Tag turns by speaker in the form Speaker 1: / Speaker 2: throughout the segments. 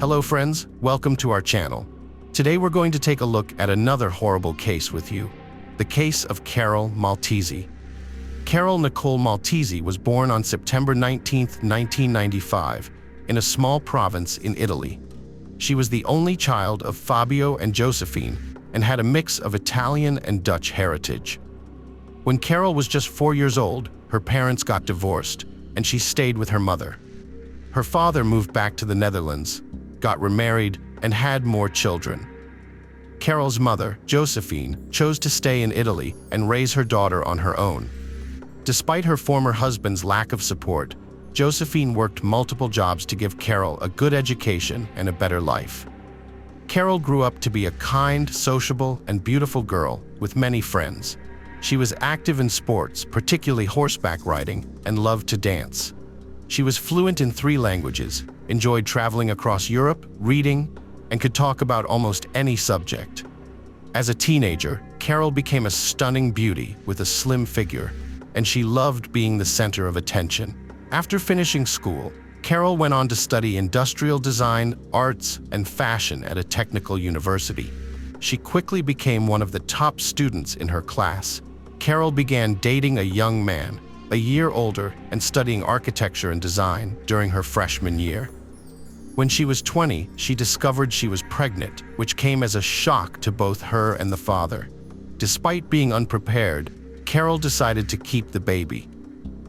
Speaker 1: Hello friends, welcome to our channel. Today we're going to take a look at another horrible case with you. The case of Carol Maltesi. Carol Nicole Maltesi was born on September 19, 1995, in a small province in Italy. She was the only child of Fabio and Josephine and had a mix of Italian and Dutch heritage. When Carol was just 4 years old, her parents got divorced, and she stayed with her mother. Her father moved back to the Netherlands, got remarried, and had more children. Carol's mother, Josephine, chose to stay in Italy and raise her daughter on her own. Despite her former husband's lack of support, Josephine worked multiple jobs to give Carol a good education and a better life. Carol grew up to be a kind, sociable, and beautiful girl with many friends. She was active in sports, particularly horseback riding, and loved to dance. She was fluent in 3 languages, enjoyed traveling across Europe, reading, and could talk about almost any subject. As a teenager, Carol became a stunning beauty with a slim figure, and she loved being the center of attention. After finishing school, Carol went on to study industrial design, arts, and fashion at a technical university. She quickly became one of the top students in her class. Carol began dating a young man, a year older, and studying architecture and design during her freshman year. When she was 20, she discovered she was pregnant, which came as a shock to both her and the father. Despite being unprepared, Carol decided to keep the baby.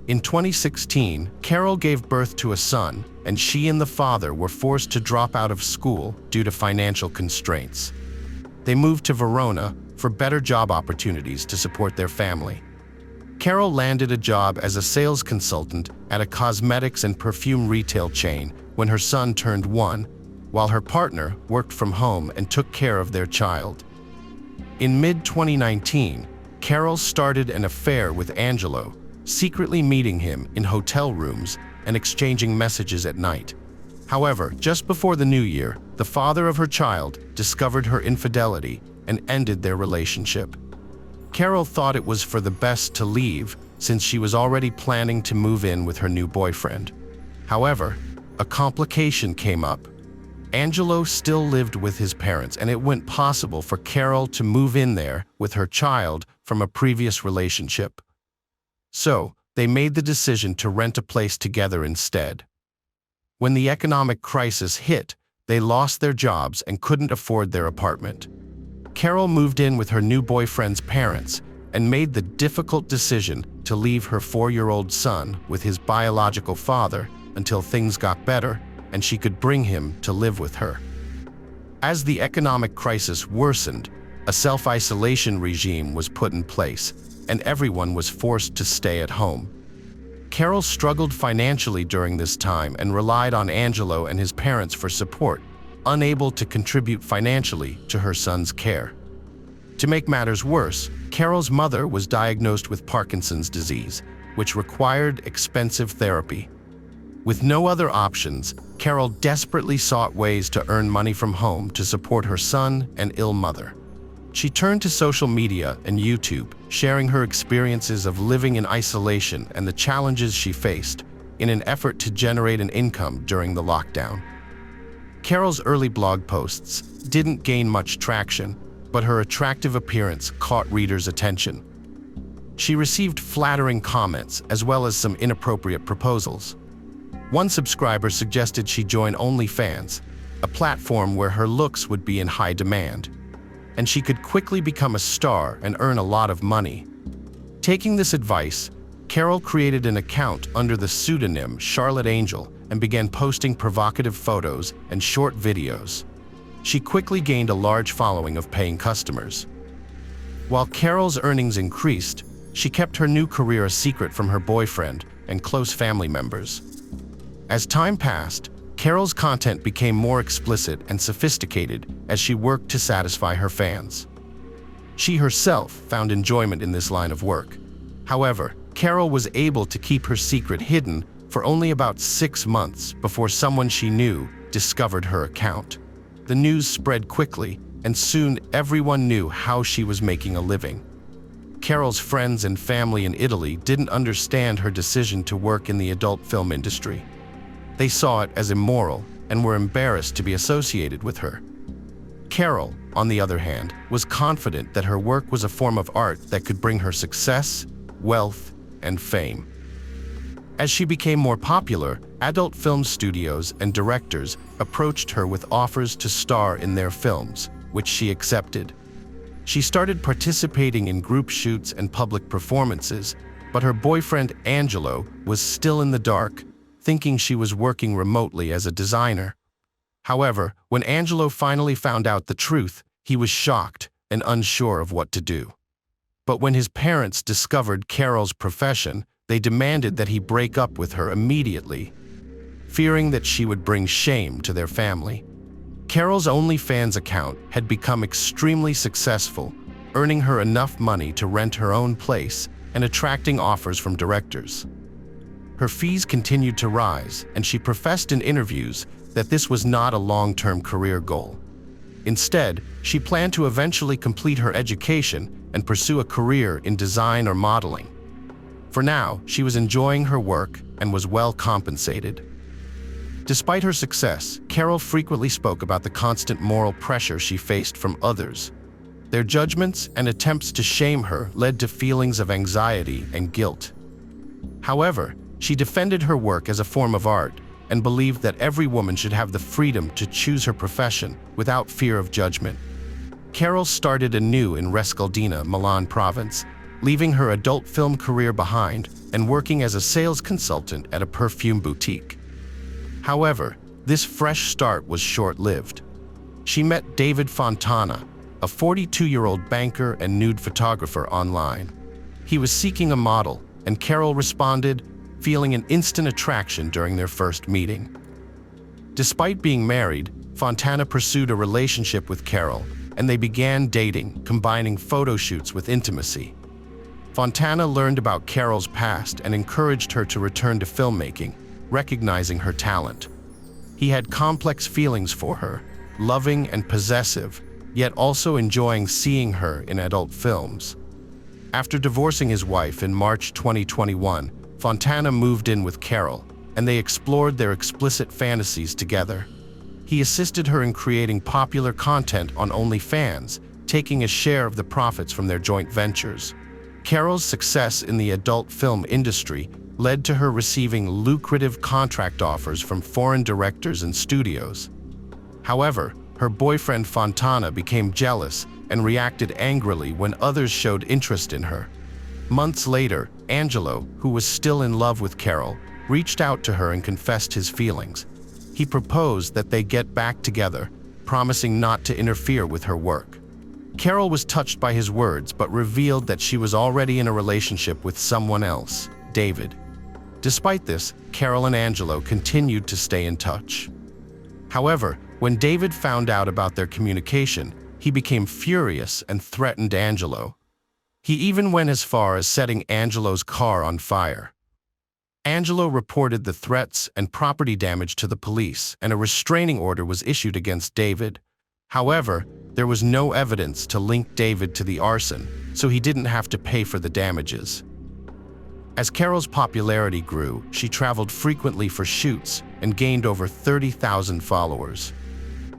Speaker 1: In 2016, Carol gave birth to a son, and she and the father were forced to drop out of school due to financial constraints. They moved to Verona for better job opportunities to support their family. Carol landed a job as a sales consultant at a cosmetics and perfume retail chain when her son turned 1, while her partner worked from home and took care of their child. In mid-2019, Carol started an affair with Angelo, secretly meeting him in hotel rooms and exchanging messages at night. However, just before the new year, the father of her child discovered her infidelity and ended their relationship. Carol thought it was for the best to leave since she was already planning to move in with her new boyfriend. However, a complication came up. Angelo still lived with his parents, and it wasn't possible for Carol to move in there with her child from a previous relationship. So, they made the decision to rent a place together instead. When the economic crisis hit, they lost their jobs and couldn't afford their apartment. Carol moved in with her new boyfriend's parents and made the difficult decision to leave her 4-year-old son with his biological father until things got better and she could bring him to live with her. As the economic crisis worsened, a self-isolation regime was put in place, and everyone was forced to stay at home. Carol struggled financially during this time and relied on Angelo and his parents for support, unable to contribute financially to her son's care. To make matters worse, Carol's mother was diagnosed with Parkinson's disease, which required expensive therapy. With no other options, Carol desperately sought ways to earn money from home to support her son and ill mother. She turned to social media and YouTube, sharing her experiences of living in isolation and the challenges she faced in an effort to generate an income during the lockdown. Carol's early blog posts didn't gain much traction, but her attractive appearance caught readers' attention. She received flattering comments as well as some inappropriate proposals. One subscriber suggested she join OnlyFans, a platform where her looks would be in high demand, and she could quickly become a star and earn a lot of money. Taking this advice, Carol created an account under the pseudonym Charlotte Angel and began posting provocative photos and short videos. She quickly gained a large following of paying customers. While Carol's earnings increased, she kept her new career a secret from her boyfriend and close family members. As time passed, Carol's content became more explicit and sophisticated as she worked to satisfy her fans. She herself found enjoyment in this line of work. However, Carol was able to keep her secret hidden for only about 6 months before someone she knew discovered her account. The news spread quickly, and soon everyone knew how she was making a living. Carol's friends and family in Italy didn't understand her decision to work in the adult film industry. They saw it as immoral and were embarrassed to be associated with her. Carol, on the other hand, was confident that her work was a form of art that could bring her success, wealth, and fame. As she became more popular, adult film studios and directors approached her with offers to star in their films, which she accepted. She started participating in group shoots and public performances, but her boyfriend Angelo was still in the dark, thinking she was working remotely as a designer. However, when Angelo finally found out the truth, he was shocked and unsure of what to do. But when his parents discovered Carol's profession, they demanded that he break up with her immediately, fearing that she would bring shame to their family. Carol's OnlyFans account had become extremely successful, earning her enough money to rent her own place and attracting offers from directors. Her fees continued to rise, and she professed in interviews that this was not a long-term career goal. Instead, she planned to eventually complete her education and pursue a career in design or modeling. For now, she was enjoying her work and was well compensated. Despite her success, Carol frequently spoke about the constant moral pressure she faced from others. Their judgments and attempts to shame her led to feelings of anxiety and guilt. However, she defended her work as a form of art and believed that every woman should have the freedom to choose her profession without fear of judgment. Carol started anew in Rescaldina, Milan province, leaving her adult film career behind and working as a sales consultant at a perfume boutique. However, this fresh start was short-lived. She met David Fontana, a 42-year-old banker and nude photographer online. He was seeking a model, and Carol responded, feeling an instant attraction during their first meeting. Despite being married, Fontana pursued a relationship with Carol, and they began dating, combining photo shoots with intimacy. Fontana learned about Carol's past and encouraged her to return to filmmaking, recognizing her talent. He had complex feelings for her, loving and possessive, yet also enjoying seeing her in adult films. After divorcing his wife in March 2021, Fontana moved in with Carol, and they explored their explicit fantasies together. He assisted her in creating popular content on OnlyFans, taking a share of the profits from their joint ventures. Carol's success in the adult film industry led to her receiving lucrative contract offers from foreign directors and studios. However, her boyfriend Fontana became jealous and reacted angrily when others showed interest in her. Months later, Angelo, who was still in love with Carol, reached out to her and confessed his feelings. He proposed that they get back together, promising not to interfere with her work. Carol was touched by his words but revealed that she was already in a relationship with someone else, David. Despite this, Carol and Angelo continued to stay in touch. However, when David found out about their communication, he became furious and threatened Angelo. He even went as far as setting Angelo's car on fire. Angelo reported the threats and property damage to the police, and a restraining order was issued against David. However, there was no evidence to link David to the arson, so he didn't have to pay for the damages. As Carol's popularity grew, she traveled frequently for shoots and gained over 30,000 followers.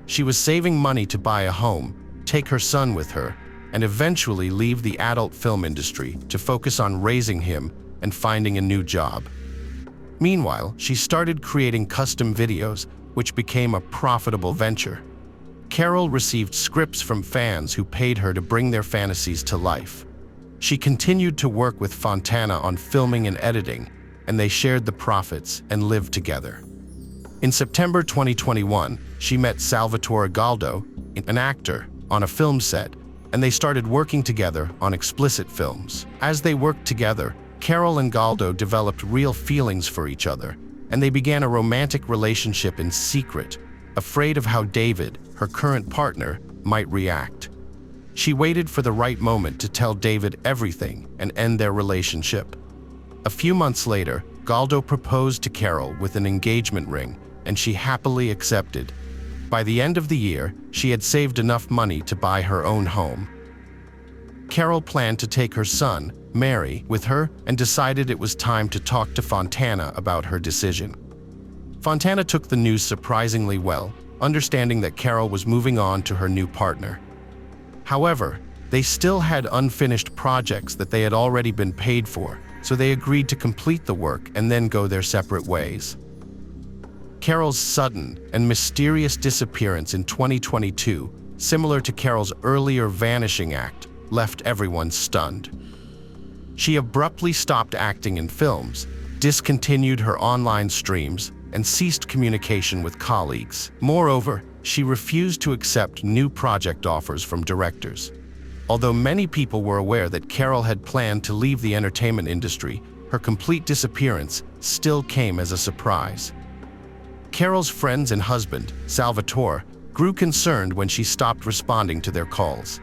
Speaker 1: She was saving money to buy a home, take her son with her, and eventually leave the adult film industry to focus on raising him and finding a new job. Meanwhile, she started creating custom videos, which became a profitable venture. Carol received scripts from fans who paid her to bring their fantasies to life. She continued to work with Fontana on filming and editing, and they shared the profits and lived together. In September 2021, she met Salvatore Galdo, an actor, on a film set, and they started working together on explicit films. As they worked together, Carol and Galdo developed real feelings for each other, and they began a romantic relationship in secret, afraid of how David, her current partner, might react. She waited for the right moment to tell David everything and end their relationship. A few months later, Galdo proposed to Carol with an engagement ring, and she happily accepted. By the end of the year, she had saved enough money to buy her own home. Carol planned to take her son, Mary, with her and decided it was time to talk to Fontana about her decision. Fontana took the news surprisingly well, understanding that Carol was moving on to her new partner. However, they still had unfinished projects that they had already been paid for, so they agreed to complete the work and then go their separate ways. Carol's sudden and mysterious disappearance in 2022, similar to Carol's earlier vanishing act, left everyone stunned. She abruptly stopped acting in films, discontinued her online streams, and ceased communication with colleagues. Moreover, she refused to accept new project offers from directors. Although many people were aware that Carol had planned to leave the entertainment industry, her complete disappearance still came as a surprise. Carol's friends and husband, Salvatore, grew concerned when she stopped responding to their calls.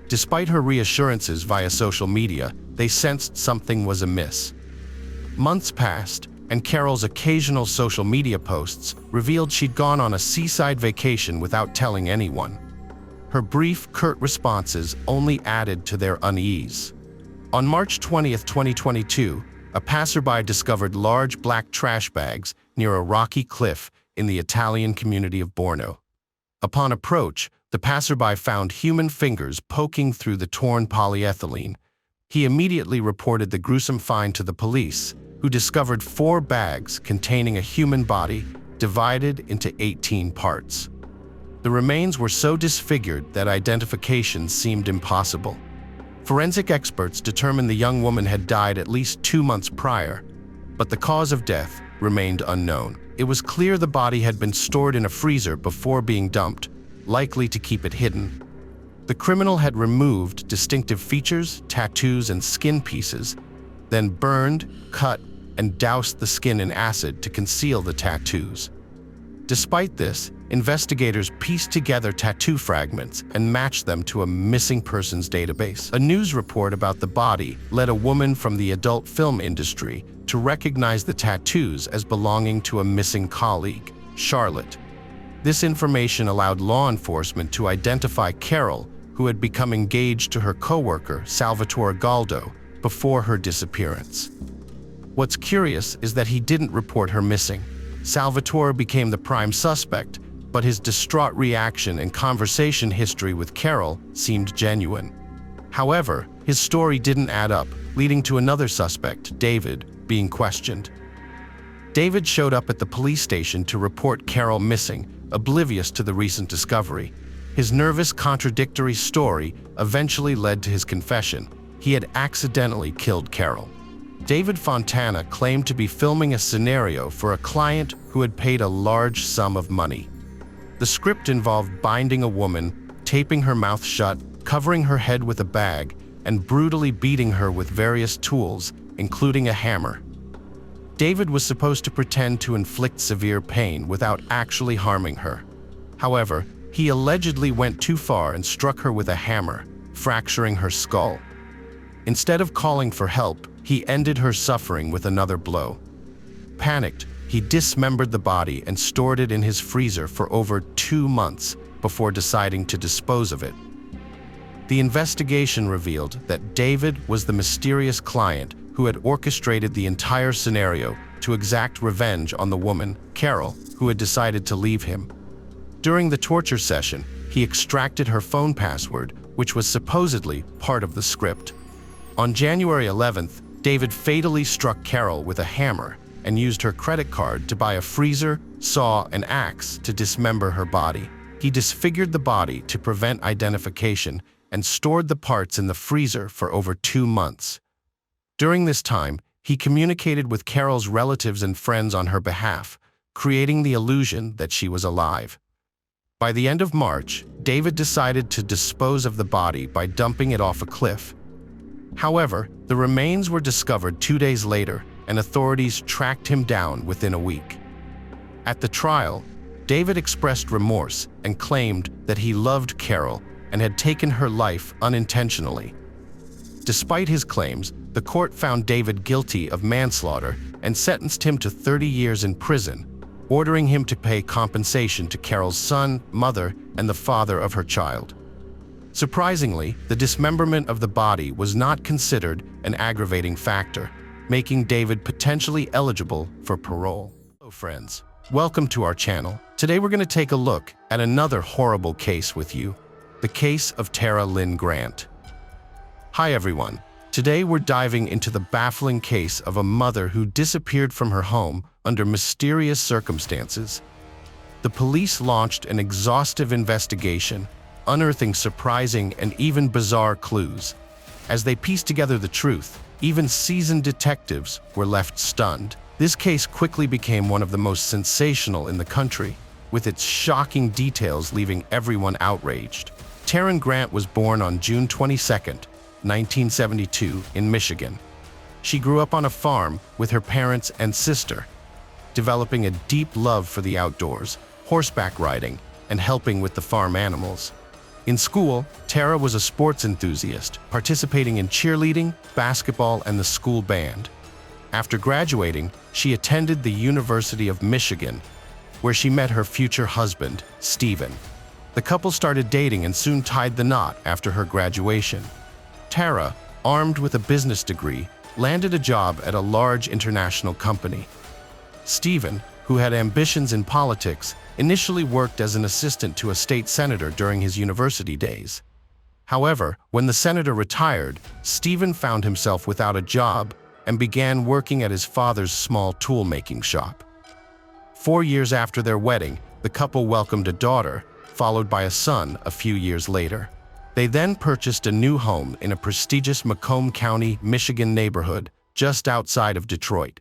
Speaker 1: Despite her reassurances via social media, they sensed something was amiss. Months passed, and Carol's occasional social media posts revealed she'd gone on a seaside vacation without telling anyone. Her brief, curt responses only added to their unease. On March 20, 2022, a passerby discovered large black trash bags near a rocky cliff in the Italian community of Borno. Upon approach, the passerby found human fingers poking through the torn polyethylene. He immediately reported the gruesome find to the police, who discovered 4 bags containing a human body divided into 18 parts. The remains were so disfigured that identification seemed impossible. Forensic experts determined the young woman had died at least 2 months prior, but the cause of death remained unknown. It was clear the body had been stored in a freezer before being dumped, likely to keep it hidden. The criminal had removed distinctive features, tattoos, and skin pieces, then burned, cut, and doused the skin in acid to conceal the tattoos. Despite this, investigators pieced together tattoo fragments and matched them to a missing persons database. A news report about the body led a woman from the adult film industry to recognize the tattoos as belonging to a missing colleague, Charlotte. This information allowed law enforcement to identify Carol, who had become engaged to her coworker, Salvatore Galdo, before her disappearance. What's curious is that he didn't report her missing. Salvatore became the prime suspect, but his distraught reaction and conversation history with Carol seemed genuine. However, his story didn't add up, leading to another suspect, David, being questioned. David showed up at the police station to report Carol missing, oblivious to the recent discovery. His nervous, contradictory story eventually led to his confession. He had accidentally killed Carol. David Fontana claimed to be filming a scenario for a client who had paid a large sum of money. The script involved binding a woman, taping her mouth shut, covering her head with a bag, and brutally beating her with various tools, including a hammer. David was supposed to pretend to inflict severe pain without actually harming her. However, he allegedly went too far and struck her with a hammer, fracturing her skull. Instead of calling for help, he ended her suffering with another blow. Panicked, he dismembered the body and stored it in his freezer for over 2 months before deciding to dispose of it. The investigation revealed that David was the mysterious client who had orchestrated the entire scenario to exact revenge on the woman, Carol, who had decided to leave him. During the torture session, he extracted her phone password, which was supposedly part of the script. On January 11th, David fatally struck Carol with a hammer and used her credit card to buy a freezer, saw, and axe to dismember her body. He disfigured the body to prevent identification and stored the parts in the freezer for over 2 months. During this time, he communicated with Carol's relatives and friends on her behalf, creating the illusion that she was alive. By the end of March, David decided to dispose of the body by dumping it off a cliff. However, the remains were discovered 2 days later, and authorities tracked him down within a week. At the trial, David expressed remorse and claimed that he loved Carol and had taken her life unintentionally. Despite his claims, the court found David guilty of manslaughter and sentenced him to 30 years in prison, ordering him to pay compensation to Carol's son, mother, and the father of her child. Surprisingly, the dismemberment of the body was not considered an aggravating factor, making David potentially eligible for parole. Hello friends, Welcome to our channel. Today we're going to take a look at another horrible case with you, the case of Tara Lynn Grant. Hi everyone. Today we're diving into the baffling case of a mother who disappeared from her home under mysterious circumstances. The police launched an exhaustive investigation, unearthing surprising and even bizarre clues. As they pieced together the truth, even seasoned detectives were left stunned. This case quickly became one of the most sensational in the country, with its shocking details leaving everyone outraged. Tara Grant was born on June 22, 1972, in Michigan. She grew up on a farm with her parents and sister, developing a deep love for the outdoors, horseback riding, and helping with the farm animals. In school, Tara was a sports enthusiast, participating in cheerleading, basketball, and the school band. After graduating, she attended the University of Michigan, where she met her future husband, Steven. The couple started dating and soon tied the knot after her graduation. Tara, armed with a business degree, landed a job at a large international company. Steven, who had ambitions in politics, initially worked as an assistant to a state senator during his university days. However, when the senator retired, Steven found himself without a job and began working at his father's small tool-making shop. 4 years after their wedding, the couple welcomed a daughter, followed by a son a few years later. They then purchased a new home in a prestigious Macomb County, Michigan neighborhood just outside of Detroit.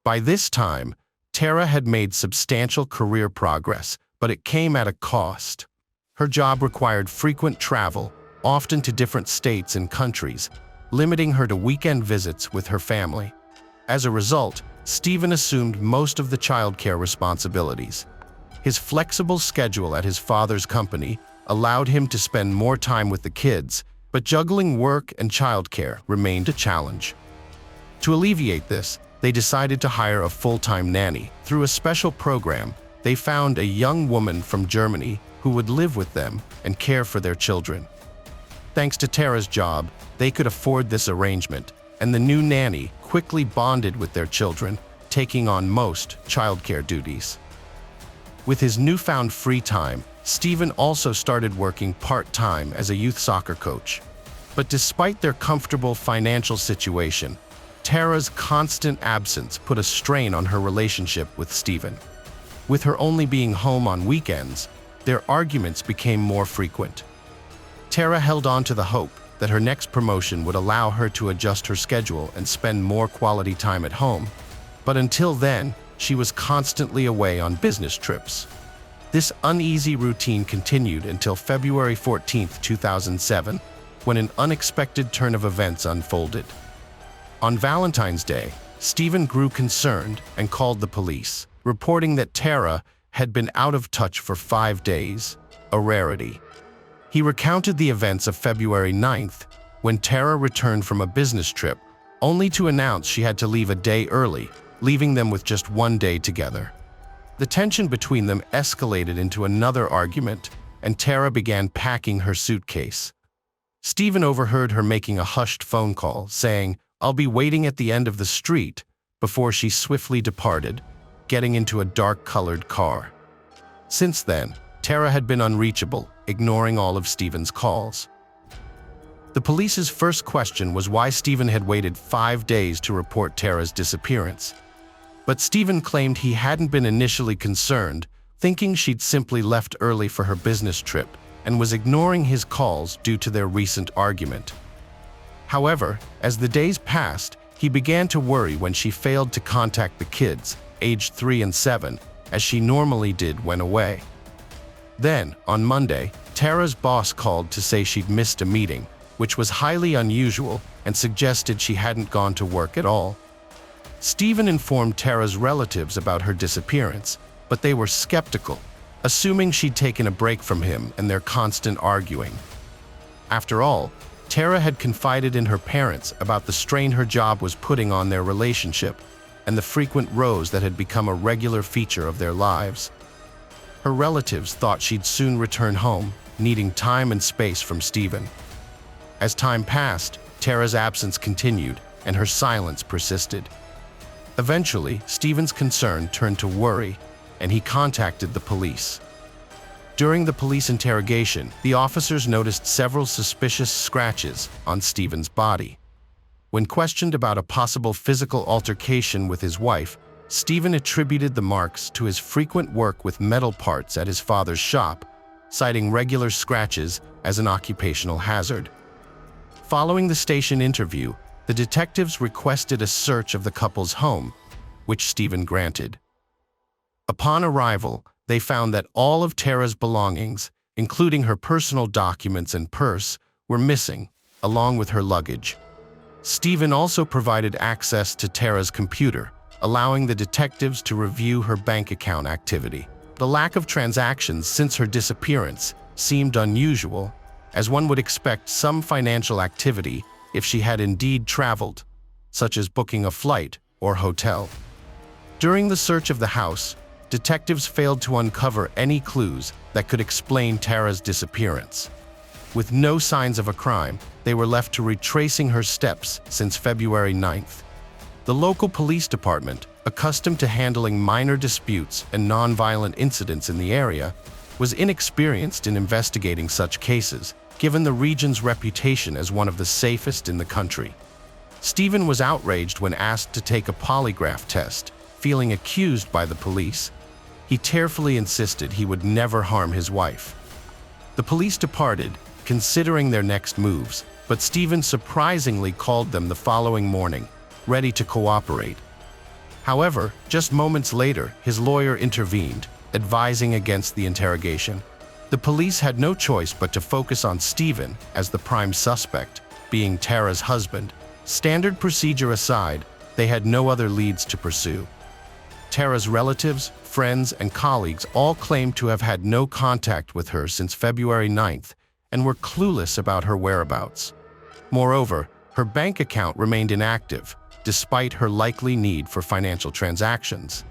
Speaker 1: By this time, Tara had made substantial career progress, but it came at a cost. Her job required frequent travel, often to different states and countries, limiting her to weekend visits with her family. As a result, Steven assumed most of the childcare responsibilities. His flexible schedule at his father's company allowed him to spend more time with the kids, but juggling work and childcare remained a challenge. To alleviate this, they decided to hire a full-time nanny. Through a special program, they found a young woman from Germany who would live with them and care for their children. Thanks to Tara's job, they could afford this arrangement, and the new nanny quickly bonded with their children, taking on most childcare duties. With his newfound free time, Steven also started working part-time as a youth soccer coach. But despite their comfortable financial situation, Tara's constant absence put a strain on her relationship with Steven. With her only being home on weekends, their arguments became more frequent. Tara held on to the hope that her next promotion would allow her to adjust her schedule and spend more quality time at home, but until then, she was constantly away on business trips. This uneasy routine continued until February 14, 2007, when an unexpected turn of events unfolded. On Valentine's Day, Steven grew concerned and called the police, reporting that Tara had been out of touch for 5 days, a rarity. He recounted the events of February 9th, when Tara returned from a business trip, only to announce she had to leave a day early, leaving them with just 1 day together. The tension between them escalated into another argument, and Tara began packing her suitcase. Steven overheard her making a hushed phone call, saying, "I'll be waiting at the end of the street," before she swiftly departed, getting into a dark-colored car. Since then, Tara had been unreachable, ignoring all of Steven's calls. The police's first question was why Steven had waited 5 days to report Tara's disappearance. But Steven claimed he hadn't been initially concerned, thinking she'd simply left early for her business trip and was ignoring his calls due to their recent argument. However, as the days passed, he began to worry when she failed to contact the kids, aged 3 and 7, as she normally did when away. Then, on Monday, Tara's boss called to say she'd missed a meeting, which was highly unusual and suggested she hadn't gone to work at all. Steven informed Tara's relatives about her disappearance, but they were skeptical, assuming she'd taken a break from him and their constant arguing. After all, Tara had confided in her parents about the strain her job was putting on their relationship and the frequent rows that had become a regular feature of their lives. Her relatives thought she'd soon return home, needing time and space from Steven. As time passed, Tara's absence continued, and her silence persisted. Eventually, Steven's concern turned to worry, and he contacted the police. During the police interrogation, the officers noticed several suspicious scratches on Stephen's body. When questioned about a possible physical altercation with his wife, Stephen attributed the marks to his frequent work with metal parts at his father's shop, citing regular scratches as an occupational hazard. Following the station interview, the detectives requested a search of the couple's home, which Stephen granted. Upon arrival, they found that all of Tara's belongings, including her personal documents and purse, were missing, along with her luggage. Stephen also provided access to Tara's computer, allowing the detectives to review her bank account activity. The lack of transactions since her disappearance seemed unusual, as one would expect some financial activity if she had indeed traveled, such as booking a flight or hotel. During the search of the house, detectives failed to uncover any clues that could explain Tara's disappearance. With no signs of a crime, they were left to retracing her steps since February 9th. The local police department, accustomed to handling minor disputes and non-violent incidents in the area, was inexperienced in investigating such cases, given the region's reputation as one of the safest in the country. Stephen was outraged when asked to take a polygraph test, feeling accused by the police. He tearfully insisted he would never harm his wife. The police departed, considering their next moves, but Stephen surprisingly called them the following morning, ready to cooperate. However, just moments later, his lawyer intervened, advising against the interrogation. The police had no choice but to focus on Stephen as the prime suspect, being Tara's husband. Standard procedure aside, they had no other leads to pursue. Tara's relatives, friends, and colleagues all claimed to have had no contact with her since February 9th and were clueless about her whereabouts. Moreover, her bank account remained inactive, despite her likely need for financial transactions.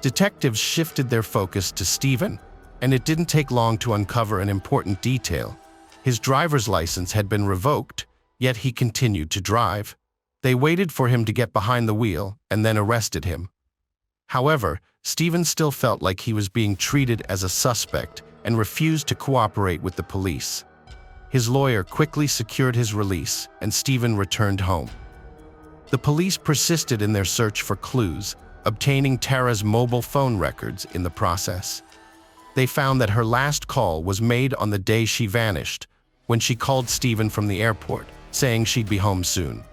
Speaker 1: Detectives shifted their focus to Stephen, and it didn't take long to uncover an important detail. His driver's license had been revoked, yet he continued to drive. They waited for him to get behind the wheel and then arrested him. However, Stephen still felt like he was being treated as a suspect and refused to cooperate with the police. His lawyer quickly secured his release, and Stephen returned home. The police persisted in their search for clues, obtaining Tara's mobile phone records in the process. They found that her last call was made on the day she vanished, when she called Stephen from the airport, saying she'd be home soon.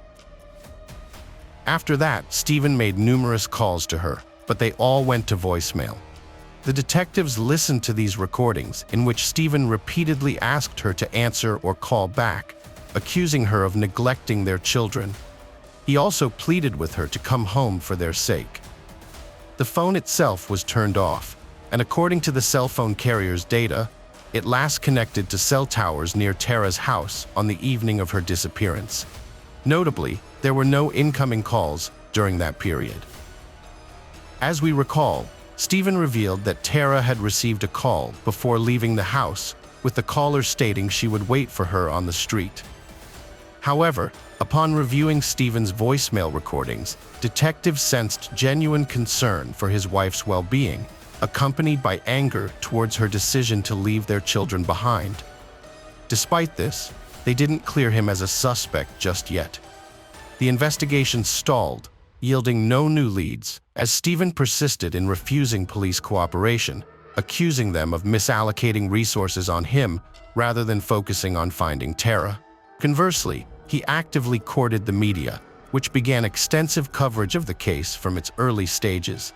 Speaker 1: After that, Stephen made numerous calls to her, but they all went to voicemail. The detectives listened to these recordings in which Stephen repeatedly asked her to answer or call back, accusing her of neglecting their children. He also pleaded with her to come home for their sake. The phone itself was turned off, and according to the cell phone carrier's data, it last connected to cell towers near Tara's house on the evening of her disappearance. Notably, there were no incoming calls during that period. As we recall, Stephen revealed that Tara had received a call before leaving the house, with the caller stating she would wait for her on the street. However, upon reviewing Stephen's voicemail recordings, detectives sensed genuine concern for his wife's well-being, accompanied by anger towards her decision to leave their children behind. Despite this, they didn't clear him as a suspect just yet. The investigation stalled, yielding no new leads, as Stephen persisted in refusing police cooperation, accusing them of misallocating resources on him rather than focusing on finding Tara. Conversely, he actively courted the media, which began extensive coverage of the case from its early stages.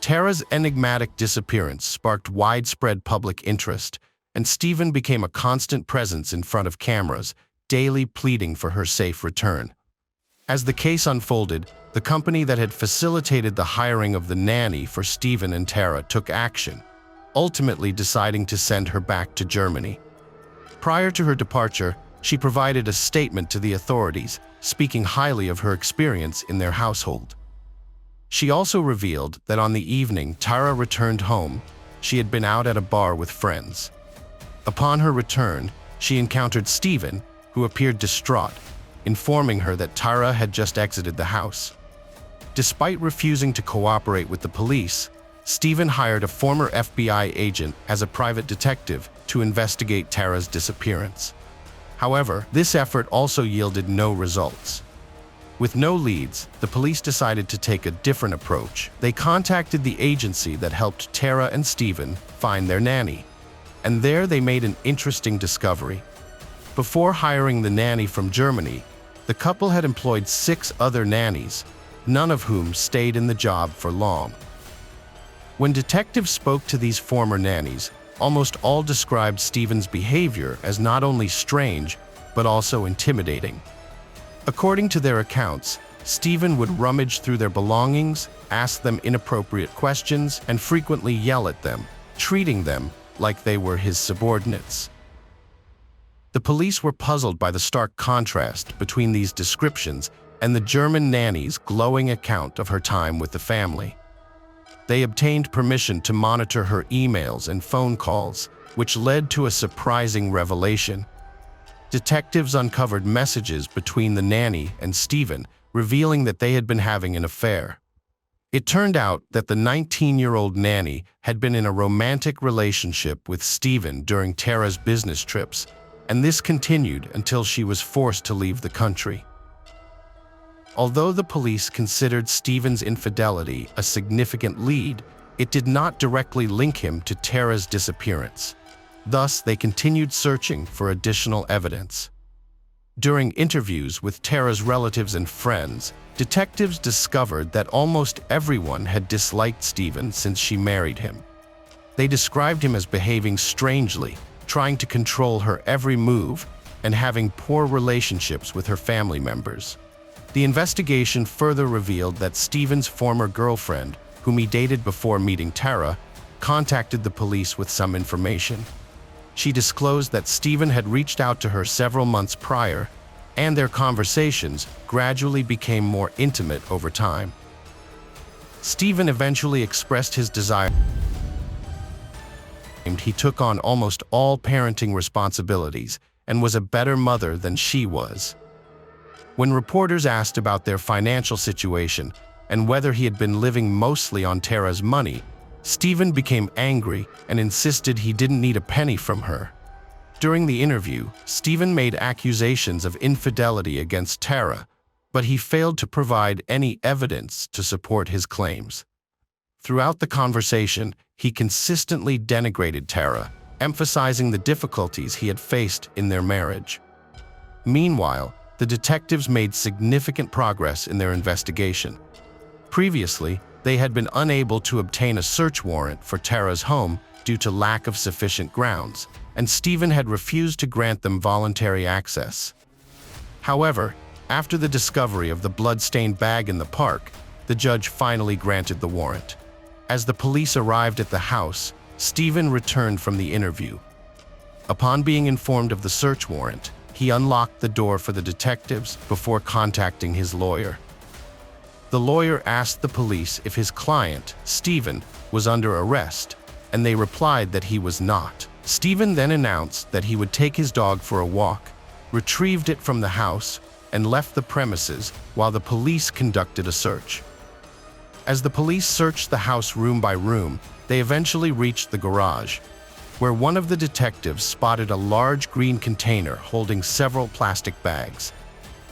Speaker 1: Tara's enigmatic disappearance sparked widespread public interest, and Stephen became a constant presence in front of cameras, daily pleading for her safe return. As the case unfolded, the company that had facilitated the hiring of the nanny for Stephen and Tara took action, ultimately deciding to send her back to Germany. Prior to her departure, she provided a statement to the authorities, speaking highly of her experience in their household. She also revealed that on the evening Tara returned home, she had been out at a bar with friends. Upon her return, she encountered Stephen, who appeared distraught, informing her that Tara had just exited the house. Despite refusing to cooperate with the police, Stephen hired a former FBI agent as a private detective to investigate Tara's disappearance. However, this effort also yielded no results. With no leads, the police decided to take a different approach. They contacted the agency that helped Tara and Stephen find their nanny. And there they made an interesting discovery. Before hiring the nanny from Germany, the couple had employed 6 other nannies, none of whom stayed in the job for long. When detectives spoke to these former nannies, almost all described Stephen's behavior as not only strange, but also intimidating. According to their accounts, Stephen would rummage through their belongings, ask them inappropriate questions, and frequently yell at them, treating them like they were his subordinates. The police were puzzled by the stark contrast between these descriptions and the German nanny's glowing account of her time with the family. They obtained permission to monitor her emails and phone calls, which led to a surprising revelation. Detectives uncovered messages between the nanny and Stephen, revealing that they had been having an affair. It turned out that the 19-year-old nanny had been in a romantic relationship with Stephen during Tara's business trips, and this continued until she was forced to leave the country. Although the police considered Stephen's infidelity a significant lead, it did not directly link him to Tara's disappearance. Thus, they continued searching for additional evidence. During interviews with Tara's relatives and friends, detectives discovered that almost everyone had disliked Stephen since she married him. They described him as behaving strangely, trying to control her every move, and having poor relationships with her family members. The investigation further revealed that Stephen's former girlfriend, whom he dated before meeting Tara, contacted the police with some information. She disclosed that Stephen had reached out to her several months prior, and their conversations gradually became more intimate over time. Stephen eventually expressed his desire. He took on almost all parenting responsibilities and was a better mother than she was. When reporters asked about their financial situation and whether he had been living mostly on Tara's money, Stephen became angry and insisted he didn't need a penny from her. During the interview, Stephen made accusations of infidelity against Tara, but he failed to provide any evidence to support his claims. Throughout the conversation, he consistently denigrated Tara, emphasizing the difficulties he had faced in their marriage. Meanwhile, the detectives made significant progress in their investigation. Previously, they had been unable to obtain a search warrant for Tara's home due to lack of sufficient grounds, and Stephen had refused to grant them voluntary access. However, after the discovery of the blood-stained bag in the park, the judge finally granted the warrant. As the police arrived at the house, Stephen returned from the interview. Upon being informed of the search warrant, he unlocked the door for the detectives before contacting his lawyer. The lawyer asked the police if his client, Stephen, was under arrest, and they replied that he was not. Stephen then announced that he would take his dog for a walk, retrieved it from the house, and left the premises while the police conducted a search. As the police searched the house room by room, they eventually reached the garage, where one of the detectives spotted a large green container holding several plastic bags.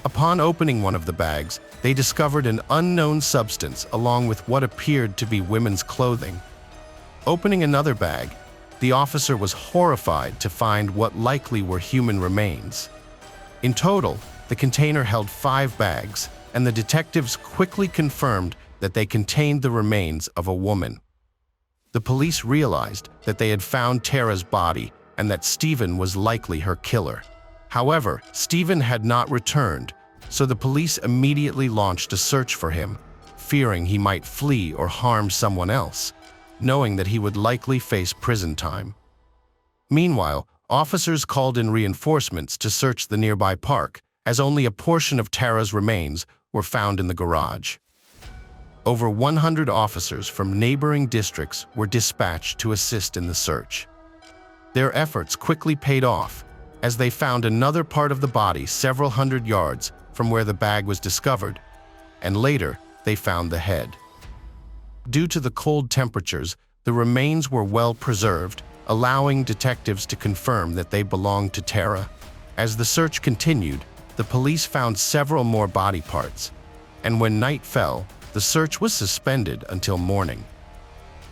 Speaker 1: Upon opening one of the bags, they discovered an unknown substance along with what appeared to be women's clothing. Opening another bag, the officer was horrified to find what likely were human remains. In total, the container held 5 bags, and the detectives quickly confirmed that they contained the remains of a woman. The police realized that they had found Tara's body and that Stephen was likely her killer. However, Stephen had not returned, so the police immediately launched a search for him, fearing he might flee or harm someone else, knowing that he would likely face prison time. Meanwhile, officers called in reinforcements to search the nearby park, as only a portion of Tara's remains were found in the garage. Over 100 officers from neighboring districts were dispatched to assist in the search. Their efforts quickly paid off, as they found another part of the body several hundred yards from where the bag was discovered, and later they found the head. Due to the cold temperatures, the remains were well preserved, allowing detectives to confirm that they belonged to Tara. As the search continued, the police found several more body parts, and when night fell, the search was suspended until morning.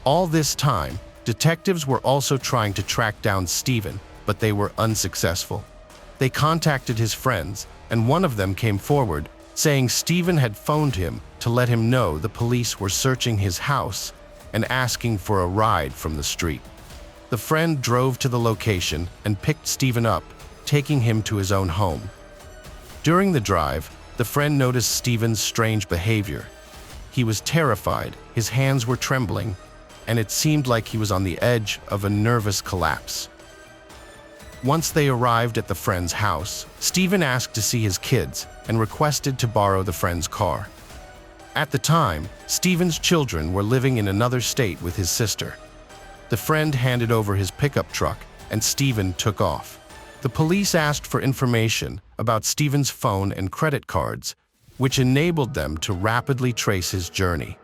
Speaker 1: All this time, detectives were also trying to track down Stephen, but they were unsuccessful. They contacted his friends, and one of them came forward, saying Stephen had phoned him to let him know the police were searching his house and asking for a ride from the street. The friend drove to the location and picked Stephen up, taking him to his own home. During the drive, the friend noticed Stephen's strange behavior. He was terrified, his hands were trembling, and it seemed like he was on the edge of a nervous collapse. Once they arrived at the friend's house, Stephen asked to see his kids and requested to borrow the friend's car. At the time, Stephen's children were living in another state with his sister. The friend handed over his pickup truck, and Stephen took off. The police asked for information about Stephen's phone and credit cards, which enabled them to rapidly trace his journey.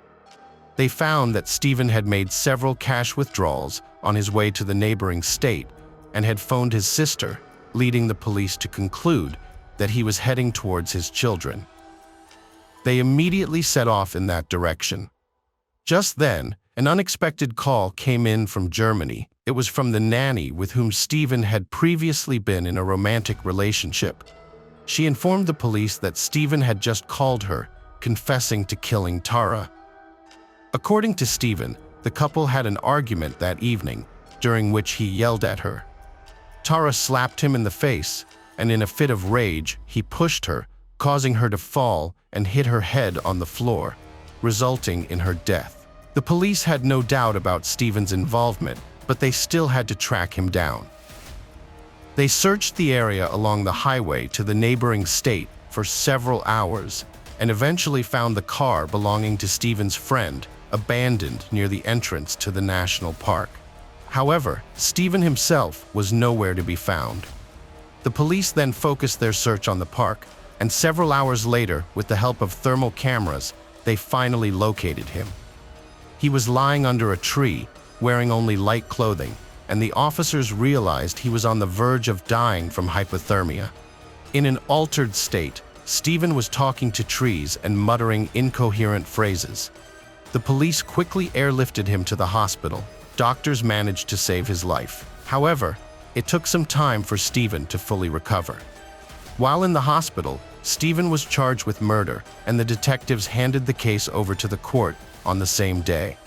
Speaker 1: They found that Stephen had made several cash withdrawals on his way to the neighboring state and had phoned his sister, leading the police to conclude that he was heading towards his children. They immediately set off in that direction. Just then, an unexpected call came in from Germany. It was from the nanny with whom Stephen had previously been in a romantic relationship. She informed the police that Stephen had just called her, confessing to killing Tara. According to Stephen, the couple had an argument that evening, during which he yelled at her. Tara slapped him in the face, and in a fit of rage, he pushed her, causing her to fall and hit her head on the floor, resulting in her death. The police had no doubt about Stephen's involvement, but they still had to track him down. They searched the area along the highway to the neighboring state for several hours and eventually found the car belonging to Stephen's friend abandoned near the entrance to the national park. However, Stephen himself was nowhere to be found. The police then focused their search on the park, and several hours later, with the help of thermal cameras, they finally located him. He was lying under a tree, wearing only light clothing, and the officers realized he was on the verge of dying from hypothermia. In an altered state, Stephen was talking to trees and muttering incoherent phrases. The police quickly airlifted him to the hospital. Doctors managed to save his life. However, it took some time for Stephen to fully recover. While in the hospital, Stephen was charged with murder, and the detectives handed the case over to the court on the same day.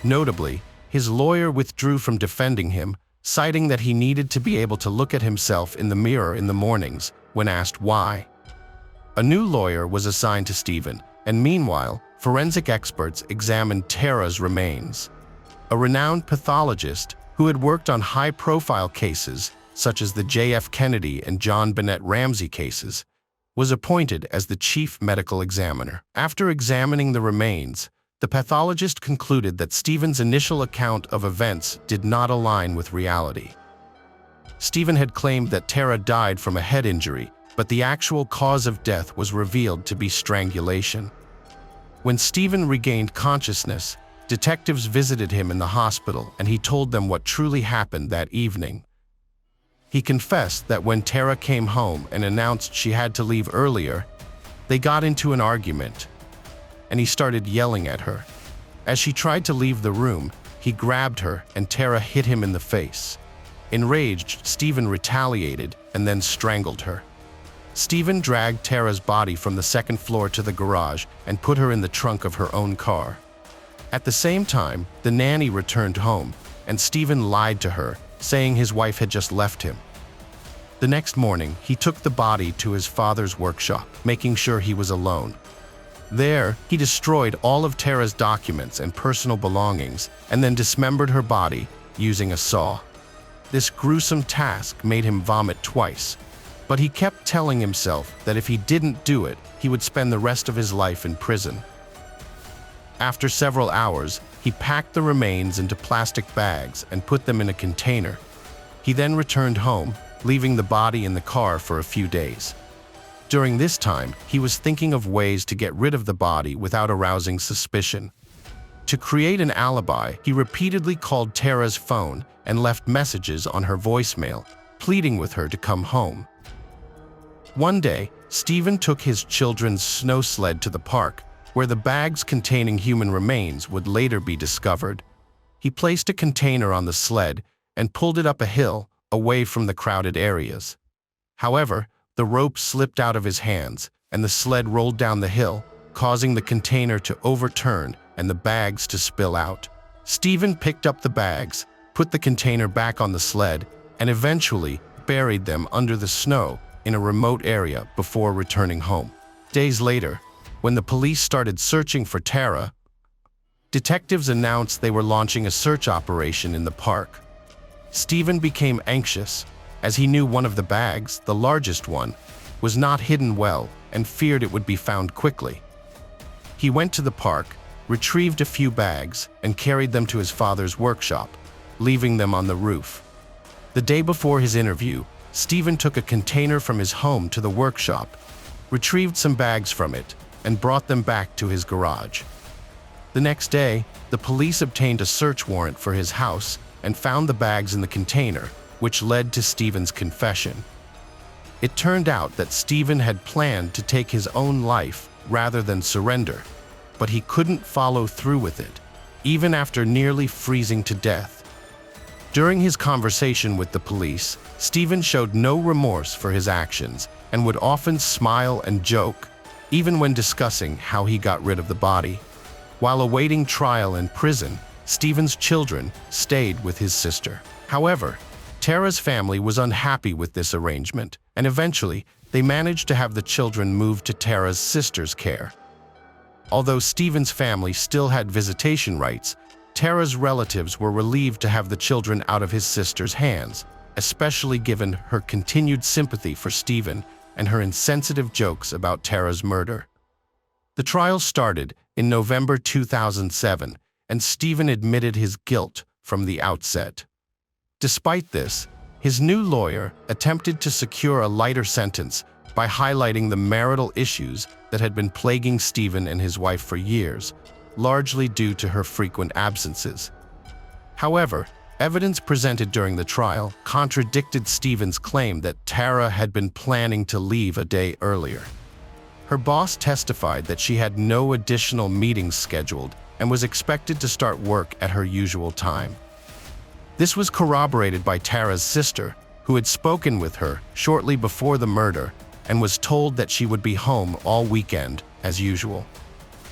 Speaker 1: Notably, his lawyer withdrew from defending him, citing that he needed to be able to look at himself in the mirror in the mornings when asked why. A new lawyer was assigned to Stephen, and meanwhile, forensic experts examined Tara's remains. A renowned pathologist who had worked on high-profile cases, such as the J.F. Kennedy and John Bennett Ramsey cases, was appointed as the chief medical examiner. After examining the remains, the pathologist concluded that Stephen's initial account of events did not align with reality. Stephen had claimed that Tara died from a head injury, but the actual cause of death was revealed to be strangulation. When Stephen regained consciousness, detectives visited him in the hospital, and he told them what truly happened that evening. He confessed that when Tara came home and announced she had to leave earlier, they got into an argument, and he started yelling at her. As she tried to leave the room, he grabbed her and Tara hit him in the face. Enraged, Stephen retaliated and then strangled her. Stephen dragged Tara's body from the second floor to the garage and put her in the trunk of her own car. At the same time, the nanny returned home, and Stephen lied to her, saying his wife had just left him. The next morning, he took the body to his father's workshop, making sure he was alone. There, he destroyed all of Tara's documents and personal belongings, and then dismembered her body using a saw. This gruesome task made him vomit twice, but he kept telling himself that if he didn't do it, he would spend the rest of his life in prison. After several hours, he packed the remains into plastic bags and put them in a container. He then returned home, leaving the body in the car for a few days. During this time, he was thinking of ways to get rid of the body without arousing suspicion. To create an alibi, he repeatedly called Tara's phone and left messages on her voicemail, pleading with her to come home. One day, Stephen took his children's snow sled to the park, where the bags containing human remains would later be discovered. He placed a container on the sled and pulled it up a hill, away from the crowded areas. However, the rope slipped out of his hands, and the sled rolled down the hill, causing the container to overturn and the bags to spill out. Stephen picked up the bags, put the container back on the sled, and eventually buried them under the snow in a remote area before returning home. Days later, when the police started searching for Tara, detectives announced they were launching a search operation in the park. Stephen became anxious, as he knew one of the bags, the largest one, was not hidden well and feared it would be found quickly. He went to the park, retrieved a few bags, and carried them to his father's workshop, leaving them on the roof. The day before his interview, Stephen took a container from his home to the workshop, retrieved some bags from it, and brought them back to his garage. The next day, the police obtained a search warrant for his house and found the bags in the container, which led to Stephen's confession. It turned out that Stephen had planned to take his own life rather than surrender, but he couldn't follow through with it, even after nearly freezing to death. During his conversation with the police, Stephen showed no remorse for his actions and would often smile and joke, even when discussing how he got rid of the body. While awaiting trial in prison, Stephen's children stayed with his sister. However, Tara's family was unhappy with this arrangement, and eventually they managed to have the children moved to Tara's sister's care. Although Stephen's family still had visitation rights, Tara's relatives were relieved to have the children out of his sister's hands, especially given her continued sympathy for Stephen and her insensitive jokes about Tara's murder. The trial started in November 2007, and Stephen admitted his guilt from the outset. Despite this, his new lawyer attempted to secure a lighter sentence by highlighting the marital issues that had been plaguing Stephen and his wife for years, largely due to her frequent absences. However, evidence presented during the trial contradicted Stephen's claim that Tara had been planning to leave a day earlier. Her boss testified that she had no additional meetings scheduled and was expected to start work at her usual time. This was corroborated by Tara's sister, who had spoken with her shortly before the murder and was told that she would be home all weekend as usual.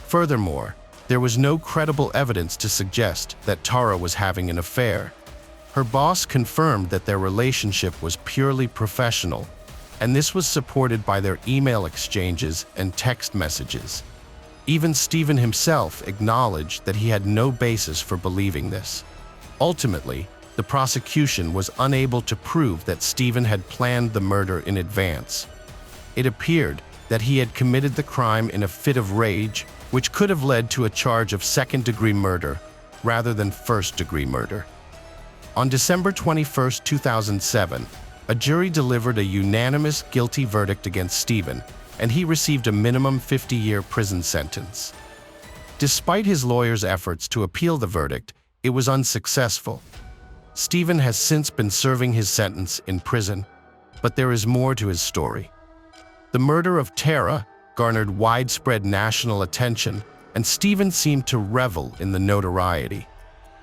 Speaker 1: Furthermore, there was no credible evidence to suggest that Tara was having an affair. Her boss confirmed that their relationship was purely professional, and this was supported by their email exchanges and text messages. Even Stephen himself acknowledged that he had no basis for believing this. Ultimately, the prosecution was unable to prove that Stephen had planned the murder in advance. It appeared that he had committed the crime in a fit of rage, which could have led to a charge of second-degree murder rather than first-degree murder. On December 21, 2007, a jury delivered a unanimous guilty verdict against Stephen, and he received a minimum 50-year prison sentence. Despite his lawyer's efforts to appeal the verdict, it was unsuccessful. Stephen has since been serving his sentence in prison, but there is more to his story. The murder of Tara garnered widespread national attention, and Stephen seemed to revel in the notoriety.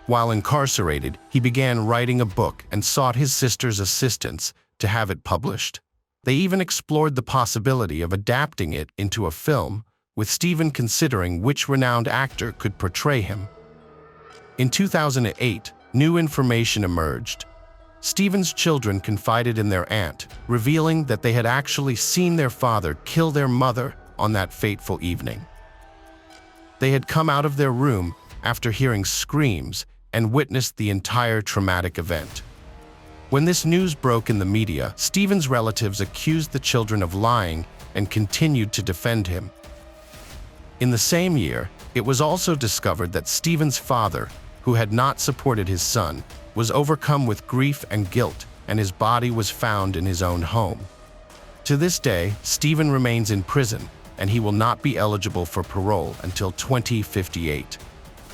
Speaker 1: While incarcerated, he began writing a book and sought his sister's assistance to have it published. They even explored the possibility of adapting it into a film, with Stephen considering which renowned actor could portray him. In 2008, new information emerged. Stephen's children confided in their aunt, revealing that they had actually seen their father kill their mother on that fateful evening. They had come out of their room after hearing screams and witnessed the entire traumatic event. When this news broke in the media, Stephen's relatives accused the children of lying and continued to defend him. In the same year, it was also discovered that Stephen's father, who had not supported his son, was overcome with grief and guilt, and his body was found in his own home. To this day, Stephen remains in prison, and he will not be eligible for parole until 2058.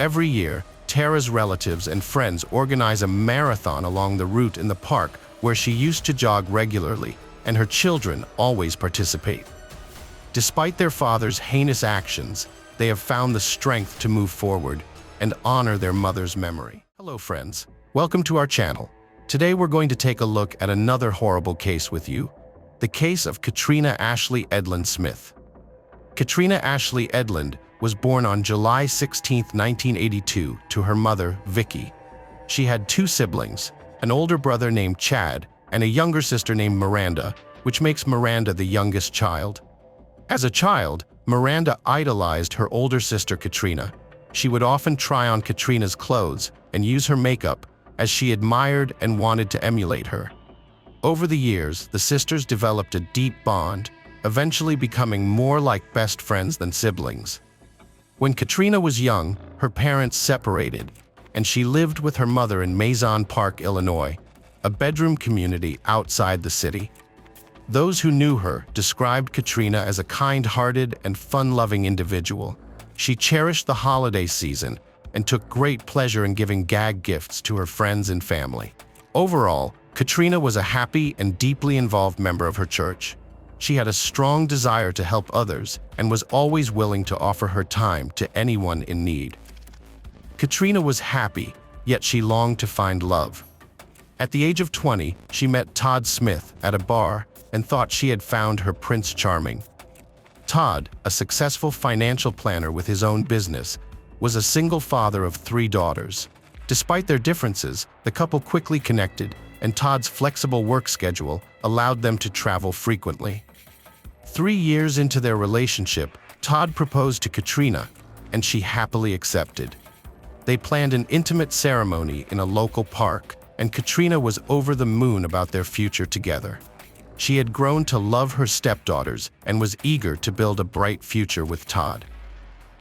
Speaker 1: Every year, Tara's relatives and friends organize a marathon along the route in the park where she used to jog regularly, and her children always participate. Despite their father's heinous actions, they have found the strength to move forward and honor their mother's memory. Hello friends, welcome to our channel. Today we're going to take a look at another horrible case with you, the case of Katrina Ashley Edlund Smith. Katrina Ashley Edlund was born on July 16, 1982, to her mother, Vicky. She had two siblings, an older brother named Chad and a younger sister named Miranda, which makes Miranda the youngest child. As a child, Miranda idolized her older sister Katrina. She would often try on Katrina's clothes and use her makeup as she admired and wanted to emulate her. Over the years, the sisters developed a deep bond, eventually becoming more like best friends than siblings. When Katrina was young, her parents separated, and she lived with her mother in Maison Park, Illinois, a bedroom community outside the city. Those who knew her described Katrina as a kind-hearted and fun-loving individual. She cherished the holiday season and took great pleasure in giving gag gifts to her friends and family. Overall, Katrina was a happy and deeply involved member of her church. She had a strong desire to help others and was always willing to offer her time to anyone in need. Katrina was happy, yet she longed to find love. At the age of 20, she met Todd Smith at a bar and thought she had found her Prince Charming. Todd, a successful financial planner with his own business, was a single father of 3 daughters. Despite their differences, the couple quickly connected, and Todd's flexible work schedule allowed them to travel frequently. 3 years into their relationship, Todd proposed to Katrina, and she happily accepted. They planned an intimate ceremony in a local park, and Katrina was over the moon about their future together. She had grown to love her stepdaughters and was eager to build a bright future with Todd.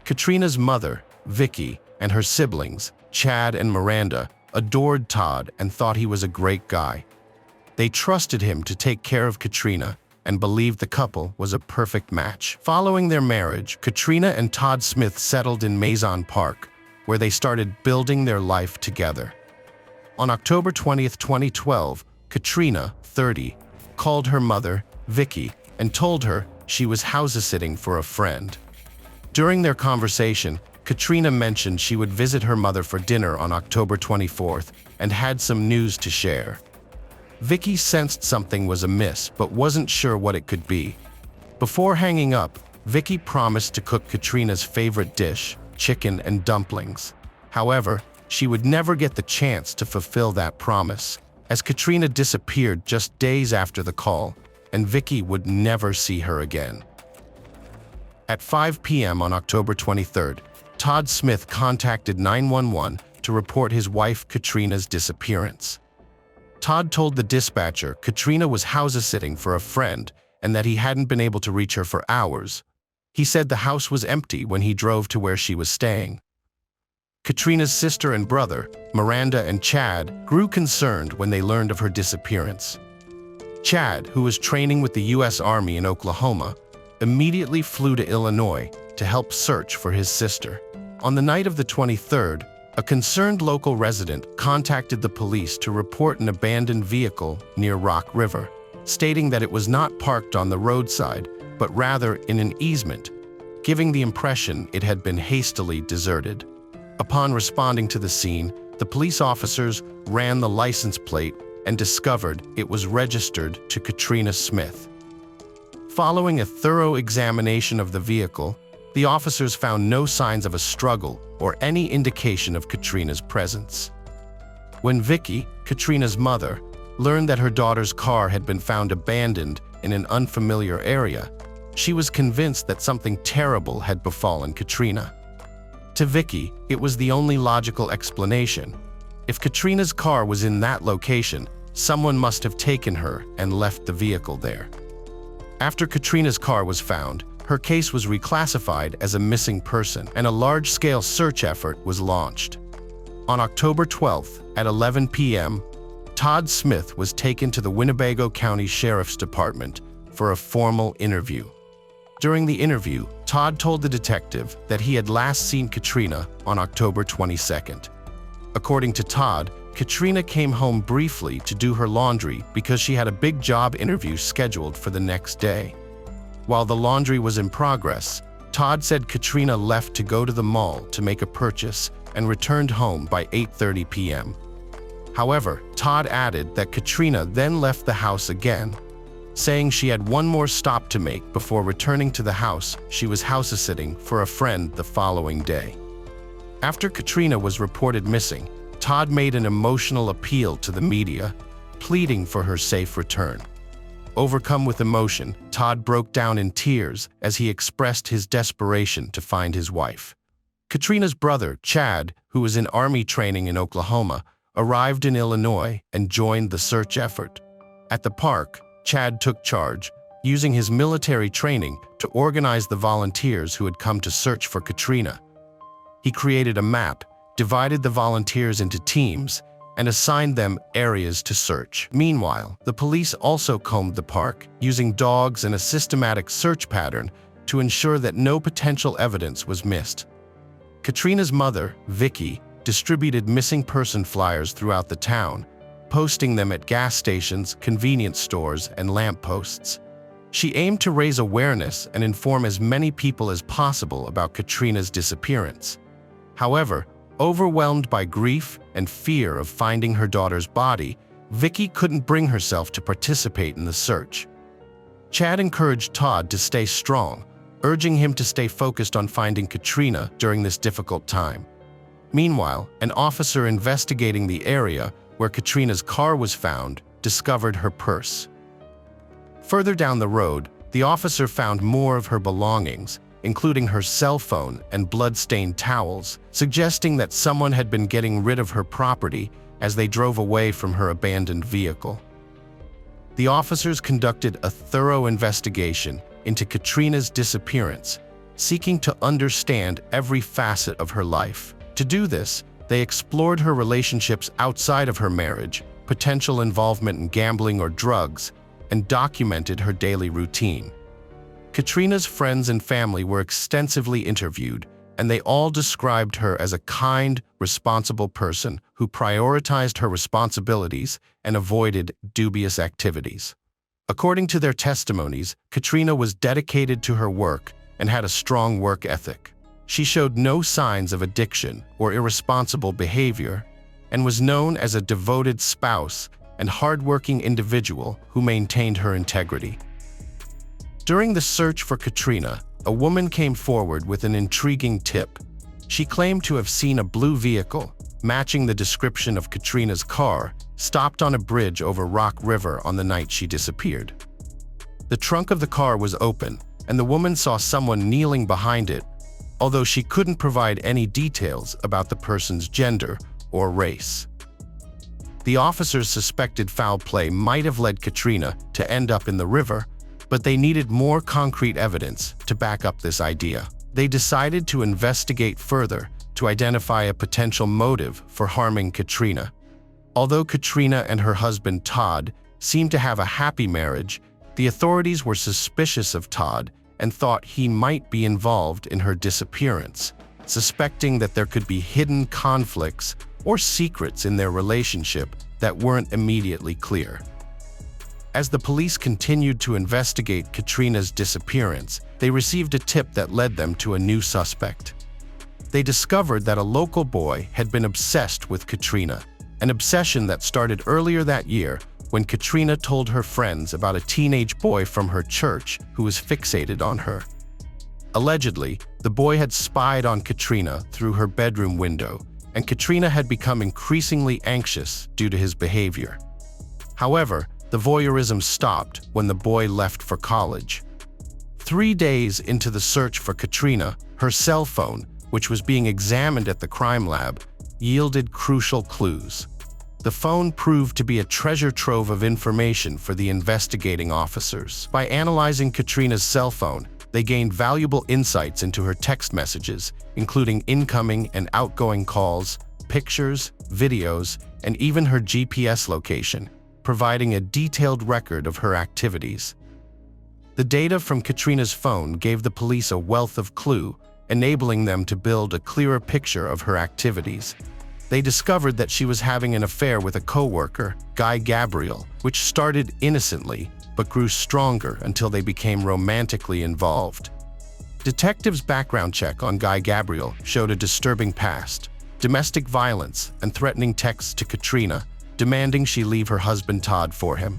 Speaker 1: Katrina's mother, Vicky, and her siblings, Chad and Miranda, adored Todd and thought he was a great guy. They trusted him to take care of Katrina and believed the couple was a perfect match. Following their marriage, Katrina and Todd Smith settled in Maison Park, where they started building their life together. On October 20, 2012, Katrina, 30, called her mother, Vicky, and told her she was house-sitting for a friend. During their conversation, Katrina mentioned she would visit her mother for dinner on October 24th and had some news to share. Vicky sensed something was amiss but wasn't sure what it could be. Before hanging up, Vicky promised to cook Katrina's favorite dish, chicken and dumplings. However, she would never get the chance to fulfill that promise, as Katrina disappeared just days after the call, and Vicky would never see her again. At 5 p.m. on October 23rd, Todd Smith contacted 911 to report his wife Katrina's disappearance. Todd told the dispatcher Katrina was house-sitting for a friend and that he hadn't been able to reach her for hours. He said the house was empty when he drove to where she was staying. Katrina's sister and brother, Miranda and Chad, grew concerned when they learned of her disappearance. Chad, who was training with the U.S. Army in Oklahoma, immediately flew to Illinois to help search for his sister. On the night of the 23rd, a concerned local resident contacted the police to report an abandoned vehicle near Rock River, stating that it was not parked on the roadside, but rather in an easement, giving the impression it had been hastily deserted. Upon responding to the scene, the police officers ran the license plate and discovered it was registered to Katrina Smith. Following a thorough examination of the vehicle, the officers found no signs of a struggle or any indication of Katrina's presence. When Vicky, Katrina's mother, learned that her daughter's car had been found abandoned in an unfamiliar area, she was convinced that something terrible had befallen Katrina. To Vicky, it was the only logical explanation. If Katrina's car was in that location, someone must have taken her and left the vehicle there. After Katrina's car was found, her case was reclassified as a missing person, and a large-scale search effort was launched. On October 12th at 11 p.m., Todd Smith was taken to the Winnebago County Sheriff's Department for a formal interview. During the interview, Todd told the detective that he had last seen Katrina on October 22nd. According to Todd, Katrina came home briefly to do her laundry because she had a big job interview scheduled for the next day. While the laundry was in progress, Todd said Katrina left to go to the mall to make a purchase and returned home by 8:30 p.m. However, Todd added that Katrina then left the house again, saying she had one more stop to make before returning to the house she was house-sitting for a friend the following day. After Katrina was reported missing, Todd made an emotional appeal to the media, pleading for her safe return. Overcome with emotion, Todd broke down in tears as he expressed his desperation to find his wife. Katrina's brother, Chad, who was in Army training in Oklahoma, arrived in Illinois and joined the search effort. At the park, Chad took charge, using his military training to organize the volunteers who had come to search for Katrina. He created a map, divided the volunteers into teams, and assigned them areas to search. Meanwhile, the police also combed the park, using dogs and a systematic search pattern to ensure that no potential evidence was missed. Katrina's mother, Vicky, distributed missing person flyers throughout the town, posting them at gas stations, convenience stores, and lampposts. She aimed to raise awareness and inform as many people as possible about Katrina's disappearance. However, overwhelmed by grief and fear of finding her daughter's body, Vicky couldn't bring herself to participate in the search. Chad encouraged Todd to stay strong, urging him to stay focused on finding Katrina during this difficult time. Meanwhile, an officer investigating the area where Katrina's car was found discovered her purse. Further down the road, the officer found more of her belongings, including her cell phone and blood-stained towels, suggesting that someone had been getting rid of her property as they drove away from her abandoned vehicle. The officers conducted a thorough investigation into Katrina's disappearance, seeking to understand every facet of her life. To do this, they explored her relationships outside of her marriage, potential involvement in gambling or drugs, and documented her daily routine. Katrina's friends and family were extensively interviewed, and they all described her as a kind, responsible person who prioritized her responsibilities and avoided dubious activities. According to their testimonies, Katrina was dedicated to her work and had a strong work ethic. She showed no signs of addiction or irresponsible behavior and was known as a devoted spouse and hardworking individual who maintained her integrity. During the search for Katrina, a woman came forward with an intriguing tip. She claimed to have seen a blue vehicle, matching the description of Katrina's car, stopped on a bridge over Rock River on the night she disappeared. The trunk of the car was open, and the woman saw someone kneeling behind it, although she couldn't provide any details about the person's gender or race. The officers suspected foul play might have led Katrina to end up in the river, but they needed more concrete evidence to back up this idea. They decided to investigate further to identify a potential motive for harming Katrina. Although Katrina and her husband Todd seemed to have a happy marriage, the authorities were suspicious of Todd and thought he might be involved in her disappearance, suspecting that there could be hidden conflicts or secrets in their relationship that weren't immediately clear. As the police continued to investigate Katrina's disappearance, they received a tip that led them to a new suspect. They discovered that a local boy had been obsessed with Katrina, an obsession that started earlier that year when Katrina told her friends about a teenage boy from her church who was fixated on her. Allegedly, the boy had spied on Katrina through her bedroom window, and Katrina had become increasingly anxious due to his behavior. However, the voyeurism stopped when the boy left for college. 3 days into the search for Katrina, her cell phone, which was being examined at the crime lab, yielded crucial clues. The phone proved to be a treasure trove of information for the investigating officers. By analyzing Katrina's cell phone, they gained valuable insights into her text messages, including incoming and outgoing calls, pictures, videos, and even her GPS location, providing a detailed record of her activities. The data from Katrina's phone gave the police a wealth of clue, enabling them to build a clearer picture of her activities. They discovered that she was having an affair with a co-worker, Guy Gabriel, which started innocently but grew stronger until they became romantically involved. Detectives' background check on Guy Gabriel showed a disturbing past, domestic violence, and threatening texts to Katrina, demanding she leave her husband Todd for him.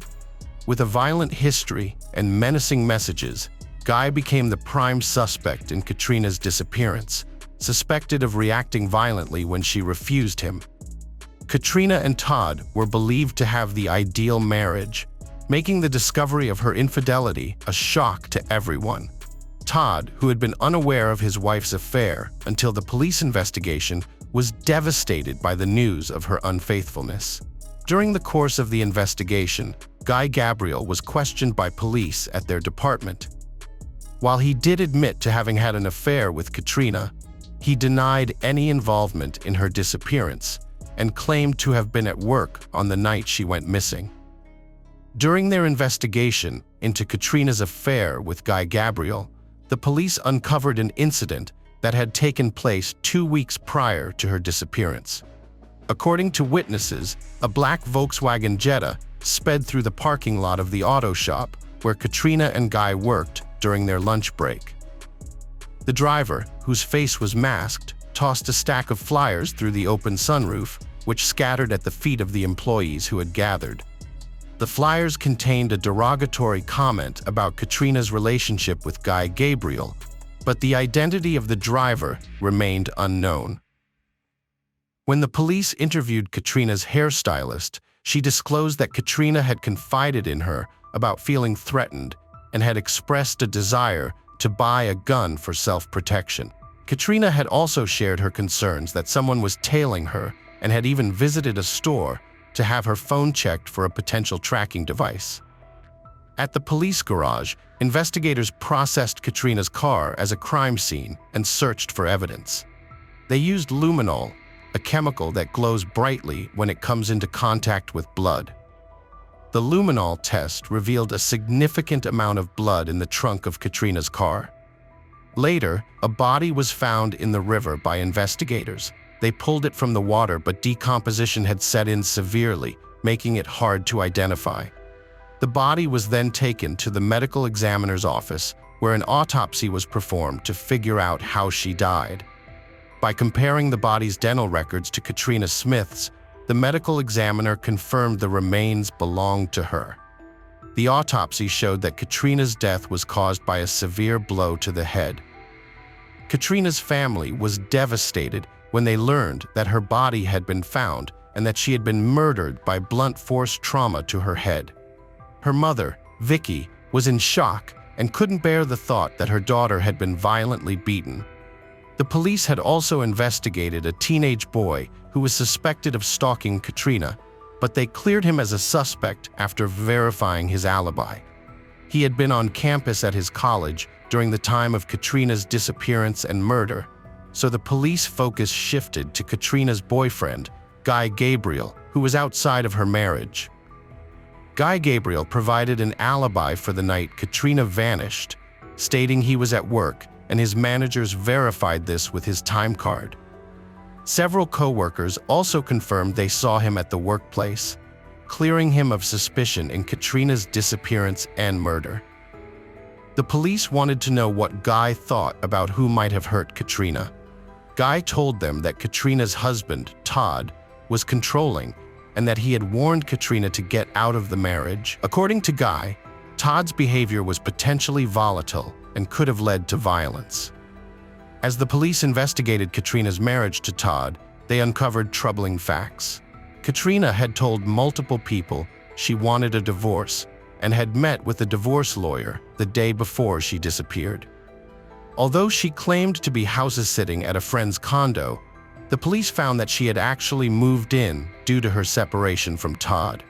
Speaker 1: With a violent history and menacing messages, Guy became the prime suspect in Katrina's disappearance, suspected of reacting violently when she refused him. Katrina and Todd were believed to have the ideal marriage, making the discovery of her infidelity a shock to everyone. Todd, who had been unaware of his wife's affair until the police investigation, was devastated by the news of her unfaithfulness. During the course of the investigation, Guy Gabriel was questioned by police at their department. While he did admit to having had an affair with Katrina, he denied any involvement in her disappearance and claimed to have been at work on the night she went missing. During their investigation into Katrina's affair with Guy Gabriel, the police uncovered an incident that had taken place 2 weeks prior to her disappearance. According to witnesses, a black Volkswagen Jetta sped through the parking lot of the auto shop where Katrina and Guy worked during their lunch break. The driver, whose face was masked, tossed a stack of flyers through the open sunroof, which scattered at the feet of the employees who had gathered. The flyers contained a derogatory comment about Katrina's relationship with Guy Gabriel, but the identity of the driver remained unknown. When the police interviewed Katrina's hairstylist, she disclosed that Katrina had confided in her about feeling threatened and had expressed a desire to buy a gun for self-protection. Katrina had also shared her concerns that someone was tailing her and had even visited a store to have her phone checked for a potential tracking device. At the police garage, investigators processed Katrina's car as a crime scene and searched for evidence. They used luminol, a chemical that glows brightly when it comes into contact with blood. The luminol test revealed a significant amount of blood in the trunk of Katrina's car. Later, a body was found in the river by investigators. They pulled it from the water, but decomposition had set in severely, making it hard to identify. The body was then taken to the medical examiner's office, where an autopsy was performed to figure out how she died. By comparing the body's dental records to Katrina Smith's, the medical examiner confirmed the remains belonged to her. The autopsy showed that Katrina's death was caused by a severe blow to the head. Katrina's family was devastated when they learned that her body had been found and that she had been murdered by blunt force trauma to her head. Her mother, Vicky, was in shock and couldn't bear the thought that her daughter had been violently beaten. The police had also investigated a teenage boy who was suspected of stalking Katrina, but they cleared him as a suspect after verifying his alibi. He had been on campus at his college during the time of Katrina's disappearance and murder, so the police focus shifted to Katrina's boyfriend, Guy Gabriel, who was outside of her marriage. Guy Gabriel provided an alibi for the night Katrina vanished, stating he was at work, and his managers verified this with his time card. Several co-workers also confirmed they saw him at the workplace, clearing him of suspicion in Katrina's disappearance and murder. The police wanted to know what Guy thought about who might have hurt Katrina. Guy told them that Katrina's husband, Todd, was controlling and that he had warned Katrina to get out of the marriage. According to Guy, Todd's behavior was potentially volatile and could have led to violence. As the police investigated Katrina's marriage to Todd, they uncovered troubling facts. Katrina had told multiple people she wanted a divorce and had met with a divorce lawyer the day before she disappeared. Although she claimed to be house-sitting at a friend's condo, the police found that she had actually moved in due to her separation from Todd.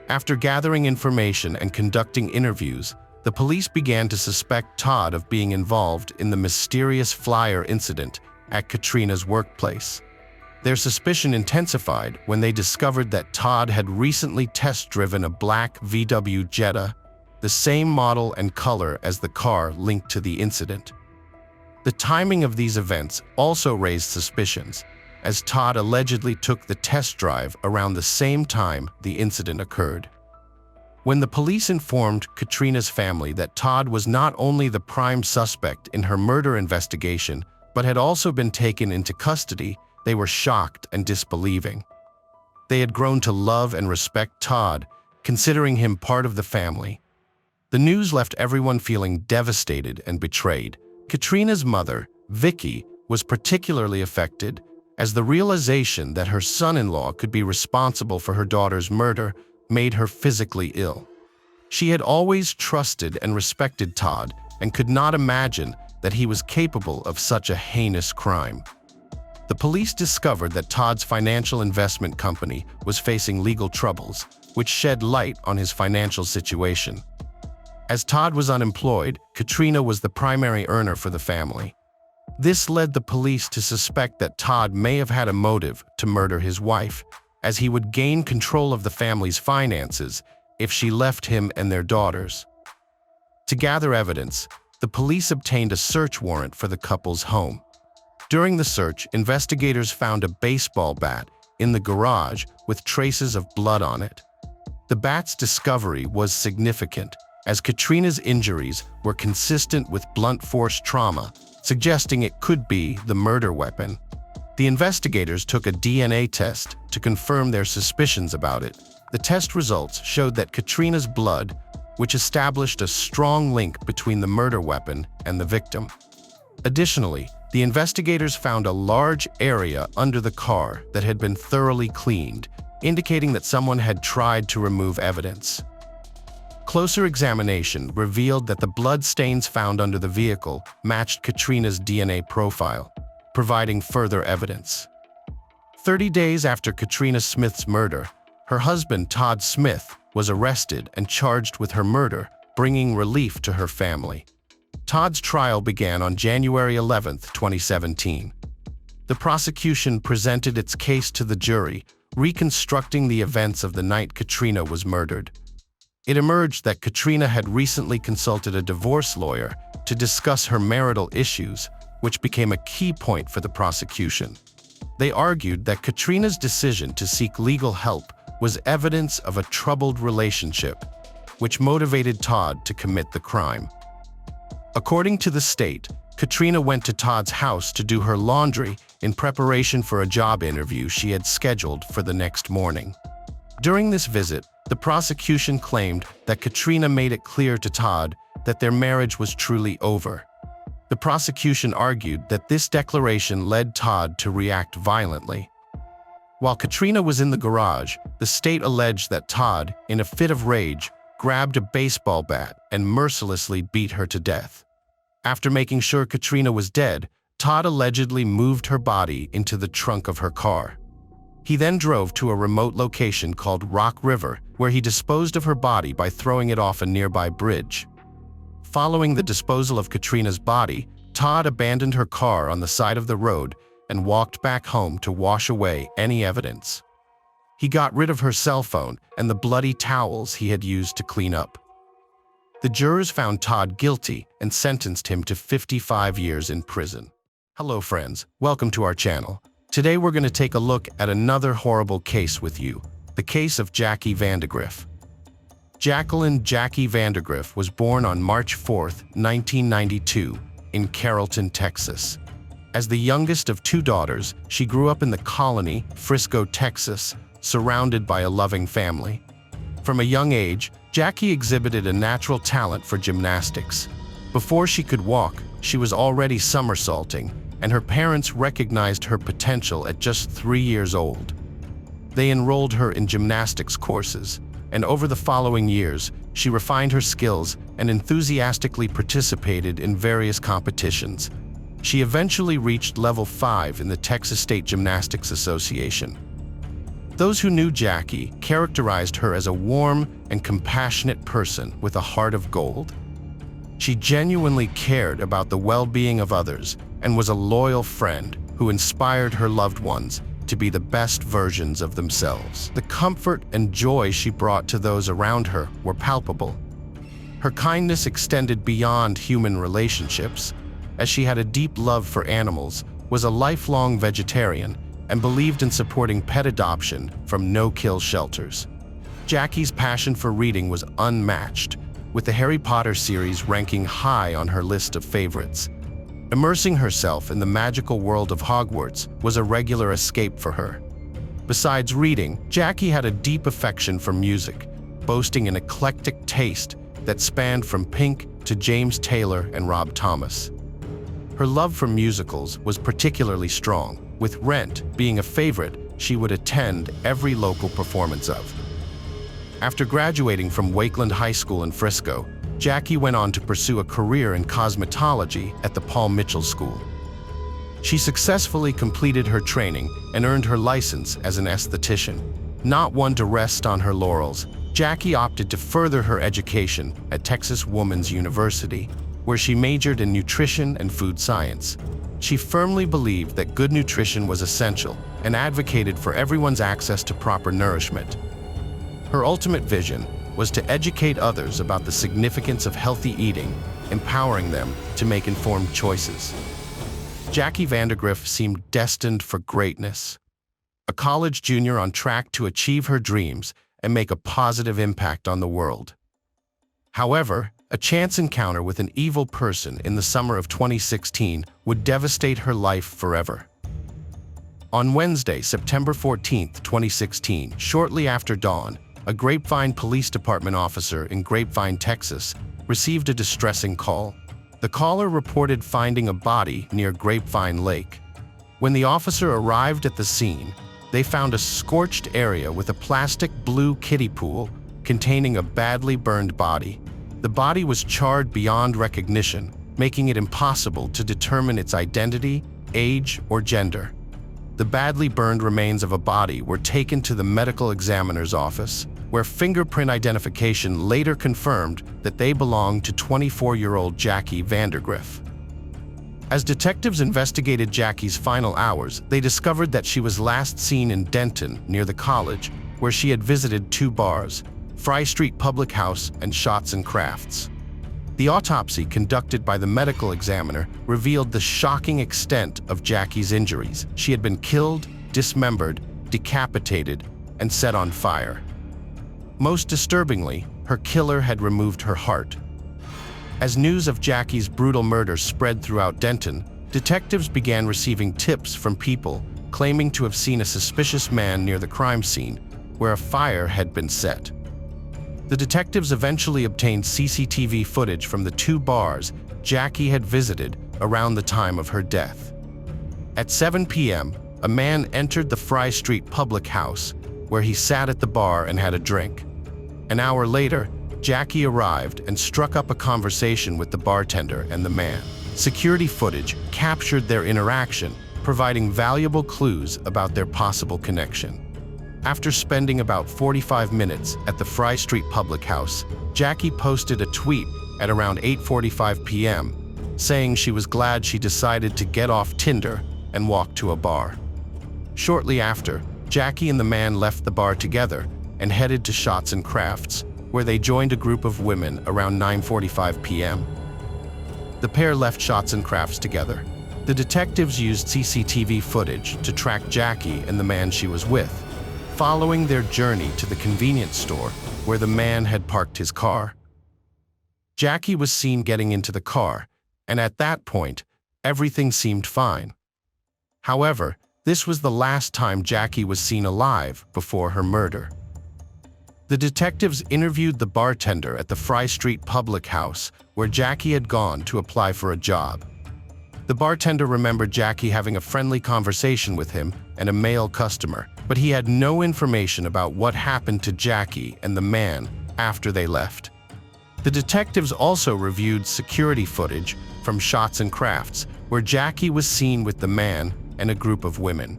Speaker 1: After gathering information and conducting interviews, the police began to suspect Todd of being involved in the mysterious flyer incident at Katrina's workplace. Their suspicion intensified when they discovered that Todd had recently test-driven a black VW Jetta the same model and color as the car linked to the incident. The timing of these events also raised suspicions, as Todd allegedly took the test drive around the same time the incident occurred. When the police informed Katrina's family that Todd was not only the prime suspect in her murder investigation, but had also been taken into custody, they were shocked and disbelieving. They had grown to love and respect Todd, considering him part of the family. The news left everyone feeling devastated and betrayed. Katrina's mother, Vicky, was particularly affected, as the realization that her son-in-law could be responsible for her daughter's murder made her physically ill. She had always trusted and respected Todd and could not imagine that he was capable of such a heinous crime. The police discovered that Todd's financial investment company was facing legal troubles, which shed light on his financial situation. As Todd was unemployed, Katrina was the primary earner for the family. This led the police to suspect that Todd may have had a motive to murder his wife, as he would gain control of the family's finances if she left him and their daughters. To gather evidence, the police obtained a search warrant for the couple's home. During the search, investigators found a baseball bat in the garage with traces of blood on it. The bat's discovery was significant, as Katrina's injuries were consistent with blunt force trauma, suggesting it could be the murder weapon. The investigators took a DNA test to confirm their suspicions about it. The test results showed that Katrina's blood, which established a strong link between the murder weapon and the victim. Additionally, the investigators found a large area under the car that had been thoroughly cleaned, indicating that someone had tried to remove evidence. Closer examination revealed that the blood stains found under the vehicle matched Katrina's DNA profile, providing further evidence. 30 days after Katrina Smith's murder, her husband, Todd Smith, was arrested and charged with her murder, bringing relief to her family. Todd's trial began on January 11, 2017. The prosecution presented its case to the jury, reconstructing the events of the night Katrina was murdered. It emerged that Katrina had recently consulted a divorce lawyer to discuss her marital issues, which became a key point for the prosecution. They argued that Katrina's decision to seek legal help was evidence of a troubled relationship, which motivated Todd to commit the crime. According to the state, Katrina went to Todd's house to do her laundry in preparation for a job interview she had scheduled for the next morning. During this visit, the prosecution claimed that Katrina made it clear to Todd that their marriage was truly over. The prosecution argued that this declaration led Todd to react violently. While Katrina was in the garage, the state alleged that Todd, in a fit of rage, grabbed a baseball bat and mercilessly beat her to death. After making sure Katrina was dead, Todd allegedly moved her body into the trunk of her car. He then drove to a remote location called Rock River, where he disposed of her body by throwing it off a nearby bridge. Following the disposal of Katrina's body, Todd abandoned her car on the side of the road and walked back home to wash away any evidence. He got rid of her cell phone and the bloody towels he had used to clean up. The jurors found Todd guilty and sentenced him to 55 years in prison. Hello friends, welcome to our channel. Today we're going to take a look at another horrible case with you, the case of Jackie Vandergriff. Jacqueline Jackie Vandergriff was born on March 4, 1992, in Carrollton, Texas. As the youngest of two daughters, she grew up in the colony, Frisco, Texas, surrounded by a loving family. From a young age, Jackie exhibited a natural talent for gymnastics. Before she could walk, she was already somersaulting, and her parents recognized her potential at just 3 years old. They enrolled her in gymnastics courses, and over the following years, she refined her skills and enthusiastically participated in various competitions. She eventually reached level 5 in the Texas State Gymnastics Association. Those who knew Jackie characterized her as a warm and compassionate person with a heart of gold. She genuinely cared about the well-being of others and was a loyal friend who inspired her loved ones to be the best versions of themselves. The comfort and joy she brought to those around her were palpable. Her kindness extended beyond human relationships, as she had a deep love for animals, was a lifelong vegetarian, and believed in supporting pet adoption from no-kill shelters. Jackie's passion for reading was unmatched, with the Harry Potter series ranking high on her list of favorites. Immersing herself in the magical world of Hogwarts was a regular escape for her. Besides reading, Jackie had a deep affection for music, boasting an eclectic taste that spanned from Pink to James Taylor and Rob Thomas. Her love for musicals was particularly strong, with Rent being a favorite she would attend every local performance of. After graduating from Wakeland High School in Frisco, Jackie went on to pursue a career in cosmetology at the Paul Mitchell School. She successfully completed her training and earned her license as an esthetician. Not one to rest on her laurels, Jackie opted to further her education at Texas Woman's University, where she majored in nutrition and food science. She firmly believed that good nutrition was essential and advocated for everyone's access to proper nourishment. Her ultimate vision was to educate others about the significance of healthy eating, empowering them to make informed choices. Jackie Vandergriff seemed destined for greatness, a college junior on track to achieve her dreams and make a positive impact on the world. However, a chance encounter with an evil person in the summer of 2016 would devastate her life forever. On Wednesday, September 14, 2016, shortly after dawn, a Grapevine Police Department officer in Grapevine, Texas, received a distressing call. The caller reported finding a body near Grapevine Lake. When the officer arrived at the scene, they found a scorched area with a plastic blue kiddie pool containing a badly burned body. The body was charred beyond recognition, making it impossible to determine its identity, age, or gender. The badly burned remains of a body were taken to the medical examiner's office, where fingerprint identification later confirmed that they belonged to 24-year-old Jackie Vandergriff. As detectives investigated Jackie's final hours, they discovered that she was last seen in Denton, near the college, where she had visited two bars, Fry Street Public House and Shots and Crafts. The autopsy conducted by the medical examiner revealed the shocking extent of Jackie's injuries. She had been killed, dismembered, decapitated, and set on fire. Most disturbingly, her killer had removed her heart. As news of Jackie's brutal murder spread throughout Denton, detectives began receiving tips from people claiming to have seen a suspicious man near the crime scene, where a fire had been set. The detectives eventually obtained CCTV footage from the two bars Jackie had visited around the time of her death. At 7 p.m., a man entered the Fry Street Public House, where he sat at the bar and had a drink. An hour later, Jackie arrived and struck up a conversation with the bartender and the man. Security footage captured their interaction, providing valuable clues about their possible connection. After spending about 45 minutes at the Fry Street Public House, Jackie posted a tweet at around 8:45 p.m., saying she was glad she decided to get off Tinder and walk to a bar. Shortly after, Jackie and the man left the bar together and headed to Shots and Crafts, where they joined a group of women around 9:45 p.m. The pair left Shots and Crafts together. The detectives used CCTV footage to track Jackie and the man she was with, following their journey to the convenience store where the man had parked his car. Jackie was seen getting into the car, and at that point, everything seemed fine. However, this was the last time Jackie was seen alive before her murder. The detectives interviewed the bartender at the Fry Street Public House, where Jackie had gone to apply for a job. The bartender remembered Jackie having a friendly conversation with him and a male customer, but he had no information about what happened to Jackie and the man after they left. The detectives also reviewed security footage from Shots and Crafts, where Jackie was seen with the man and a group of women.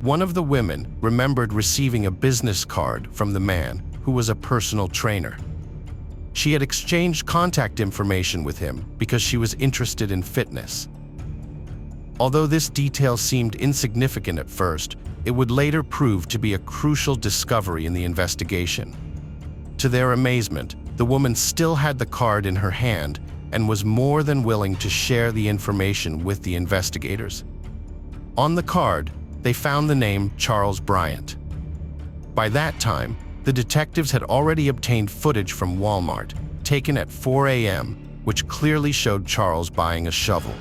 Speaker 1: One of the women remembered receiving a business card from the man, who was a personal trainer. She had exchanged contact information with him because she was interested in fitness. Although this detail seemed insignificant at first, it would later prove to be a crucial discovery in the investigation. To their amazement, the woman still had the card in her hand and was more than willing to share the information with the investigators. On the card, they found the name Charles Bryant. By that time, the detectives had already obtained footage from Walmart, taken at 4 a.m., which clearly showed Charles buying a shovel.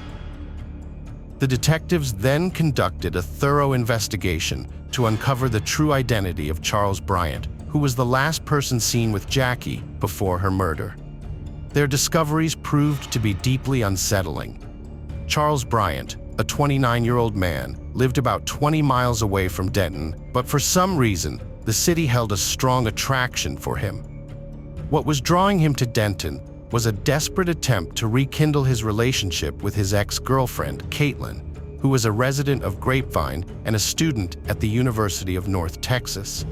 Speaker 1: The detectives then conducted a thorough investigation to uncover the true identity of Charles Bryant, who was the last person seen with Jackie before her murder. Their discoveries proved to be deeply unsettling. Charles Bryant, a 29-year-old man, lived about 20 miles away from Denton, but for some reason, the city held a strong attraction for him. What was drawing him to Denton was a desperate attempt to rekindle his relationship with his ex-girlfriend, Caitlin, who was a resident of Grapevine and a student at the University of North Texas.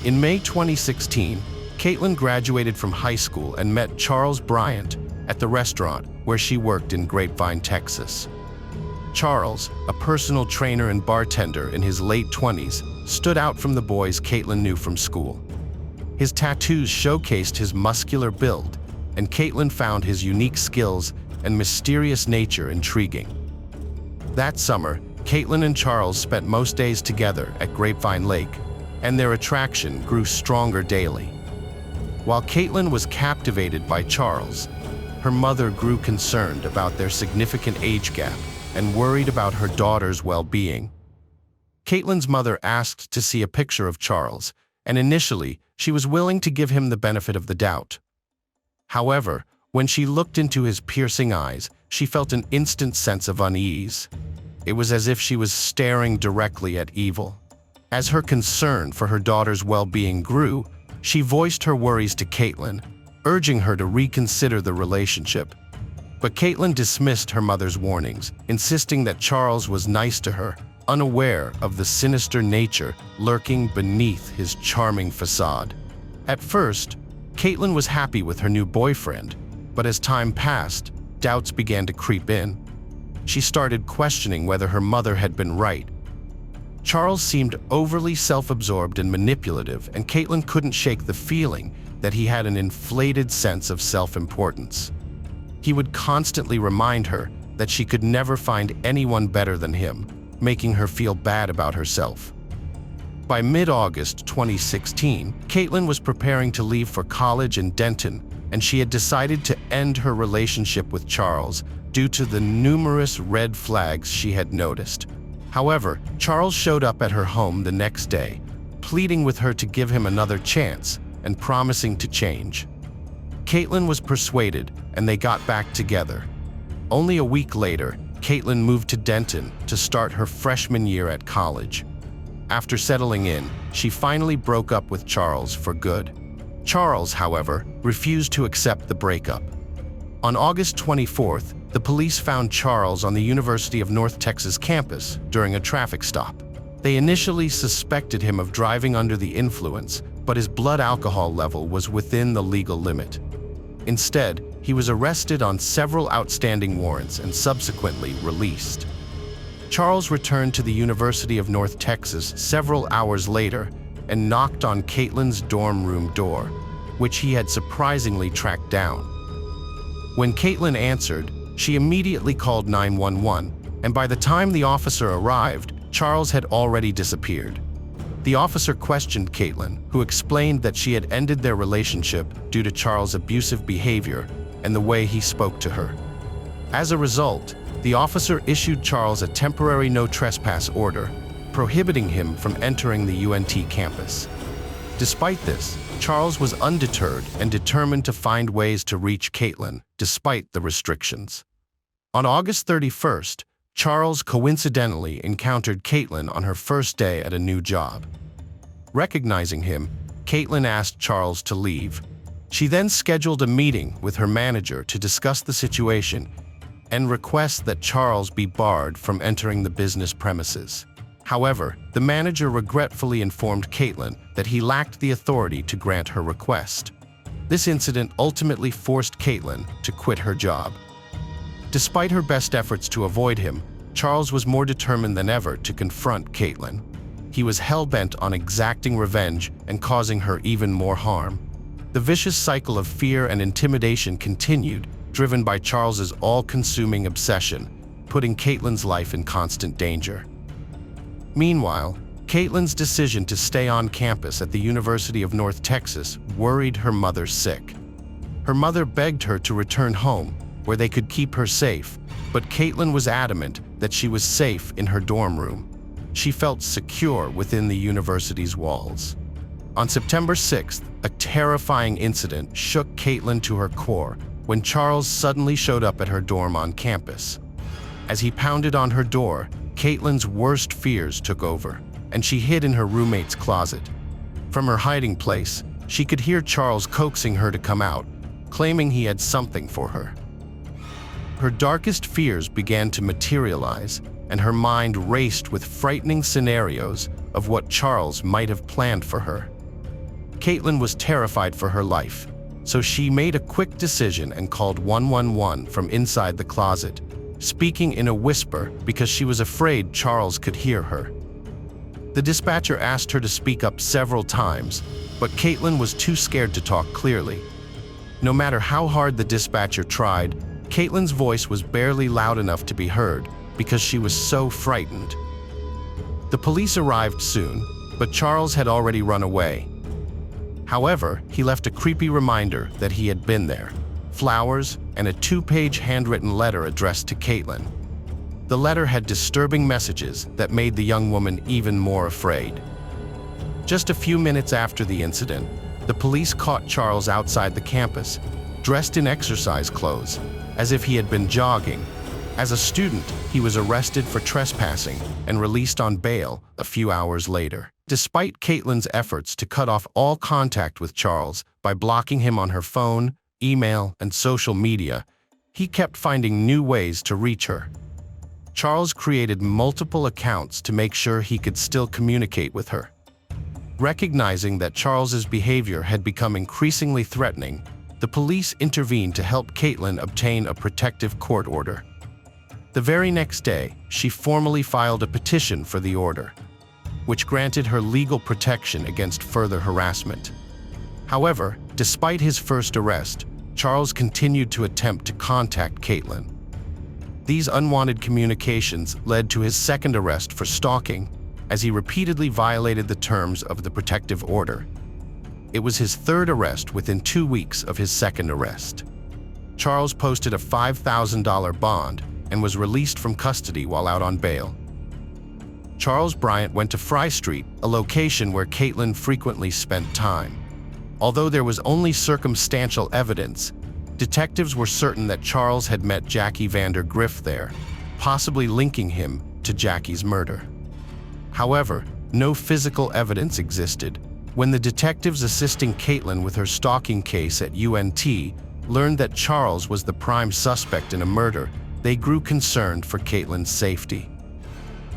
Speaker 1: In May 2016, Caitlin graduated from high school and met Charles Bryant at the restaurant where she worked in Grapevine, Texas. Charles, a personal trainer and bartender in his late 20s, stood out from the boys Caitlin knew from school. His tattoos showcased his muscular build, and Caitlin found his unique skills and mysterious nature intriguing. That summer, Caitlin and Charles spent most days together at Grapevine Lake, and their attraction grew stronger daily. While Caitlin was captivated by Charles, her mother grew concerned about their significant age gap and worried about her daughter's well-being. Caitlin's mother asked to see a picture of Charles, and initially, she was willing to give him the benefit of the doubt. However, when she looked into his piercing eyes, she felt an instant sense of unease. It was as if she was staring directly at evil. As her concern for her daughter's well-being grew, she voiced her worries to Caitlin, urging her to reconsider the relationship. But Caitlin dismissed her mother's warnings, insisting that Charles was nice to her, unaware of the sinister nature lurking beneath his charming facade. At first, Caitlin was happy with her new boyfriend, but as time passed, doubts began to creep in. She started questioning whether her mother had been right. Charles seemed overly self-absorbed and manipulative, and Caitlin couldn't shake the feeling that he had an inflated sense of self-importance. He would constantly remind her that she could never find anyone better than him, making her feel bad about herself. By mid-August 2016, Caitlin was preparing to leave for college in Denton, and she had decided to end her relationship with Charles due to the numerous red flags she had noticed. However, Charles showed up at her home the next day, pleading with her to give him another chance and promising to change. Caitlin was persuaded, and they got back together. Only a week later, Caitlin moved to Denton to start her freshman year at college. After settling in, she finally broke up with Charles for good. Charles, however, refused to accept the breakup. On August 24th, the police found Charles on the University of North Texas campus during a traffic stop. They initially suspected him of driving under the influence, but his blood alcohol level was within the legal limit. Instead, he was arrested on several outstanding warrants and subsequently released. Charles returned to the University of North Texas several hours later and knocked on Caitlin's dorm room door, which he had surprisingly tracked down. When Caitlin answered, she immediately called 911, and by the time the officer arrived, Charles had already disappeared. The officer questioned Caitlin, who explained that she had ended their relationship due to Charles' abusive behavior and the way he spoke to her. As a result, the officer issued Charles a temporary no trespass order, prohibiting him from entering the UNT campus. Despite this, Charles was undeterred and determined to find ways to reach Caitlin, despite the restrictions. On August 31st, Charles coincidentally encountered Caitlin on her first day at a new job. Recognizing him, Caitlin asked Charles to leave. She then scheduled a meeting with her manager to discuss the situation and request that Charles be barred from entering the business premises. However, the manager regretfully informed Caitlin that he lacked the authority to grant her request. This incident ultimately forced Caitlin to quit her job. Despite her best efforts to avoid him, Charles was more determined than ever to confront Caitlin. He was hell-bent on exacting revenge and causing her even more harm. The vicious cycle of fear and intimidation continued, driven by Charles's all-consuming obsession, putting Caitlin's life in constant danger. Meanwhile, Caitlin's decision to stay on campus at the University of North Texas worried her mother sick. Her mother begged her to return home, where they could keep her safe, but Caitlin was adamant that she was safe in her dorm room. She felt secure within the university's walls. On September 6th, a terrifying incident shook Caitlin to her core when Charles suddenly showed up at her dorm on campus. As he pounded on her door, Caitlin's worst fears took over, and she hid in her roommate's closet. From her hiding place, she could hear Charles coaxing her to come out, claiming he had something for her. Her darkest fears began to materialize, and her mind raced with frightening scenarios of what Charles might have planned for her. Caitlin was terrified for her life, so she made a quick decision and called 111 from inside the closet, speaking in a whisper because she was afraid Charles could hear her. The dispatcher asked her to speak up several times, but Caitlin was too scared to talk clearly. No matter how hard the dispatcher tried, Caitlin's voice was barely loud enough to be heard because she was so frightened. The police arrived soon, but Charles had already run away. However, he left a creepy reminder that he had been there, flowers, and a 2-page handwritten letter addressed to Caitlin. The letter had disturbing messages that made the young woman even more afraid. Just a few minutes after the incident, the police caught Charles outside the campus, dressed in exercise clothes, as if he had been jogging. As a student, he was arrested for trespassing and released on bail a few hours later. Despite Caitlin's efforts to cut off all contact with Charles by blocking him on her phone, email, and social media, he kept finding new ways to reach her. Charles created multiple accounts to make sure he could still communicate with her. Recognizing that Charles's behavior had become increasingly threatening, the police intervened to help Caitlin obtain a protective court order. The very next day, she formally filed a petition for the order, which granted her legal protection against further harassment. However, despite his first arrest, Charles continued to attempt to contact Caitlin. These unwanted communications led to his second arrest for stalking, as he repeatedly violated the terms of the protective order. It was his third arrest within 2 weeks of his second arrest. Charles posted a $5,000 bond and was released from custody while out on bail. Charles Bryant went to Fry Street, a location where Caitlin frequently spent time. Although there was only circumstantial evidence, detectives were certain that Charles had met Jackie Vander Griff there, possibly linking him to Jackie's murder. However, no physical evidence existed. When the detectives assisting Caitlin with her stalking case at UNT learned that Charles was the prime suspect in a murder, they grew concerned for Caitlin's safety.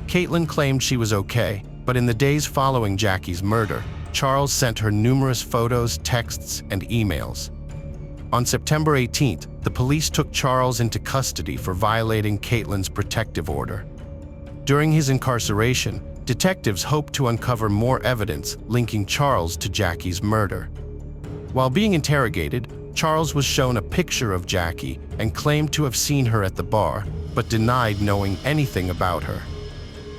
Speaker 1: Caitlin claimed she was okay, but in the days following Jackie's murder, Charles sent her numerous photos, texts, and emails. On September 18th, the police took Charles into custody for violating Caitlin's protective order. During his incarceration, detectives hoped to uncover more evidence linking Charles to Jackie's murder. While being interrogated, Charles was shown a picture of Jackie and claimed to have seen her at the bar, but denied knowing anything about her.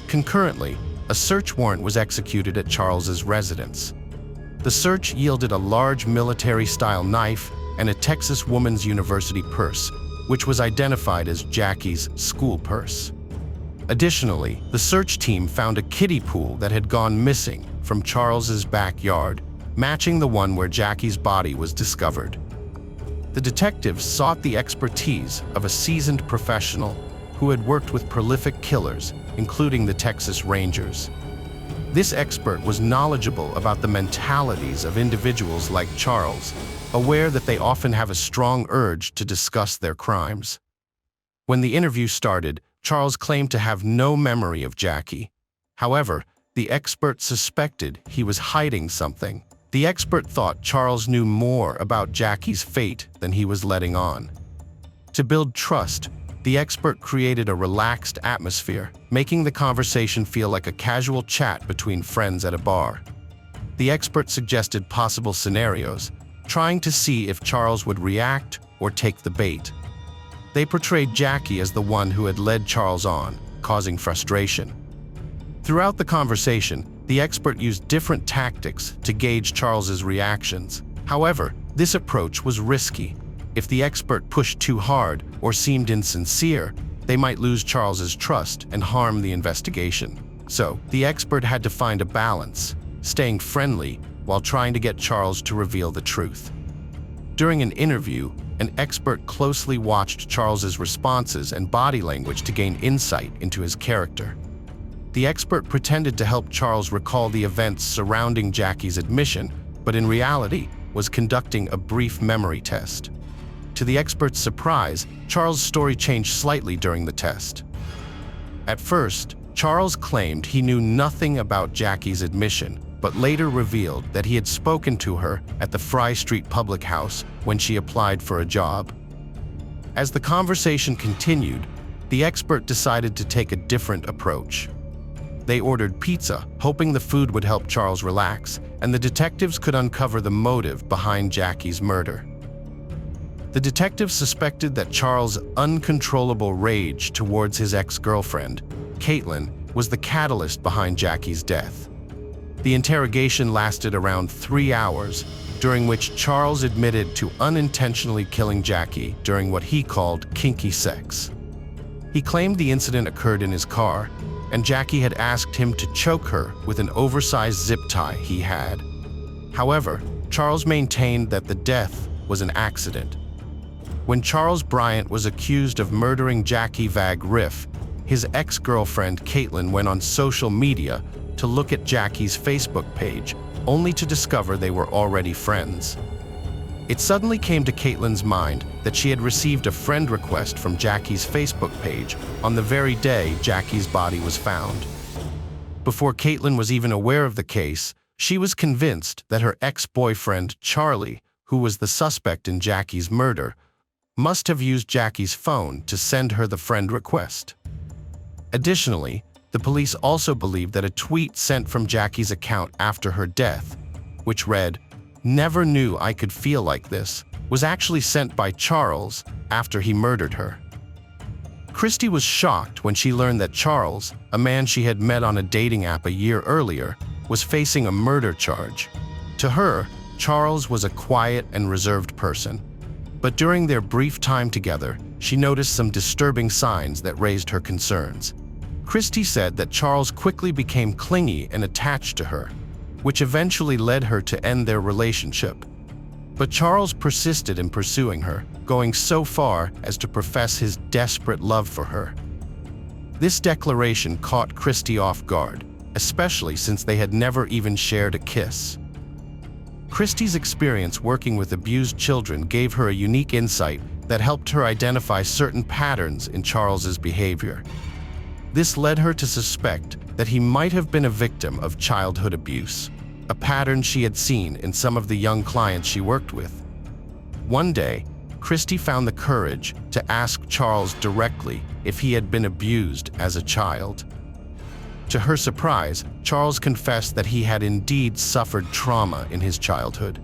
Speaker 1: Concurrently, a search warrant was executed at Charles's residence. The search yielded a large military-style knife and a Texas Woman's University purse, which was identified as Jackie's school purse. Additionally, the search team found a kiddie pool that had gone missing from Charles's backyard, matching the one where Jackie's body was discovered. The detectives sought the expertise of a seasoned professional who had worked with prolific killers, including the Texas Rangers. This expert was knowledgeable about the mentalities of individuals like Charles, aware that they often have a strong urge to discuss their crimes. When the interview started, Charles claimed to have no memory of Jackie. However, the expert suspected he was hiding something. The expert thought Charles knew more about Jackie's fate than he was letting on. To build trust, the expert created a relaxed atmosphere, making the conversation feel like a casual chat between friends at a bar. The expert suggested possible scenarios, trying to see if Charles would react or take the bait. They portrayed Jackie as the one who had led Charles on, causing frustration. Throughout the conversation, the expert used different tactics to gauge Charles's reactions. However, this approach was risky. If the expert pushed too hard or seemed insincere, they might lose Charles's trust and harm the investigation. So, the expert had to find a balance, staying friendly while trying to get Charles to reveal the truth. During an interview, an expert closely watched Charles's responses and body language to gain insight into his character. The expert pretended to help Charles recall the events surrounding Jackie's admission, but in reality was conducting a brief memory test. To the expert's surprise, Charles' story changed slightly during the test. At first, Charles claimed he knew nothing about Jackie's admission, but later revealed that he had spoken to her at the Fry Street Public House when she applied for a job. As the conversation continued, the expert decided to take a different approach. They ordered pizza, hoping the food would help Charles relax, and the detectives could uncover the motive behind Jackie's murder. The detectives suspected that Charles' uncontrollable rage towards his ex-girlfriend, Caitlin, was the catalyst behind Jackie's death. The interrogation lasted around 3 hours, during which Charles admitted to unintentionally killing Jackie during what he called kinky sex. He claimed the incident occurred in his car, and Jackie had asked him to choke her with an oversized zip tie he had. However, Charles maintained that the death was an accident. When Charles Bryant was accused of murdering Jackie Vag Riff, his ex-girlfriend Caitlin went on social media to look at Jackie's Facebook page, only to discover they were already friends. It suddenly came to Caitlin's mind that she had received a friend request from Jackie's Facebook page on the very day Jackie's body was found. Before Caitlin was even aware of the case, she was convinced that her ex-boyfriend Charlie, who was the suspect in Jackie's murder, must have used Jackie's phone to send her the friend request. Additionally, the police also believed that a tweet sent from Jackie's account after her death, which read, "Never knew I could feel like this," was actually sent by Charles after he murdered her. Christy was shocked when she learned that Charles, a man she had met on a dating app a year earlier, was facing a murder charge. To her, Charles was a quiet and reserved person. But during their brief time together, she noticed some disturbing signs that raised her concerns. Christy said that Charles quickly became clingy and attached to her, which eventually led her to end their relationship. But Charles persisted in pursuing her, going so far as to profess his desperate love for her. This declaration caught Christy off guard, especially since they had never even shared a kiss. Christy's experience working with abused children gave her a unique insight that helped her identify certain patterns in Charles's behavior. This led her to suspect that he might have been a victim of childhood abuse, a pattern she had seen in some of the young clients she worked with. One day, Christy found the courage to ask Charles directly if he had been abused as a child. To her surprise, Charles confessed that he had indeed suffered trauma in his childhood.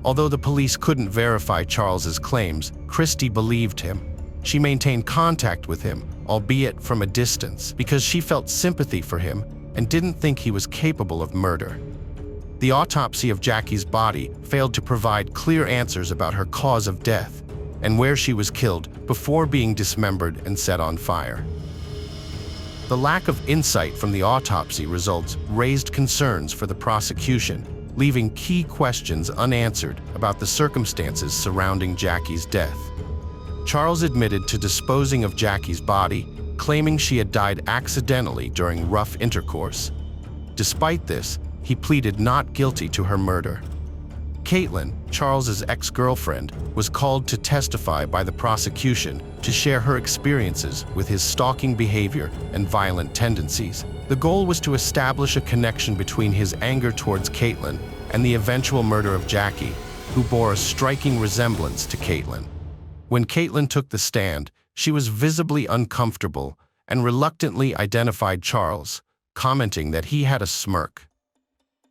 Speaker 1: Although the police couldn't verify Charles's claims, Christy believed him. She maintained contact with him, albeit from a distance, because she felt sympathy for him and didn't think he was capable of murder. The autopsy of Jackie's body failed to provide clear answers about her cause of death and where she was killed before being dismembered and set on fire. The lack of insight from the autopsy results raised concerns for the prosecution, leaving key questions unanswered about the circumstances surrounding Jackie's death. Charles admitted to disposing of Jackie's body, claiming she had died accidentally during rough intercourse. Despite this, he pleaded not guilty to her murder. Caitlin, Charles's ex-girlfriend, was called to testify by the prosecution to share her experiences with his stalking behavior and violent tendencies. The goal was to establish a connection between his anger towards Caitlin and the eventual murder of Jackie, who bore a striking resemblance to Caitlin. When Caitlin took the stand, she was visibly uncomfortable and reluctantly identified Charles, commenting that he had a smirk.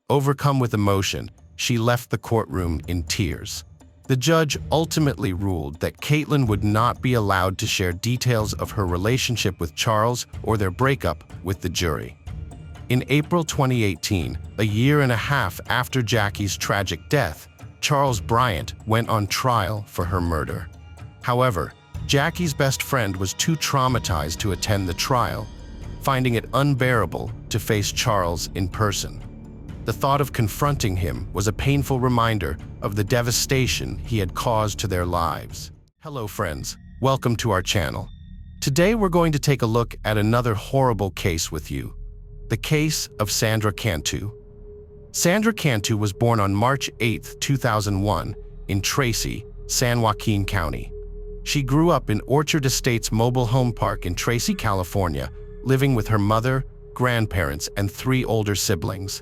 Speaker 1: Overcome with emotion, she left the courtroom in tears. The judge ultimately ruled that Caitlin would not be allowed to share details of her relationship with Charles or their breakup with the jury. In April 2018, a year and a half after Jackie's tragic death, Charles Bryant went on trial for her murder. However, Jackie's best friend was too traumatized to attend the trial, finding it unbearable to face Charles in person. The thought of confronting him was a painful reminder of the devastation he had caused to their lives. Hello friends, welcome to our channel. Today we're going to take a look at another horrible case with you. The case of Sandra Cantu. Sandra Cantu was born on March 8, 2001 in Tracy, San Joaquin County. She grew up in Orchard Estates Mobile Home Park in Tracy, California, living with her mother, grandparents, and 3 older siblings.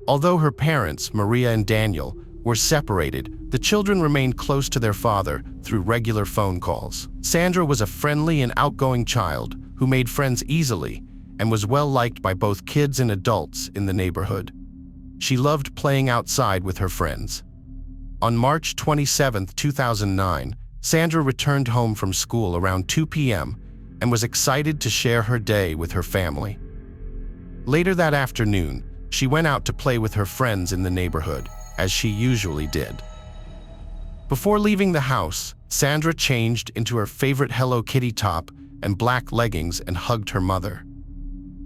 Speaker 1: Although her parents, Maria and Daniel, were separated, the children remained close to their father through regular phone calls. Sandra was a friendly and outgoing child who made friends easily and was well liked by both kids and adults in the neighborhood. She loved playing outside with her friends. On March 27, 2009, Sandra returned home from school around 2 p.m. and was excited to share her day with her family. Later that afternoon, she went out to play with her friends in the neighborhood, as she usually did. Before leaving the house, Sandra changed into her favorite Hello Kitty top and black leggings and hugged her mother.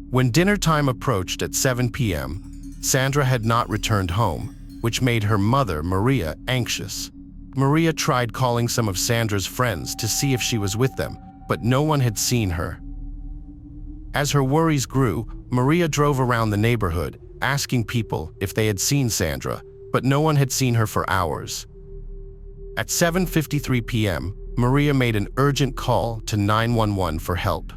Speaker 1: When dinner time approached at 7 p.m., Sandra had not returned home, which made her mother, Maria, anxious. Maria tried calling some of Sandra's friends to see if she was with them, but no one had seen her. As her worries grew, Maria drove around the neighborhood, asking people if they had seen Sandra, but no one had seen her for hours. At 7:53 p.m., Maria made an urgent call to 911 for help.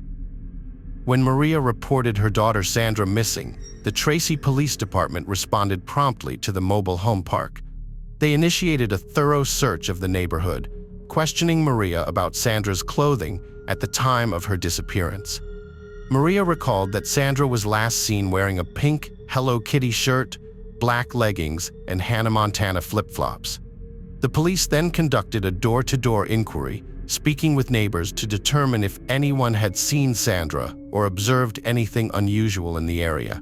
Speaker 1: When Maria reported her daughter Sandra missing, the Tracy Police Department responded promptly to the mobile home park. They initiated a thorough search of the neighborhood, questioning Maria about Sandra's clothing at the time of her disappearance. Maria recalled that Sandra was last seen wearing a pink Hello Kitty shirt, black leggings, and Hannah Montana flip-flops. The police then conducted a door-to-door inquiry, speaking with neighbors to determine if anyone had seen Sandra or observed anything unusual in the area.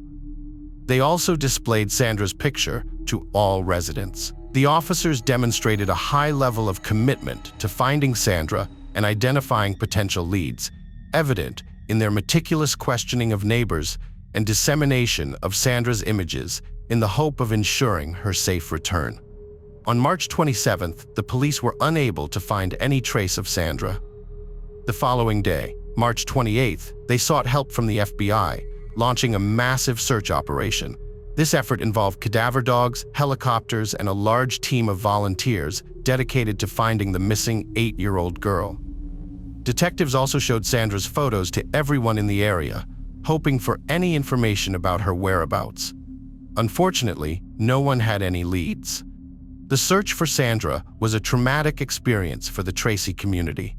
Speaker 1: They also displayed Sandra's picture to all residents. The officers demonstrated a high level of commitment to finding Sandra and identifying potential leads, evident in their meticulous questioning of neighbors and dissemination of Sandra's images in the hope of ensuring her safe return. On March 27th, the police were unable to find any trace of Sandra. The following day, March 28th, they sought help from the FBI, launching a massive search operation. This effort involved cadaver dogs, helicopters, and a large team of volunteers dedicated to finding the missing 8-year-old girl. Detectives also showed Sandra's photos to everyone in the area, hoping for any information about her whereabouts. Unfortunately, no one had any leads. The search for Sandra was a traumatic experience for the Tracy community.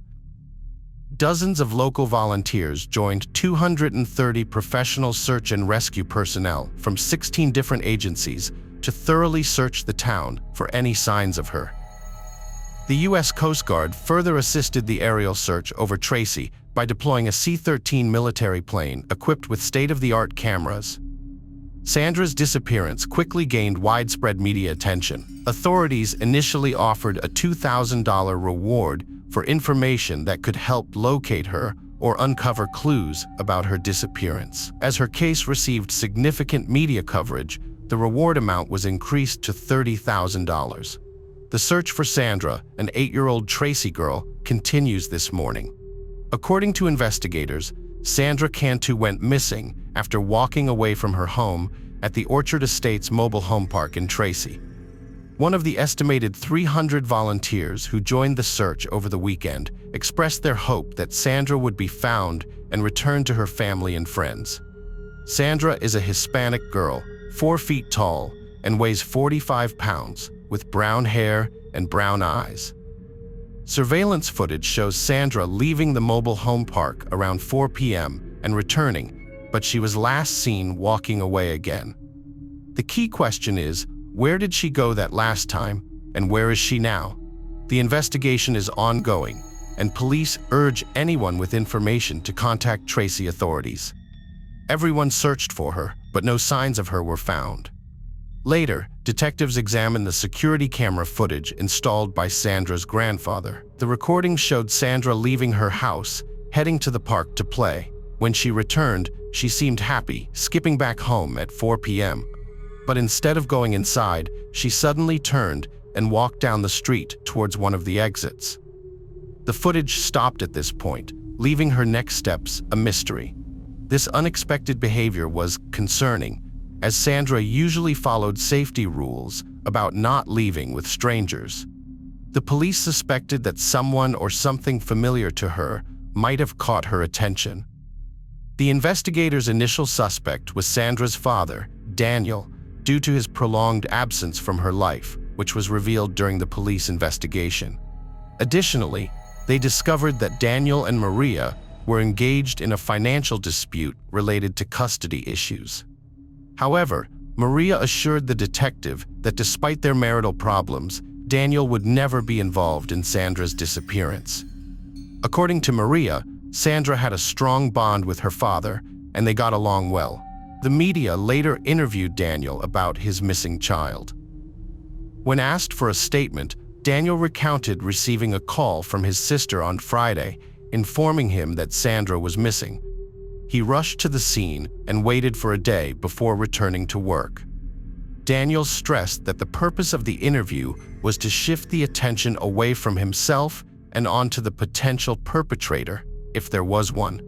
Speaker 1: Dozens of local volunteers joined 230 professional search and rescue personnel from 16 different agencies to thoroughly search the town for any signs of her. The U.S. Coast Guard further assisted the aerial search over Tracy by deploying a C-13 military plane equipped with state-of-the-art cameras. Sandra's disappearance quickly gained widespread media attention. Authorities initially offered a $2,000 reward for information that could help locate her or uncover clues about her disappearance. As her case received significant media coverage, the reward amount was increased to $30,000. The search for Sandra, an 8-year-old Tracy girl, continues this morning. According to investigators, Sandra Cantu went missing after walking away from her home at the Orchard Estates Mobile Home Park in Tracy. One of the estimated 300 volunteers who joined the search over the weekend expressed their hope that Sandra would be found and returned to her family and friends. Sandra is a Hispanic girl, 4 feet tall, and weighs 45 pounds, with brown hair and brown eyes. Surveillance footage shows Sandra leaving the mobile home park around 4 p.m. and returning, but she was last seen walking away again. The key question is, Where did she go that last time, and where is she now? The investigation is ongoing, and police urge anyone with information to contact Tracy authorities. Everyone searched for her, but no signs of her were found. Later, detectives examined the security camera footage installed by Sandra's grandfather. The recording showed Sandra leaving her house, heading to the park to play. When she returned, she seemed happy, skipping back home at 4 p.m. But instead of going inside, she suddenly turned and walked down the street towards one of the exits. The footage stopped at this point, leaving her next steps a mystery. This unexpected behavior was concerning, as Sandra usually followed safety rules about not leaving with strangers. The police suspected that someone or something familiar to her might have caught her attention. The investigators' initial suspect was Sandra's father, Daniel, due to his prolonged absence from her life, which was revealed during the police investigation. Additionally, they discovered that Daniel and Maria were engaged in a financial dispute related to custody issues. However, Maria assured the detective that despite their marital problems, Daniel would never be involved in Sandra's disappearance. According to Maria, Sandra had a strong bond with her father, and they got along well. The media later interviewed Daniel about his missing child. When asked for a statement, Daniel recounted receiving a call from his sister on Friday, informing him that Sandra was missing. He rushed to the scene and waited for a day before returning to work. Daniel stressed that the purpose of the interview was to shift the attention away from himself and onto the potential perpetrator, if there was one.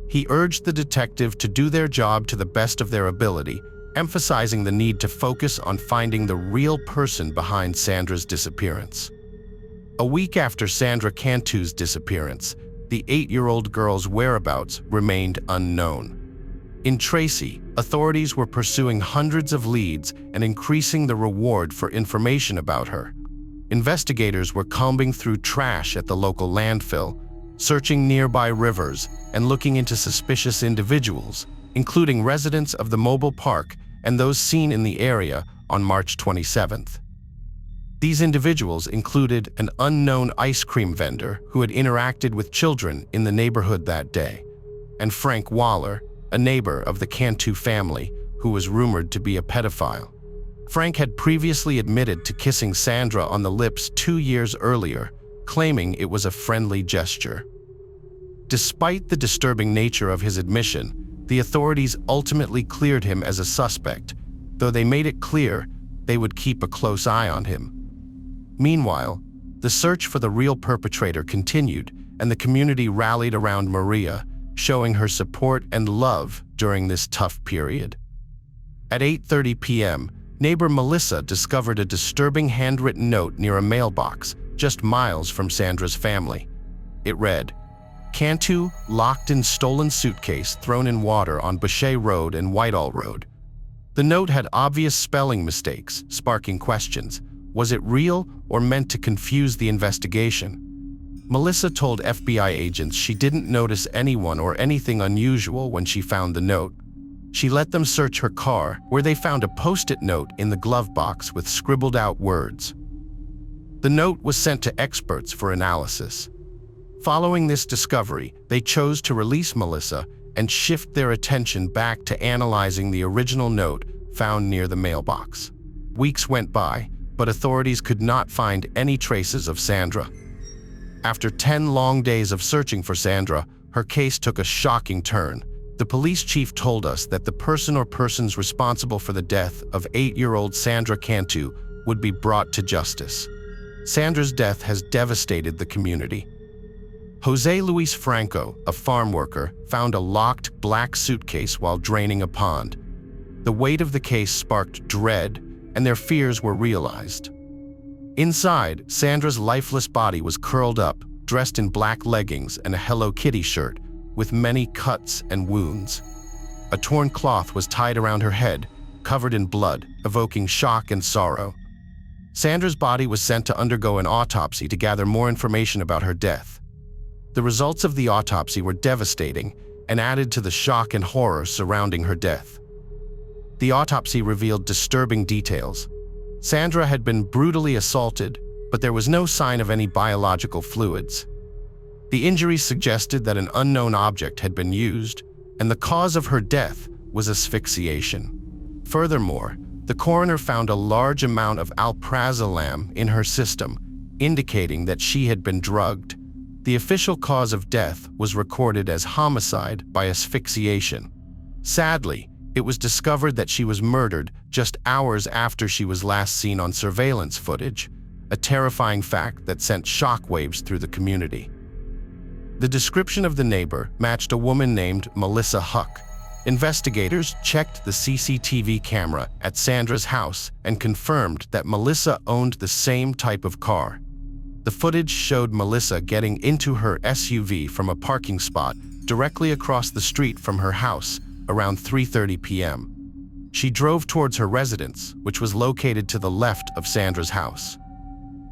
Speaker 1: He urged the detective to do their job to the best of their ability, emphasizing the need to focus on finding the real person behind Sandra's disappearance. A week after Sandra Cantu's disappearance, the 8-year-old girl's whereabouts remained unknown. In Tracy, authorities were pursuing hundreds of leads and increasing the reward for information about her. Investigators were combing through trash at the local landfill, searching nearby rivers, and looking into suspicious individuals, including residents of the mobile park and those seen in the area on March 27th. These individuals included an unknown ice cream vendor who had interacted with children in the neighborhood that day, and Frank Waller, a neighbor of the Cantu family who was rumored to be a pedophile. Frank had previously admitted to kissing Sandra on the lips 2 years earlier, claiming it was a friendly gesture. Despite the disturbing nature of his admission, the authorities ultimately cleared him as a suspect, though they made it clear they would keep a close eye on him. Meanwhile, the search for the real perpetrator continued, and the community rallied around Maria, showing her support and love during this tough period. At 8:30 p.m., neighbor Melissa discovered a disturbing handwritten note near a mailbox just miles from Sandra's family. It read, "Cantu locked in stolen suitcase thrown in water on Boucher Road and Whitehall Road." The note had obvious spelling mistakes, sparking questions. Was it real or meant to confuse the investigation? Melissa told FBI agents she didn't notice anyone or anything unusual when she found the note. She let them search her car, where they found a post-it note in the glove box with scribbled out words. The note was sent to experts for analysis. Following this discovery, they chose to release Melissa and shift their attention back to analyzing the original note found near the mailbox. Weeks went by, but authorities could not find any traces of Sandra. After 10 long days of searching for Sandra, her case took a shocking turn. The police chief told us that the person or persons responsible for the death of 8-year-old Sandra Cantu would be brought to justice. Sandra's death has devastated the community. Jose Luis Franco, a farm worker, found a locked black suitcase while draining a pond. The weight of the case sparked dread, and their fears were realized. Inside, Sandra's lifeless body was curled up, dressed in black leggings and a Hello Kitty shirt, with many cuts and wounds. A torn cloth was tied around her head, covered in blood, evoking shock and sorrow. Sandra's body was sent to undergo an autopsy to gather more information about her death. The results of the autopsy were devastating and added to the shock and horror surrounding her death. The autopsy revealed disturbing details. Sandra had been brutally assaulted, but there was no sign of any biological fluids. The injuries suggested that an unknown object had been used, and the cause of her death was asphyxiation. Furthermore, the coroner found a large amount of alprazolam in her system, indicating that she had been drugged. The official cause of death was recorded as homicide by asphyxiation. Sadly, it was discovered that she was murdered just hours after she was last seen on surveillance footage, a terrifying fact that sent shockwaves through the community. The description of the neighbor matched a woman named Melissa Huck. Investigators checked the CCTV camera at Sandra's house and confirmed that Melissa owned the same type of car. The footage showed Melissa getting into her SUV from a parking spot directly across the street from her house around 3:30 p.m. She drove towards her residence, which was located to the left of Sandra's house.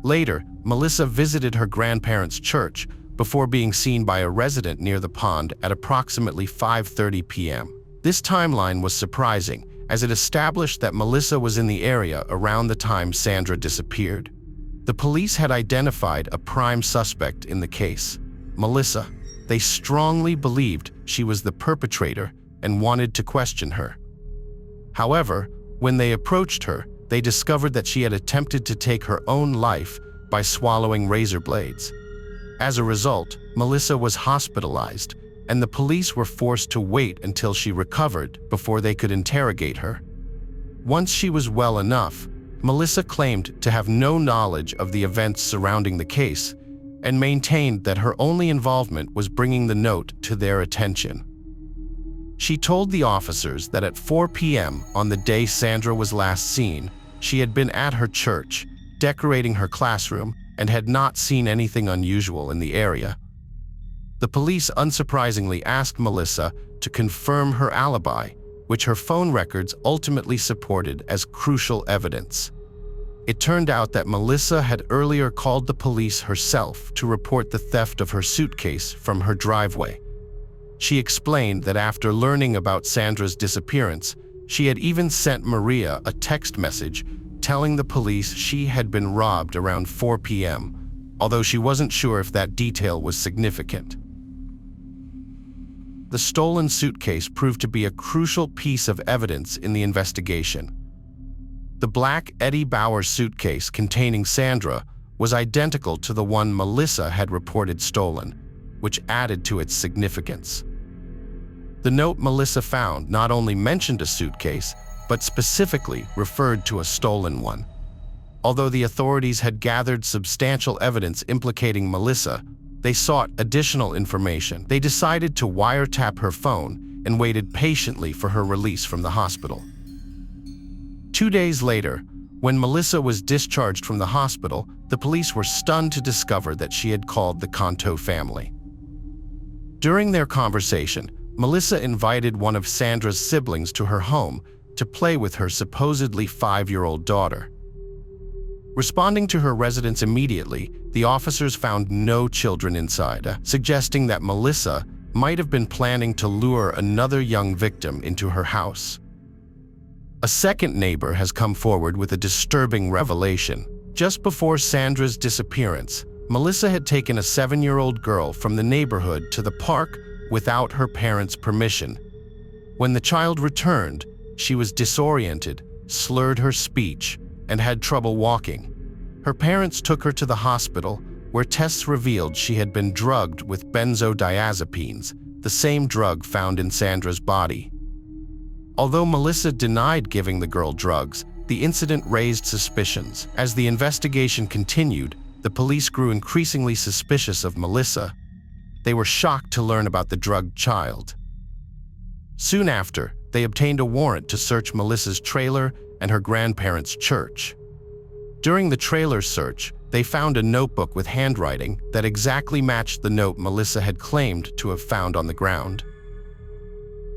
Speaker 1: Later, Melissa visited her grandparents' church before being seen by a resident near the pond at approximately 5:30 p.m. This timeline was surprising, as it established that Melissa was in the area around the time Sandra disappeared. The police had identified a prime suspect in the case, Melissa. They strongly believed she was the perpetrator and wanted to question her. However, when they approached her, they discovered that she had attempted to take her own life by swallowing razor blades. As a result, Melissa was hospitalized, and the police were forced to wait until she recovered before they could interrogate her. Once she was well enough, Melissa claimed to have no knowledge of the events surrounding the case and maintained that her only involvement was bringing the note to their attention. She told the officers that at 4 p.m. on the day Sandra was last seen, she had been at her church, decorating her classroom, and had not seen anything unusual in the area. The police unsurprisingly asked Melissa to confirm her alibi, which her phone records ultimately supported as crucial evidence. It turned out that Melissa had earlier called the police herself to report the theft of her suitcase from her driveway. She explained that after learning about Sandra's disappearance, she had even sent Maria a text message telling the police she had been robbed around 4 p.m., although she wasn't sure if that detail was significant. The stolen suitcase proved to be a crucial piece of evidence in the investigation. The black Eddie Bauer suitcase containing Sandra was identical to the one Melissa had reported stolen, which added to its significance. The note Melissa found not only mentioned a suitcase, but specifically referred to a stolen one. Although the authorities had gathered substantial evidence implicating Melissa, they sought additional information. They decided to wiretap her phone and waited patiently for her release from the hospital. 2 days later, when Melissa was discharged from the hospital, the police were stunned to discover that she had called the Canto family. During their conversation, Melissa invited one of Sandra's siblings to her home to play with her supposedly 5-year-old daughter. Responding to her residence immediately, the officers found no children inside, suggesting that Melissa might have been planning to lure another young victim into her house. A second neighbor has come forward with a disturbing revelation. Just before Sandra's disappearance, Melissa had taken a 7-year-old girl from the neighborhood to the park without her parents' permission. When the child returned, she was disoriented, slurred her speech, and had trouble walking. Her parents took her to the hospital, where tests revealed she had been drugged with benzodiazepines, the same drug found in Sandra's body. Although Melissa denied giving the girl drugs, the incident raised suspicions. As the investigation continued, the police grew increasingly suspicious of Melissa. They were shocked to learn about the drugged child. Soon after, they obtained a warrant to search Melissa's trailer and her grandparents' church. During the trailer search, they found a notebook with handwriting that exactly matched the note Melissa had claimed to have found on the ground.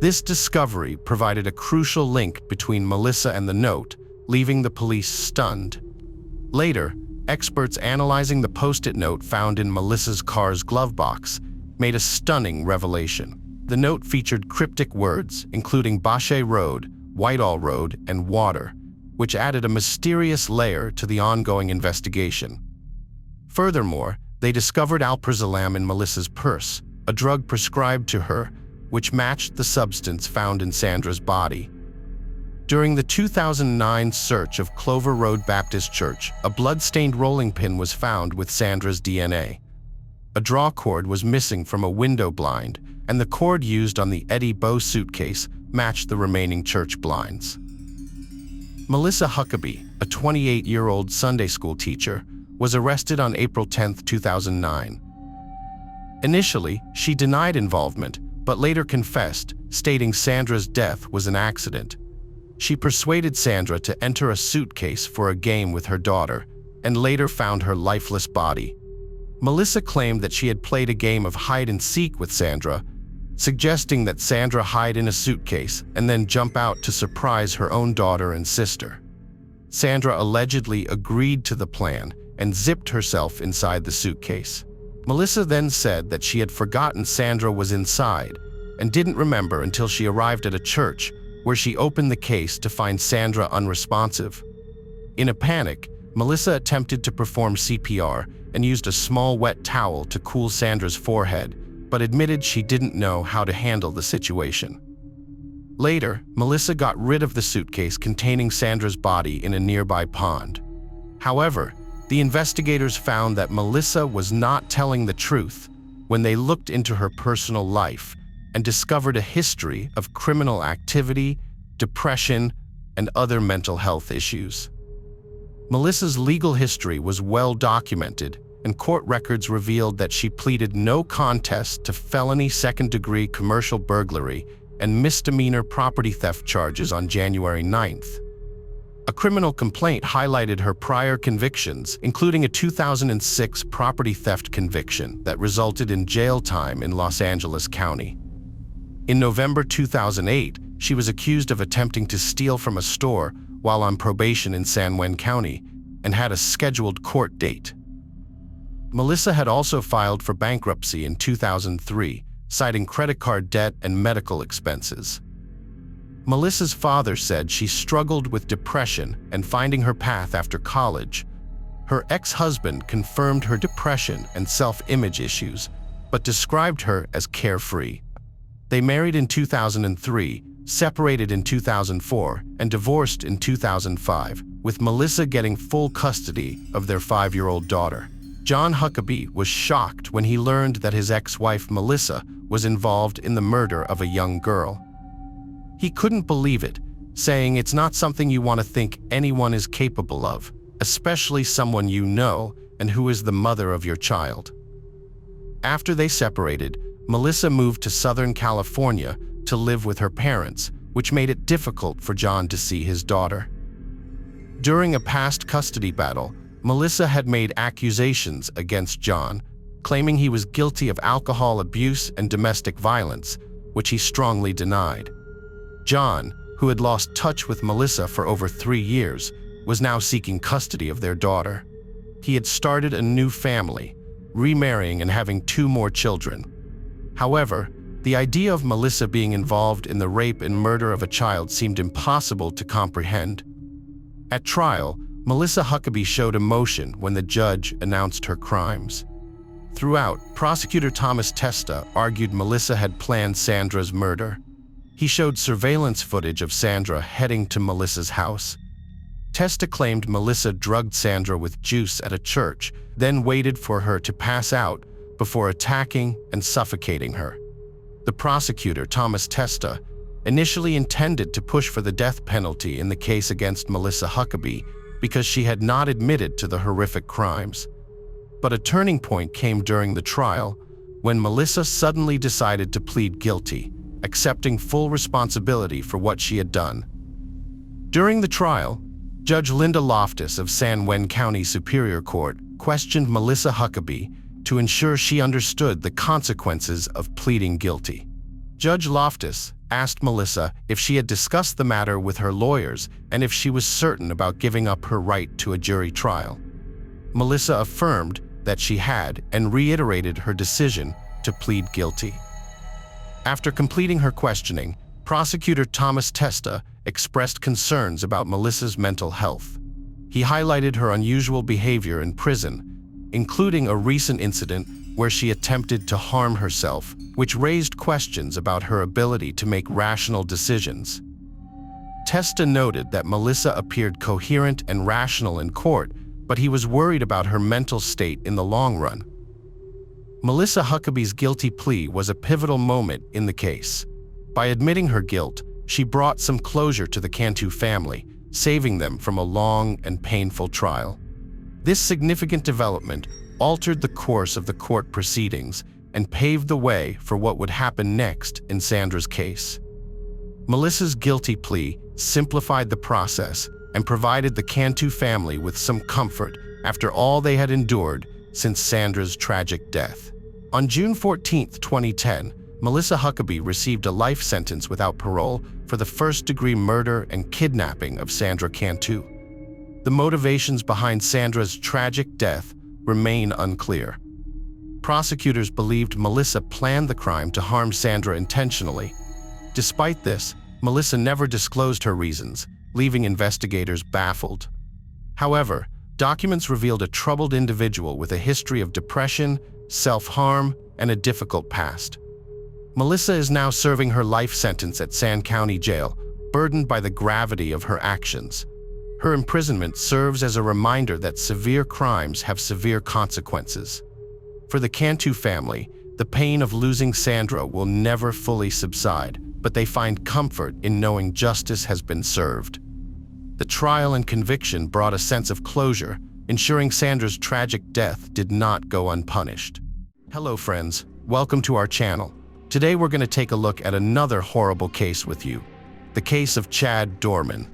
Speaker 1: This discovery provided a crucial link between Melissa and the note, leaving the police stunned. Later, experts analyzing the post-it note found in Melissa's car's glove box made a stunning revelation. The note featured cryptic words, including Bache Road, Whitehall Road, and water, which added a mysterious layer to the ongoing investigation. Furthermore, they discovered alprazolam in Melissa's purse, a drug prescribed to her, which matched the substance found in Sandra's body. During the 2009 search of Clover Road Baptist Church, a blood-stained rolling pin was found with Sandra's DNA. A draw cord was missing from a window blind, and the cord used on the Eddie Bow suitcase matched the remaining church blinds. Melissa Huckabee, a 28-year-old Sunday school teacher, was arrested on April 10, 2009. Initially, she denied involvement, but later confessed, stating Sandra's death was an accident. She persuaded Sandra to enter a suitcase for a game with her daughter, and later found her lifeless body. Melissa claimed that she had played a game of hide-and-seek with Sandra, suggesting that Sandra hide in a suitcase and then jump out to surprise her own daughter and sister. Sandra allegedly agreed to the plan and zipped herself inside the suitcase. Melissa then said that she had forgotten Sandra was inside and didn't remember until she arrived at a church where she opened the case to find Sandra unresponsive. In a panic, Melissa attempted to perform CPR and used a small wet towel to cool Sandra's forehead, but admitted she didn't know how to handle the situation. Later, Melissa got rid of the suitcase containing Sandra's body in a nearby pond. However, the investigators found that Melissa was not telling the truth when they looked into her personal life and discovered a history of criminal activity, depression, and other mental health issues. Melissa's legal history was well documented, and court records revealed that she pleaded no contest to felony second-degree commercial burglary and misdemeanor property theft charges on January 9th. A criminal complaint highlighted her prior convictions, including a 2006 property theft conviction that resulted in jail time in Los Angeles County. In November 2008, she was accused of attempting to steal from a store while on probation in San Juan County and had a scheduled court date. Melissa had also filed for bankruptcy in 2003, citing credit card debt and medical expenses. Melissa's father said she struggled with depression and finding her path after college. Her ex-husband confirmed her depression and self-image issues, but described her as carefree. They married in 2003, separated in 2004, and divorced in 2005, with Melissa getting full custody of their 5-year-old daughter. John Huckabee was shocked when he learned that his ex-wife Melissa was involved in the murder of a young girl. He couldn't believe it, saying it's not something you want to think anyone is capable of, especially someone you know and who is the mother of your child. After they separated, Melissa moved to Southern California to live with her parents, which made it difficult for John to see his daughter. During a past custody battle, Melissa had made accusations against John, claiming he was guilty of alcohol abuse and domestic violence, which he strongly denied. John, who had lost touch with Melissa for over 3 years, was now seeking custody of their daughter. He had started a new family, remarrying and having 2 more children. However, the idea of Melissa being involved in the rape and murder of a child seemed impossible to comprehend. At trial, Melissa Huckabee showed emotion when the judge announced her crimes. Throughout, prosecutor Thomas Testa argued Melissa had planned Sandra's murder. He showed surveillance footage of Sandra heading to Melissa's house. Testa claimed Melissa drugged Sandra with juice at a church, then waited for her to pass out before attacking and suffocating her. The prosecutor, Thomas Testa, initially intended to push for the death penalty in the case against Melissa Huckabee because she had not admitted to the horrific crimes. But a turning point came during the trial when Melissa suddenly decided to plead guilty, accepting full responsibility for what she had done. During the trial, Judge Linda Loftus of San Juan County Superior Court questioned Melissa Huckabee to ensure she understood the consequences of pleading guilty. Judge Loftus asked Melissa if she had discussed the matter with her lawyers and if she was certain about giving up her right to a jury trial. Melissa affirmed that she had and reiterated her decision to plead guilty. After completing her questioning, prosecutor Thomas Testa expressed concerns about Melissa's mental health. He highlighted her unusual behavior in prison, including a recent incident where she attempted to harm herself, which raised questions about her ability to make rational decisions. Testa noted that Melissa appeared coherent and rational in court, but he was worried about her mental state in the long run. Melissa Huckabee's guilty plea was a pivotal moment in the case. By admitting her guilt, she brought some closure to the Cantu family, saving them from a long and painful trial. This significant development altered the course of the court proceedings and paved the way for what would happen next in Sandra's case. Melissa's guilty plea simplified the process and provided the Cantu family with some comfort after all they had endured since Sandra's tragic death. On June 14, 2010, Melissa Huckabee received a life sentence without parole for the first-degree murder and kidnapping of Sandra Cantu. The motivations behind Sandra's tragic death remain unclear. Prosecutors believed Melissa planned the crime to harm Sandra intentionally. Despite this, Melissa never disclosed her reasons, leaving investigators baffled. However, documents revealed a troubled individual with a history of depression, self-harm, and a difficult past. Melissa is now serving her life sentence at Sand County Jail, burdened by the gravity of her actions. Her imprisonment serves as a reminder that severe crimes have severe consequences. For the Cantu family, the pain of losing Sandra will never fully subside, but they find comfort in knowing justice has been served. The trial and conviction brought a sense of closure, ensuring Sandra's tragic death did not go unpunished. Hello friends, welcome to our channel. Today we're going to take a look at another horrible case with you, the case of Chad Dorman.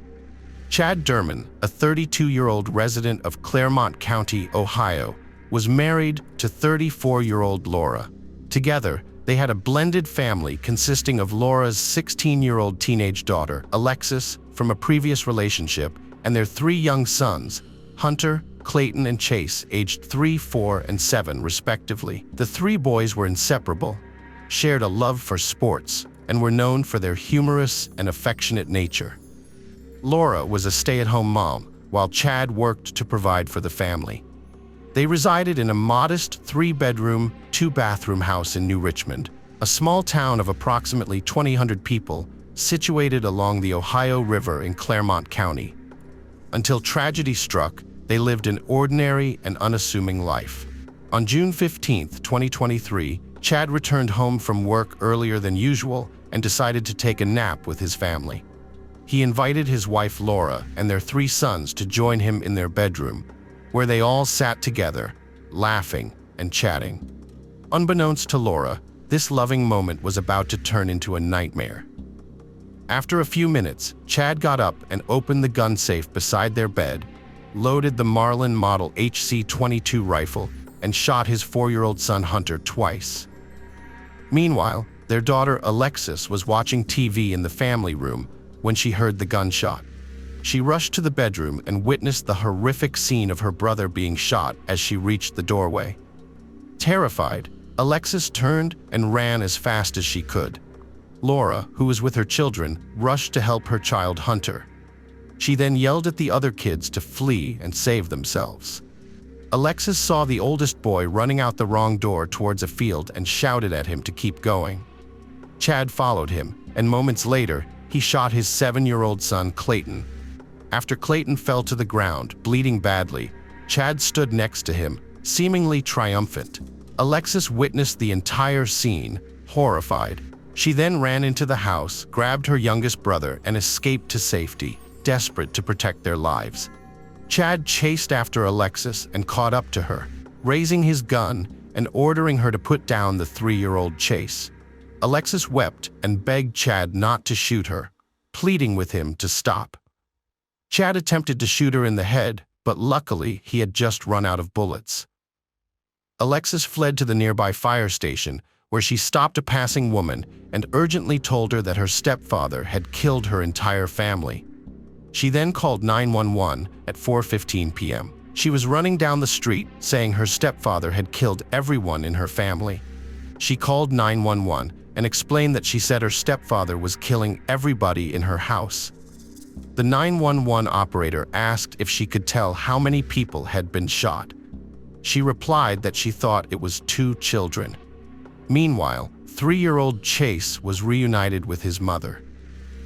Speaker 1: Chad Dorman, a 32-year-old resident of Claremont County, Ohio, was married to 34-year-old Laura. Together, they had a blended family consisting of Laura's 16-year-old teenage daughter, Alexis, from a previous relationship, and their 3 young sons, Hunter, Clayton, and Chase, aged 3, 4, and 7, respectively. The 3 boys were inseparable, shared a love for sports, and were known for their humorous and affectionate nature. Laura was a stay-at-home mom, while Chad worked to provide for the family. They resided in a modest 3-bedroom, 2-bathroom house in New Richmond, a small town of approximately 2,000 people situated along the Ohio River in Claremont County. Until tragedy struck, they lived an ordinary and unassuming life. On June 15, 2023, Chad returned home from work earlier than usual and decided to take a nap with his family. He invited his wife Laura and their 3 sons to join him in their bedroom, where they all sat together, laughing and chatting. Unbeknownst to Laura, this loving moment was about to turn into a nightmare. After a few minutes, Chad got up and opened the gun safe beside their bed, loaded the Marlin Model HC-22 rifle, and shot his 4-year-old son Hunter twice. Meanwhile, their daughter Alexis was watching TV in the family room when she heard the gunshot. She rushed to the bedroom and witnessed the horrific scene of her brother being shot as she reached the doorway. Terrified, Alexis turned and ran as fast as she could. Laura, who was with her children, rushed to help her child Hunter. She then yelled at the other kids to flee and save themselves. Alexis saw the oldest boy running out the wrong door towards a field and shouted at him to keep going. Chad followed him, and moments later, he shot his 7-year-old son Clayton. After Clayton fell to the ground, bleeding badly, Chad stood next to him, seemingly triumphant. Alexis witnessed the entire scene, horrified. She then ran into the house, grabbed her youngest brother, and escaped to safety, desperate to protect their lives. Chad chased after Alexis and caught up to her, raising his gun and ordering her to put down the 3-year-old Chase. Alexis wept and begged Chad not to shoot her, pleading with him to stop. Chad attempted to shoot her in the head, but luckily he had just run out of bullets. Alexis fled to the nearby fire station, where she stopped a passing woman and urgently told her that her stepfather had killed her entire family. She then called 911 at 4:15 p.m. She was running down the street, saying her stepfather had killed everyone in her family. She called 911 and explained that she said her stepfather was killing everybody in her house. The 911 operator asked if she could tell how many people had been shot. She replied that she thought it was 2 children. Meanwhile, 3-year-old Chase was reunited with his mother.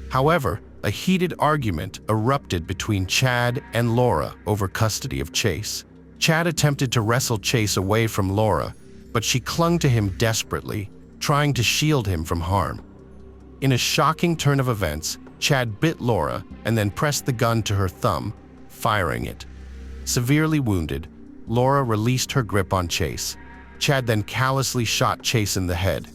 Speaker 1: However, a heated argument erupted between Chad and Laura over custody of Chase. Chad attempted to wrestle Chase away from Laura, but she clung to him desperately, trying to shield him from harm. In a shocking turn of events, Chad bit Laura and then pressed the gun to her thumb, firing it. Severely wounded, Laura released her grip on Chase. Chad then callously shot Chase in the head.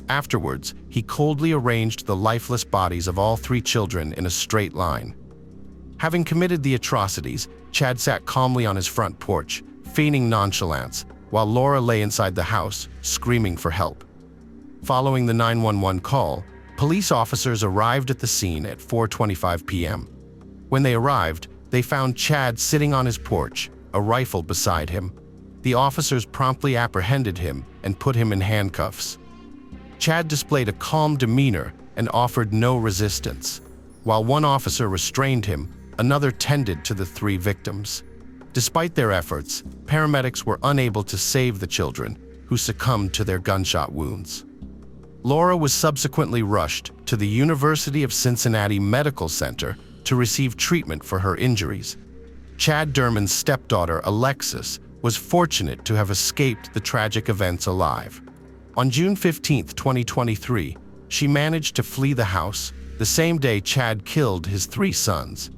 Speaker 1: Afterwards, he coldly arranged the lifeless bodies of all 3 children in a straight line. Having committed the atrocities, Chad sat calmly on his front porch, feigning nonchalance, while Laura lay inside the house, screaming for help. Following the 911 call, police officers arrived at the scene at 4:25 p.m. When they arrived, they found Chad sitting on his porch, a rifle beside him. The officers promptly apprehended him and put him in handcuffs. Chad displayed a calm demeanor and offered no resistance. While one officer restrained him, another tended to the 3 victims. Despite their efforts, paramedics were unable to save the children, who succumbed to their gunshot wounds. Laura was subsequently rushed to the University of Cincinnati Medical Center to receive treatment for her injuries. Chad Derman's stepdaughter, Alexis, was fortunate to have escaped the tragic events alive. On June 15, 2023, she managed to flee the house, the same day Chad killed his 3 sons.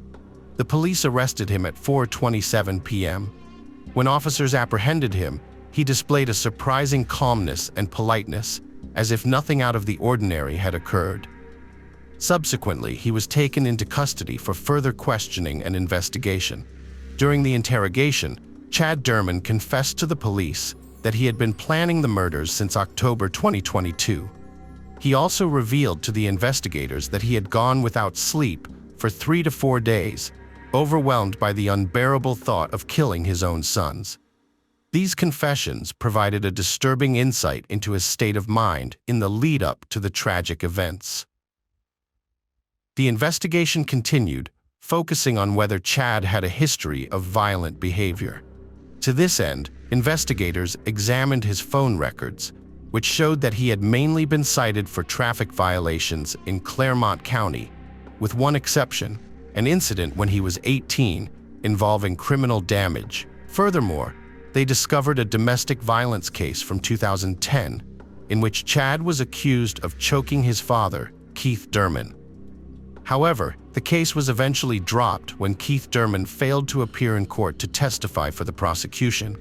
Speaker 1: The police arrested him at 4:27 p.m. When officers apprehended him, he displayed a surprising calmness and politeness, as if nothing out of the ordinary had occurred. Subsequently, he was taken into custody for further questioning and investigation. During the interrogation, Chad Derman confessed to the police that he had been planning the murders since October 2022. He also revealed to the investigators that he had gone without sleep for 3 to 4 days, overwhelmed by the unbearable thought of killing his own sons. These confessions provided a disturbing insight into his state of mind in the lead-up to the tragic events. The investigation continued, focusing on whether Chad had a history of violent behavior. To this end, investigators examined his phone records, which showed that he had mainly been cited for traffic violations in Claremont County, with one exception, an incident when he was 18 involving criminal damage. Furthermore, they discovered a domestic violence case from 2010 in which Chad was accused of choking his father, Keith Derman. However, the case was eventually dropped when Keith Derman failed to appear in court to testify for the prosecution.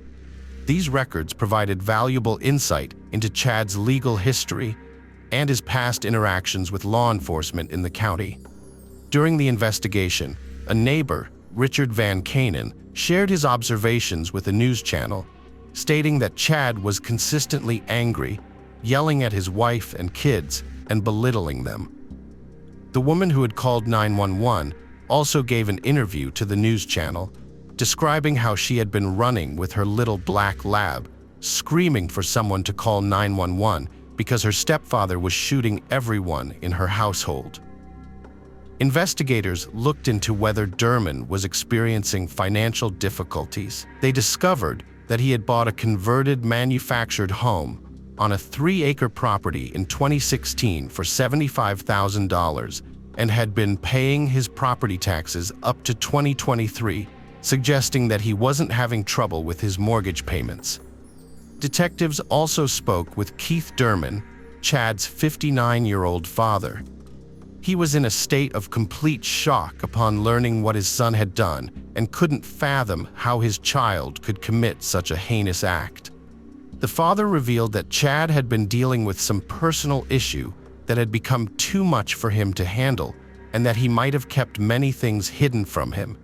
Speaker 1: These records provided valuable insight into Chad's legal history and his past interactions with law enforcement in the county. During the investigation, a neighbor, Richard Van Kanen, shared his observations with a news channel, stating that Chad was consistently angry, yelling at his wife and kids, and belittling them. The woman who had called 911 also gave an interview to the news channel, describing how she had been running with her little black lab, screaming for someone to call 911 because her stepfather was shooting everyone in her household. Investigators looked into whether Derman was experiencing financial difficulties. They discovered that he had bought a converted manufactured home on a 3-acre property in 2016 for $75,000 and had been paying his property taxes up to 2023, suggesting that he wasn't having trouble with his mortgage payments. Detectives also spoke with Keith Derman, Chad's 59-year-old father. He was in a state of complete shock upon learning what his son had done and couldn't fathom how his child could commit such a heinous act. The father revealed that Chad had been dealing with some personal issue that had become too much for him to handle and that he might have kept many things hidden from him.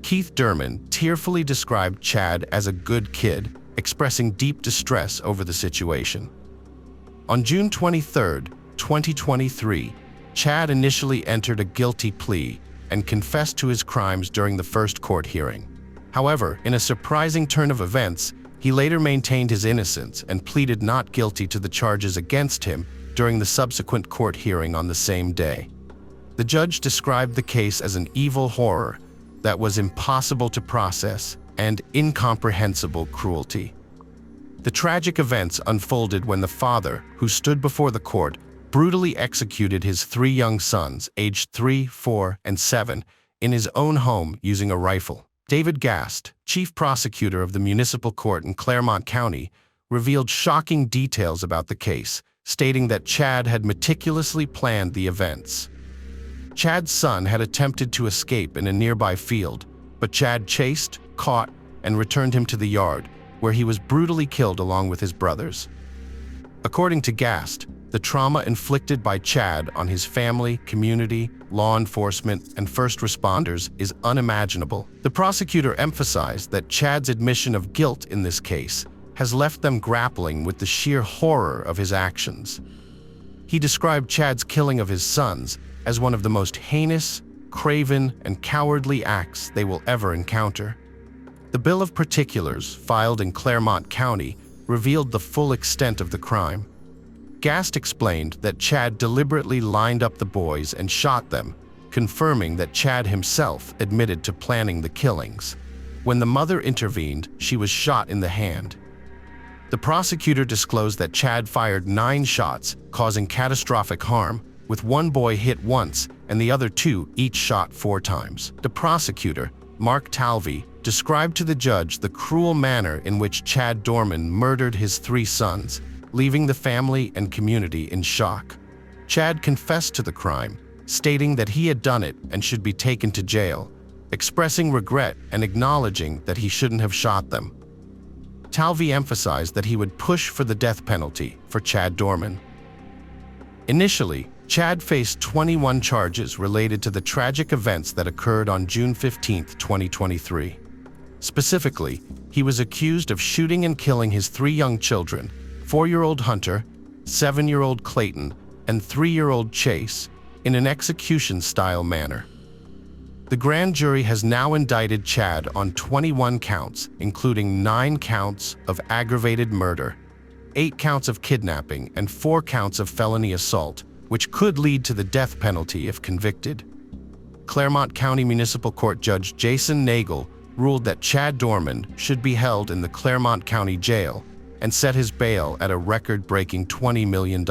Speaker 1: Keith Derman tearfully described Chad as a good kid, expressing deep distress over the situation. On June 23, 2023, Chad initially entered a guilty plea and confessed to his crimes during the first court hearing. However, in a surprising turn of events, he later maintained his innocence and pleaded not guilty to the charges against him during the subsequent court hearing on the same day. The The judge described the case as an evil horror that was impossible to process and incomprehensible cruelty. The tragic events unfolded when the father, who stood before the court, brutally executed his 3 young sons, aged 3, 4, and 7, in his own home using a rifle. David Gast, chief prosecutor of the municipal court in Claremont County, revealed shocking details about the case, stating that Chad had meticulously planned the events. Chad's son had attempted to escape in a nearby field, but Chad chased, caught, and returned him to the yard, where he was brutally killed along with his brothers. According to Gast, the trauma inflicted by Chad on his family, community, law enforcement, and first responders is unimaginable. The prosecutor emphasized that Chad's admission of guilt in this case has left them grappling with the sheer horror of his actions. He described Chad's killing of his sons as one of the most heinous, craven, and cowardly acts they will ever encounter. The bill of particulars, filed in Claremont County, revealed the full extent of the crime. Gast explained that Chad deliberately lined up the boys and shot them, confirming that Chad himself admitted to planning the killings. When the mother intervened, she was shot in the hand. The prosecutor disclosed that Chad fired 9 shots, causing catastrophic harm, with 1 boy hit once and the other 2 each shot 4 times. The prosecutor, Mark Talvey, described to the judge the cruel manner in which Chad Dorman murdered his 3 sons, leaving the family and community in shock. Chad confessed to the crime, stating that he had done it and should be taken to jail, expressing regret and acknowledging that he shouldn't have shot them. Talvey emphasized that he would push for the death penalty for Chad Dorman. Initially, Chad faced 21 charges related to the tragic events that occurred on June 15, 2023. Specifically, he was accused of shooting and killing his 3 young children, 4-year-old Hunter, 7-year-old Clayton, and 3-year-old Chase, in an execution-style manner. The grand jury has now indicted Chad on 21 counts, including 9 counts of aggravated murder, 8 counts of kidnapping, and 4 counts of felony assault, which could lead to the death penalty if convicted. Claremont County Municipal Court Judge Jason Nagel ruled that Chad Dorman should be held in the Claremont County Jail and set his bail at a record-breaking $20 million.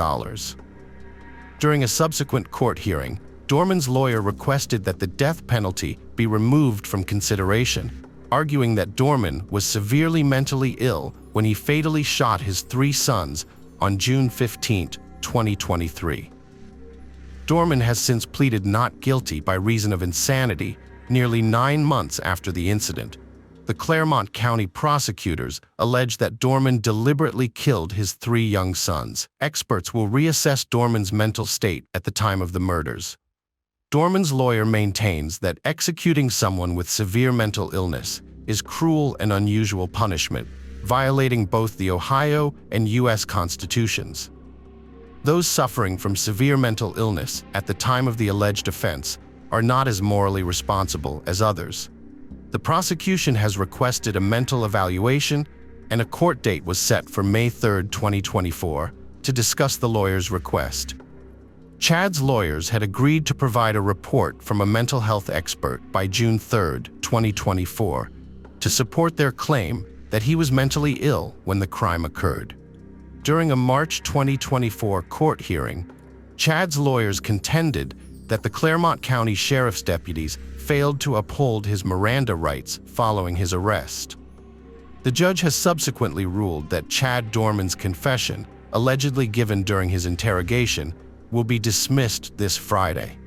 Speaker 1: During a subsequent court hearing, Dorman's lawyer requested that the death penalty be removed from consideration, arguing that Dorman was severely mentally ill when he fatally shot his 3 sons on June 15, 2023. Dorman has since pleaded not guilty by reason of insanity nearly 9 months after the incident. The Claremont County prosecutors allege that Dorman deliberately killed his 3 young sons. Experts will reassess Dorman's mental state at the time of the murders. Dorman's lawyer maintains that executing someone with severe mental illness is cruel and unusual punishment, violating both the Ohio and U.S. constitutions. Those suffering from severe mental illness at the time of the alleged offense are not as morally responsible as others. The prosecution has requested a mental evaluation, and a court date was set for May 3, 2024, to discuss the lawyer's request. Chad's lawyers had agreed to provide a report from a mental health expert by June 3, 2024, to support their claim that he was mentally ill when the crime occurred. During a March 2024 court hearing, Chad's lawyers contended that the Claremont County Sheriff's deputies failed to uphold his Miranda rights following his arrest. The judge has subsequently ruled that Chad Dorman's confession, allegedly given during his interrogation, will be dismissed this Friday.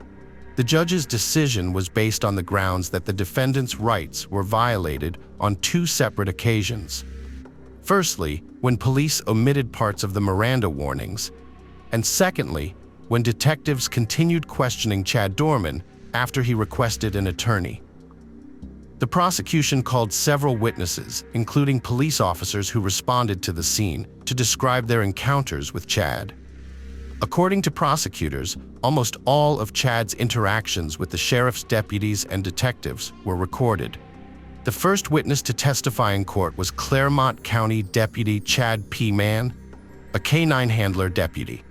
Speaker 1: The judge's decision was based on the grounds that the defendant's rights were violated on 2 separate occasions. Firstly, when police omitted parts of the Miranda warnings, and secondly, when detectives continued questioning Chad Dorman after he requested an attorney. The prosecution called several witnesses, including police officers who responded to the scene, to describe their encounters with Chad. According to prosecutors, almost all of Chad's interactions with the sheriff's deputies and detectives were recorded. The first witness to testify in court was Claremont County Deputy Chad P. Mann, a K-9 handler deputy.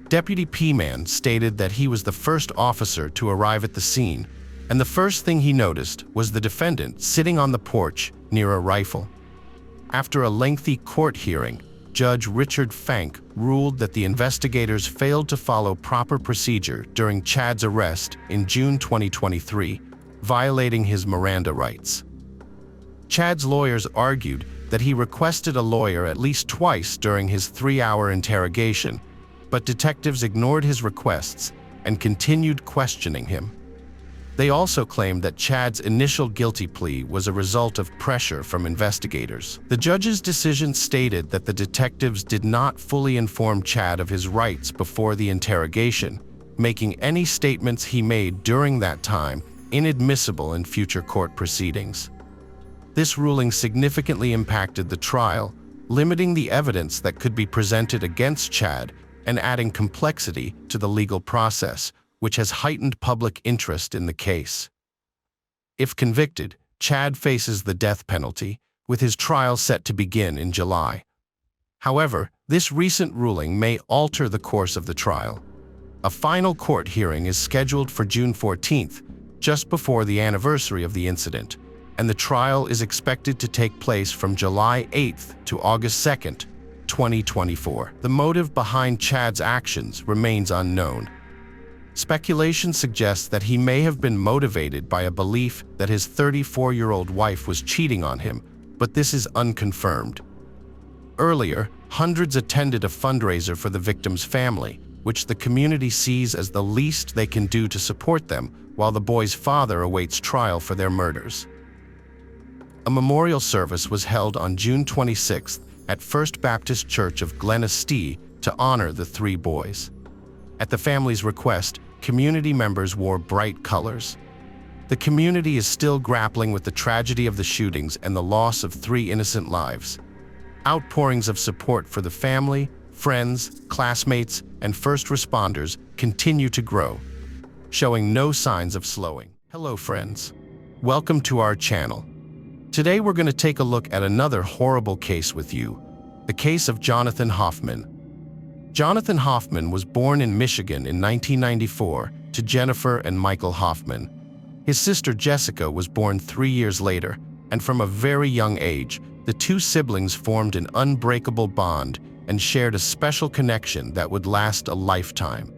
Speaker 1: Deputy P-Man stated that he was the first officer to arrive at the scene, and the first thing he noticed was the defendant sitting on the porch near a rifle. After a lengthy court hearing, Judge Richard Fank ruled that the investigators failed to follow proper procedure during Chad's arrest in June 2023, violating his Miranda rights. Chad's lawyers argued that he requested a lawyer at least twice during his 3-hour interrogation, but detectives ignored his requests and continued questioning him. They also claimed that Chad's initial guilty plea was a result of pressure from investigators. The judge's decision stated that the detectives did not fully inform Chad of his rights before the interrogation, making any statements he made during that time inadmissible in future court proceedings. This ruling significantly impacted the trial, limiting the evidence that could be presented against Chad and adding complexity to the legal process, which has heightened public interest in the case. If convicted, Chad faces the death penalty, with his trial set to begin in July. However, this recent ruling may alter the course of the trial. A final court hearing is scheduled for June 14th, just before the anniversary of the incident, and the trial is expected to take place from July 8th to August 2nd, 2024. The motive behind Chad's actions remains unknown. Speculation suggests that he may have been motivated by a belief that his 34-year-old wife was cheating on him, but this is unconfirmed. Earlier, hundreds attended a fundraiser for the victim's family, which the community sees as the least they can do to support them, while the boy's father awaits trial for their murders. A memorial service was held on June 26th at First Baptist Church of Glenestee to honor the 3 boys. At the family's request, community members wore bright colors. The community is still grappling with the tragedy of the shootings and the loss of 3 innocent lives. Outpourings of support for the family, friends, classmates, and first responders continue to grow, showing no signs of slowing. Hello, friends. Welcome to our channel. Today we're going to take a look at another horrible case with you, the case of Jonathan Hoffman. Jonathan Hoffman was born in Michigan in 1994 to Jennifer and Michael Hoffman. His sister Jessica was born 3 years later, and from a very young age, the 2 siblings formed an unbreakable bond and shared a special connection that would last a lifetime.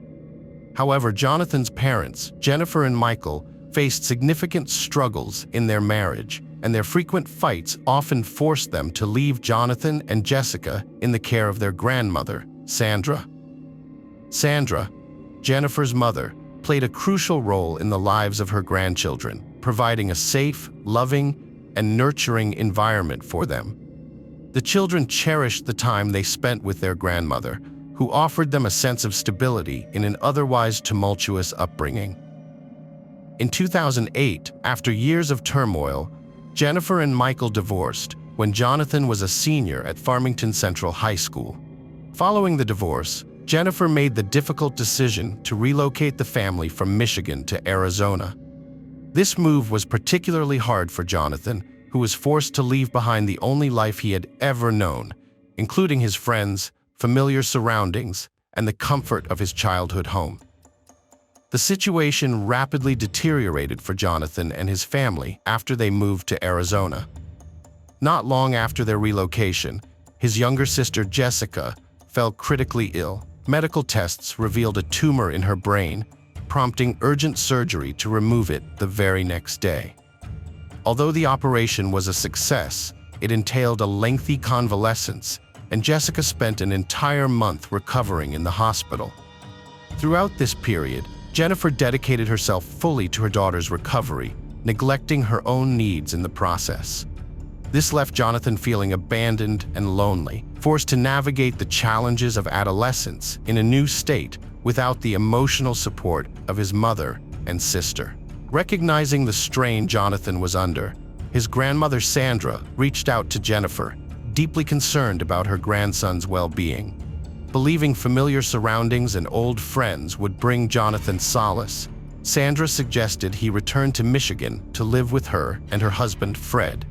Speaker 1: However, Jonathan's parents, Jennifer and Michael, faced significant struggles in their marriage, and their frequent fights often forced them to leave Jonathan and Jessica in the care of their grandmother, Sandra. Sandra, Jennifer's mother, played a crucial role in the lives of her grandchildren, providing a safe, loving, and nurturing environment for them. The children cherished the time they spent with their grandmother, who offered them a sense of stability in an otherwise tumultuous upbringing. In 2008, after years of turmoil, Jennifer and Michael divorced when Jonathan was a senior at Farmington Central High School. Following the divorce, Jennifer made the difficult decision to relocate the family from Michigan to Arizona. This move was particularly hard for Jonathan, who was forced to leave behind the only life he had ever known, including his friends, familiar surroundings, and the comfort of his childhood home. The situation rapidly deteriorated for Jonathan and his family after they moved to Arizona. Not long after their relocation, his younger sister Jessica fell critically ill. Medical tests revealed a tumor in her brain, prompting urgent surgery to remove it the very next day. Although the operation was a success, it entailed a lengthy convalescence, and Jessica spent an entire month recovering in the hospital. Throughout this period, Jennifer dedicated herself fully to her daughter's recovery, neglecting her own needs in the process. This left Jonathan feeling abandoned and lonely, forced to navigate the challenges of adolescence in a new state without the emotional support of his mother and sister. Recognizing the strain Jonathan was under, his grandmother Sandra reached out to Jennifer, deeply concerned about her grandson's well-being. Believing familiar surroundings and old friends would bring Jonathan solace, Sandra suggested he return to Michigan to live with her and her husband Fred.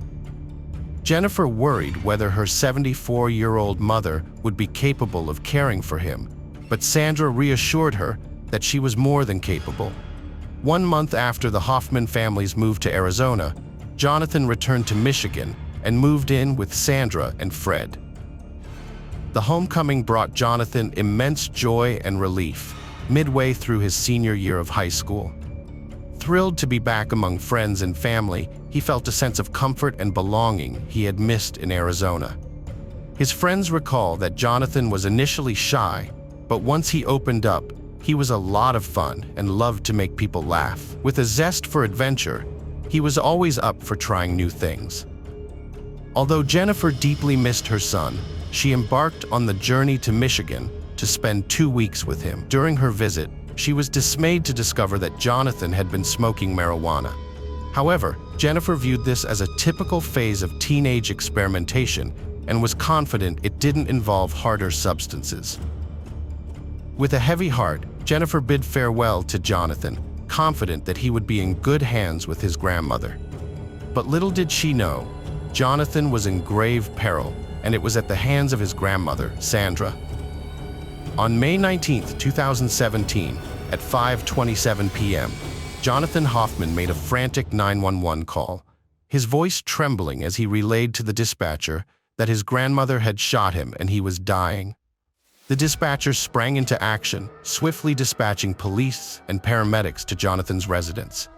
Speaker 1: Jennifer worried whether her 74-year-old mother would be capable of caring for him, but Sandra reassured her that she was more than capable. 1 month after the Hoffman family's move to Arizona, Jonathan returned to Michigan and moved in with Sandra and Fred. The homecoming brought Jonathan immense joy and relief midway through his senior year of high school. Thrilled to be back among friends and family, he felt a sense of comfort and belonging he had missed in Arizona. His friends recall that Jonathan was initially shy, but once he opened up, he was a lot of fun and loved to make people laugh. With a zest for adventure, he was always up for trying new things. Although Jennifer deeply missed her son, she embarked on the journey to Michigan to spend 2 weeks with him. During her visit, she was dismayed to discover that Jonathan had been smoking marijuana. However, Jennifer viewed this as a typical phase of teenage experimentation and was confident it didn't involve harder substances. With a heavy heart, Jennifer bid farewell to Jonathan, confident that he would be in good hands with his grandmother. But little did she know, Jonathan was in grave peril, and it was at the hands of his grandmother, Sandra. On May 19, 2017, at 5:27 p.m., Jonathan Hoffman made a frantic 911 call, his voice trembling as he relayed to the dispatcher that his grandmother had shot him and he was dying. The dispatcher sprang into action, swiftly dispatching police and paramedics to Jonathan's residence.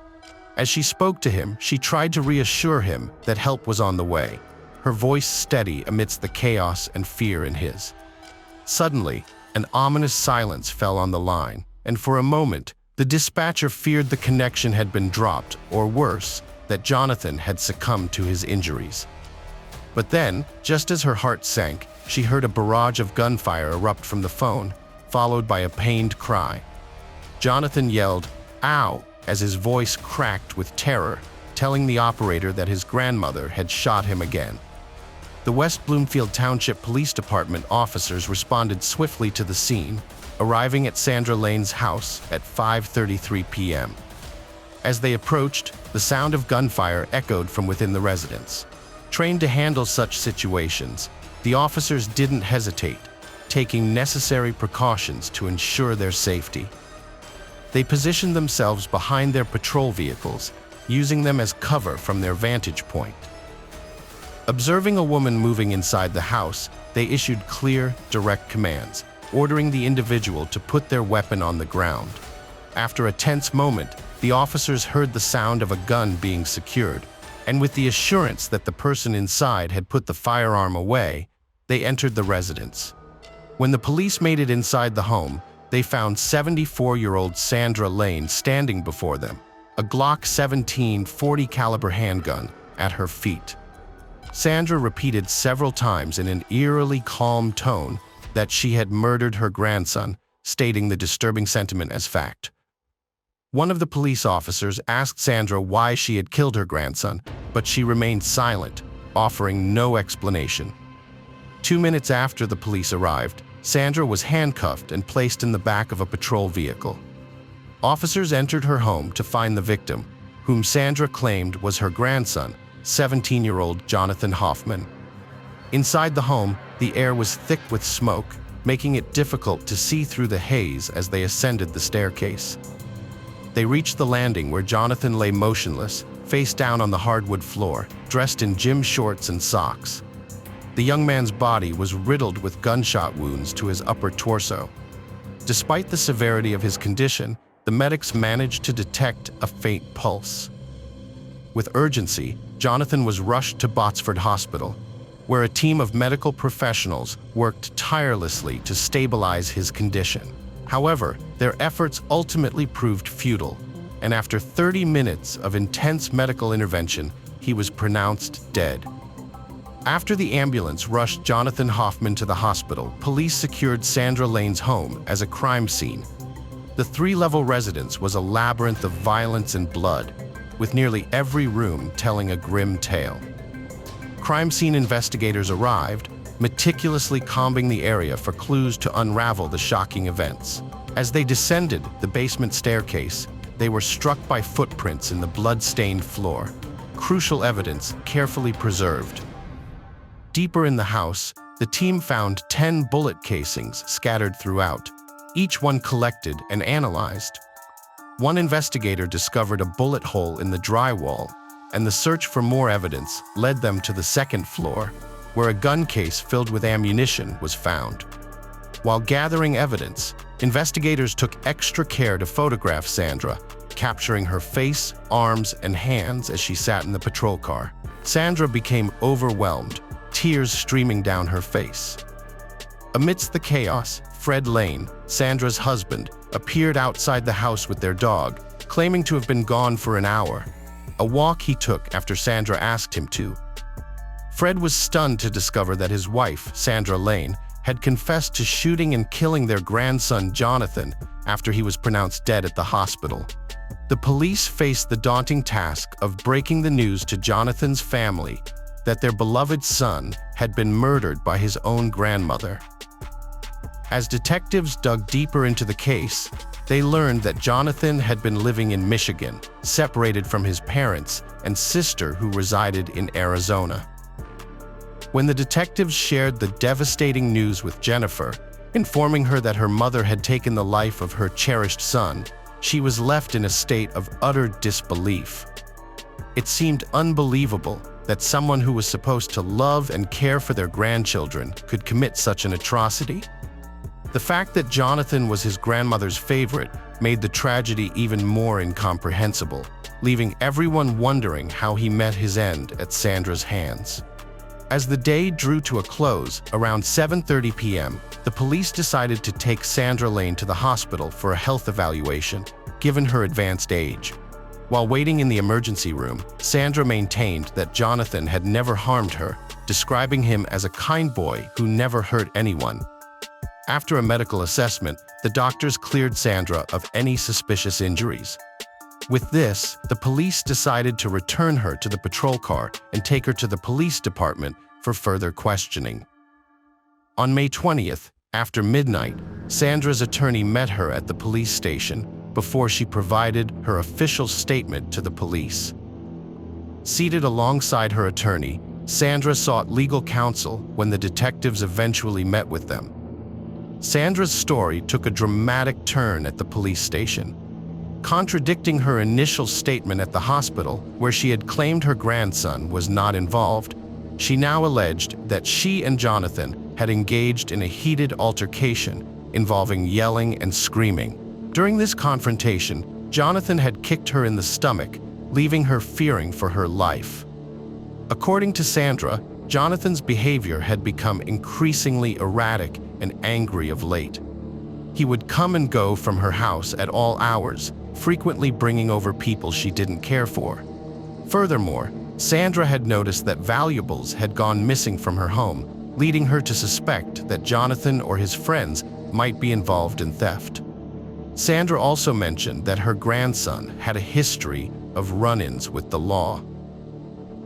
Speaker 1: As she spoke to him, she tried to reassure him that help was on the way, her voice steady amidst the chaos and fear in his. Suddenly, an ominous silence fell on the line, and for a moment, the dispatcher feared the connection had been dropped, or worse, that Jonathan had succumbed to his injuries. But then, just as her heart sank, she heard a barrage of gunfire erupt from the phone, followed by a pained cry. Jonathan yelled, "Ow!" as his voice cracked with terror, telling the operator that his grandmother had shot him again. The West Bloomfield Township Police Department officers responded swiftly to the scene, arriving at Sandra Lane's house at 5:33 p.m. As they approached, the sound of gunfire echoed from within the residence. Trained to handle such situations, the officers didn't hesitate, taking necessary precautions to ensure their safety. They positioned themselves behind their patrol vehicles, using them as cover from their vantage point. Observing a woman moving inside the house, they issued clear, direct commands, ordering the individual to put their weapon on the ground. After a tense moment, the officers heard the sound of a gun being secured, and with the assurance that the person inside had put the firearm away, they entered the residence. When the police made it inside the home, they found 74-year-old Sandra Lane standing before them, a Glock 17 .40 caliber handgun at her feet. Sandra repeated several times in an eerily calm tone that she had murdered her grandson, stating the disturbing sentiment as fact. One of the police officers asked Sandra why she had killed her grandson, but she remained silent, offering no explanation. 2 minutes after the police arrived, Sandra was handcuffed and placed in the back of a patrol vehicle. Officers entered her home to find the victim, whom Sandra claimed was her grandson, 17-year-old Jonathan Hoffman. Inside the home, the air was thick with smoke, making it difficult to see through the haze as they ascended the staircase. They reached the landing where Jonathan lay motionless, face down on the hardwood floor, dressed in gym shorts and socks. The young man's body was riddled with gunshot wounds to his upper torso. Despite the severity of his condition, the medics managed to detect a faint pulse. With urgency, Jonathan was rushed to Botsford Hospital, where a team of medical professionals worked tirelessly to stabilize his condition. However, their efforts ultimately proved futile, and after 30 minutes of intense medical intervention, he was pronounced dead. After the ambulance rushed Jonathan Hoffman to the hospital, police secured Sandra Lane's home as a crime scene. The 3-level residence was a labyrinth of violence and blood, with nearly every room telling a grim tale. Crime scene investigators arrived, meticulously combing the area for clues to unravel the shocking events. As they descended the basement staircase, they were struck by footprints in the blood-stained floor, crucial evidence carefully preserved. Deeper in the house, the team found 10 bullet casings scattered throughout, each one collected and analyzed. One investigator discovered a bullet hole in the drywall, and the search for more evidence led them to the second floor, where a gun case filled with ammunition was found. While gathering evidence, investigators took extra care to photograph Sandra, capturing her face, arms, and hands as she sat in the patrol car. Sandra became overwhelmed, tears streaming down her face. Amidst the chaos, Fred Lane, Sandra's husband, appeared outside the house with their dog, claiming to have been gone for an hour, a walk he took after Sandra asked him to. Fred was stunned to discover that his wife, Sandra Lane, had confessed to shooting and killing their grandson Jonathan after he was pronounced dead at the hospital. The police faced the daunting task of breaking the news to Jonathan's family that their beloved son had been murdered by his own grandmother. As detectives dug deeper into the case, they learned that Jonathan had been living in Michigan, separated from his parents and sister who resided in Arizona. When the detectives shared the devastating news with Jennifer, informing her that her mother had taken the life of her cherished son, she was left in a state of utter disbelief. It seemed unbelievable that someone who was supposed to love and care for their grandchildren could commit such an atrocity. The fact that Jonathan was his grandmother's favorite made the tragedy even more incomprehensible, leaving everyone wondering how he met his end at Sandra's hands. As the day drew to a close, around 7:30 p.m., the police decided to take Sandra Lane to the hospital for a health evaluation, given her advanced age. While waiting in the emergency room, Sandra maintained that Jonathan had never harmed her, describing him as a kind boy who never hurt anyone. After a medical assessment, the doctors cleared Sandra of any suspicious injuries. With this, the police decided to return her to the patrol car and take her to the police department for further questioning. On May 20th, after midnight, Sandra's attorney met her at the police station before she provided her official statement to the police. Seated alongside her attorney, Sandra sought legal counsel when the detectives eventually met with them. Sandra's story took a dramatic turn at the police station. Contradicting her initial statement at the hospital, where she had claimed her grandson was not involved, she now alleged that she and Jonathan had engaged in a heated altercation involving yelling and screaming. During this confrontation, Jonathan had kicked her in the stomach, leaving her fearing for her life. According to Sandra, Jonathan's behavior had become increasingly erratic and angry of late. He would come and go from her house at all hours, frequently bringing over people she didn't care for. Furthermore, Sandra had noticed that valuables had gone missing from her home, leading her to suspect that Jonathan or his friends might be involved in theft. Sandra also mentioned that her grandson had a history of run-ins with the law.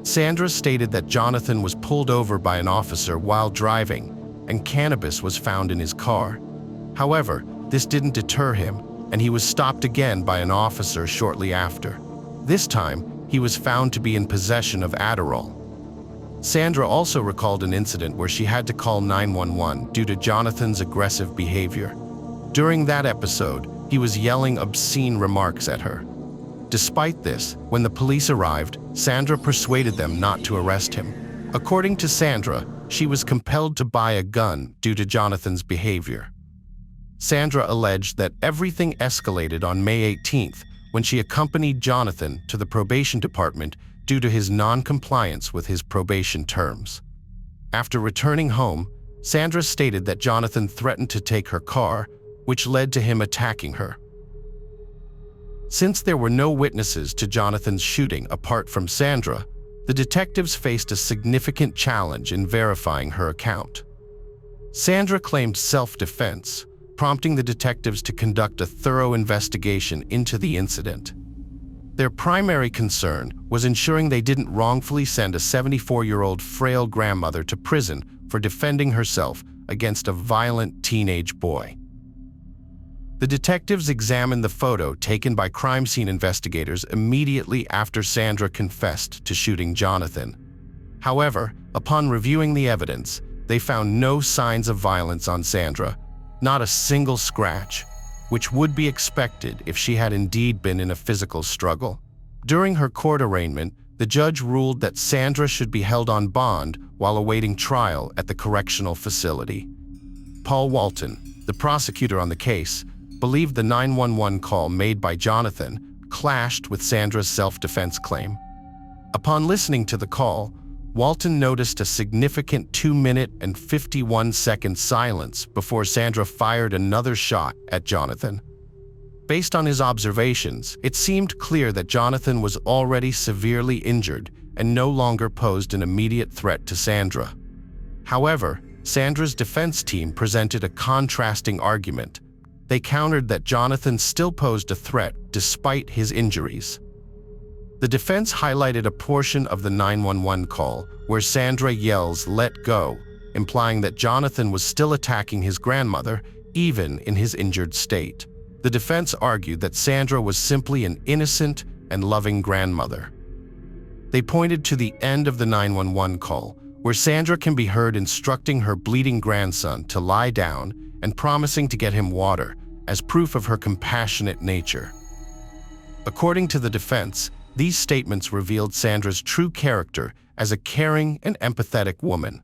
Speaker 1: Sandra stated that Jonathan was pulled over by an officer while driving, and cannabis was found in his car. However, this didn't deter him, and he was stopped again by an officer shortly after. This time, he was found to be in possession of Adderall. Sandra also recalled an incident where she had to call 911 due to Jonathan's aggressive behavior. During that episode, he was yelling obscene remarks at her. Despite this, when the police arrived, Sandra persuaded them not to arrest him. According to Sandra, she was compelled to buy a gun due to Jonathan's behavior. Sandra alleged that everything escalated on May 18th when she accompanied Jonathan to the probation department due to his non-compliance with his probation terms. After returning home, Sandra stated that Jonathan threatened to take her car, which led to him attacking her. Since there were no witnesses to Jonathan's shooting apart from Sandra, the detectives faced a significant challenge in verifying her account. Sandra claimed self-defense, prompting the detectives to conduct a thorough investigation into the incident. Their primary concern was ensuring they didn't wrongfully send a 74-year-old frail grandmother to prison for defending herself against a violent teenage boy. The detectives examined the photo taken by crime scene investigators immediately after Sandra confessed to shooting Jonathan. However, upon reviewing the evidence, they found no signs of violence on Sandra, not a single scratch, which would be expected if she had indeed been in a physical struggle. During her court arraignment, the judge ruled that Sandra should be held on bond while awaiting trial at the correctional facility. Paul Walton, the prosecutor on the case, believed the 911 call made by Jonathan clashed with Sandra's self-defense claim. Upon listening to the call, Walton noticed a significant 2-minute and 51-second silence before Sandra fired another shot at Jonathan. Based on his observations, it seemed clear that Jonathan was already severely injured and no longer posed an immediate threat to Sandra. However, Sandra's defense team presented a contrasting argument. They countered that Jonathan still posed a threat despite his injuries. The defense highlighted a portion of the 911 call where Sandra yells, "Let go," implying that Jonathan was still attacking his grandmother, even in his injured state. The defense argued that Sandra was simply an innocent and loving grandmother. They pointed to the end of the 911 call, where Sandra can be heard instructing her bleeding grandson to lie down and promising to get him water, as proof of her compassionate nature. According to the defense, these statements revealed Sandra's true character as a caring and empathetic woman.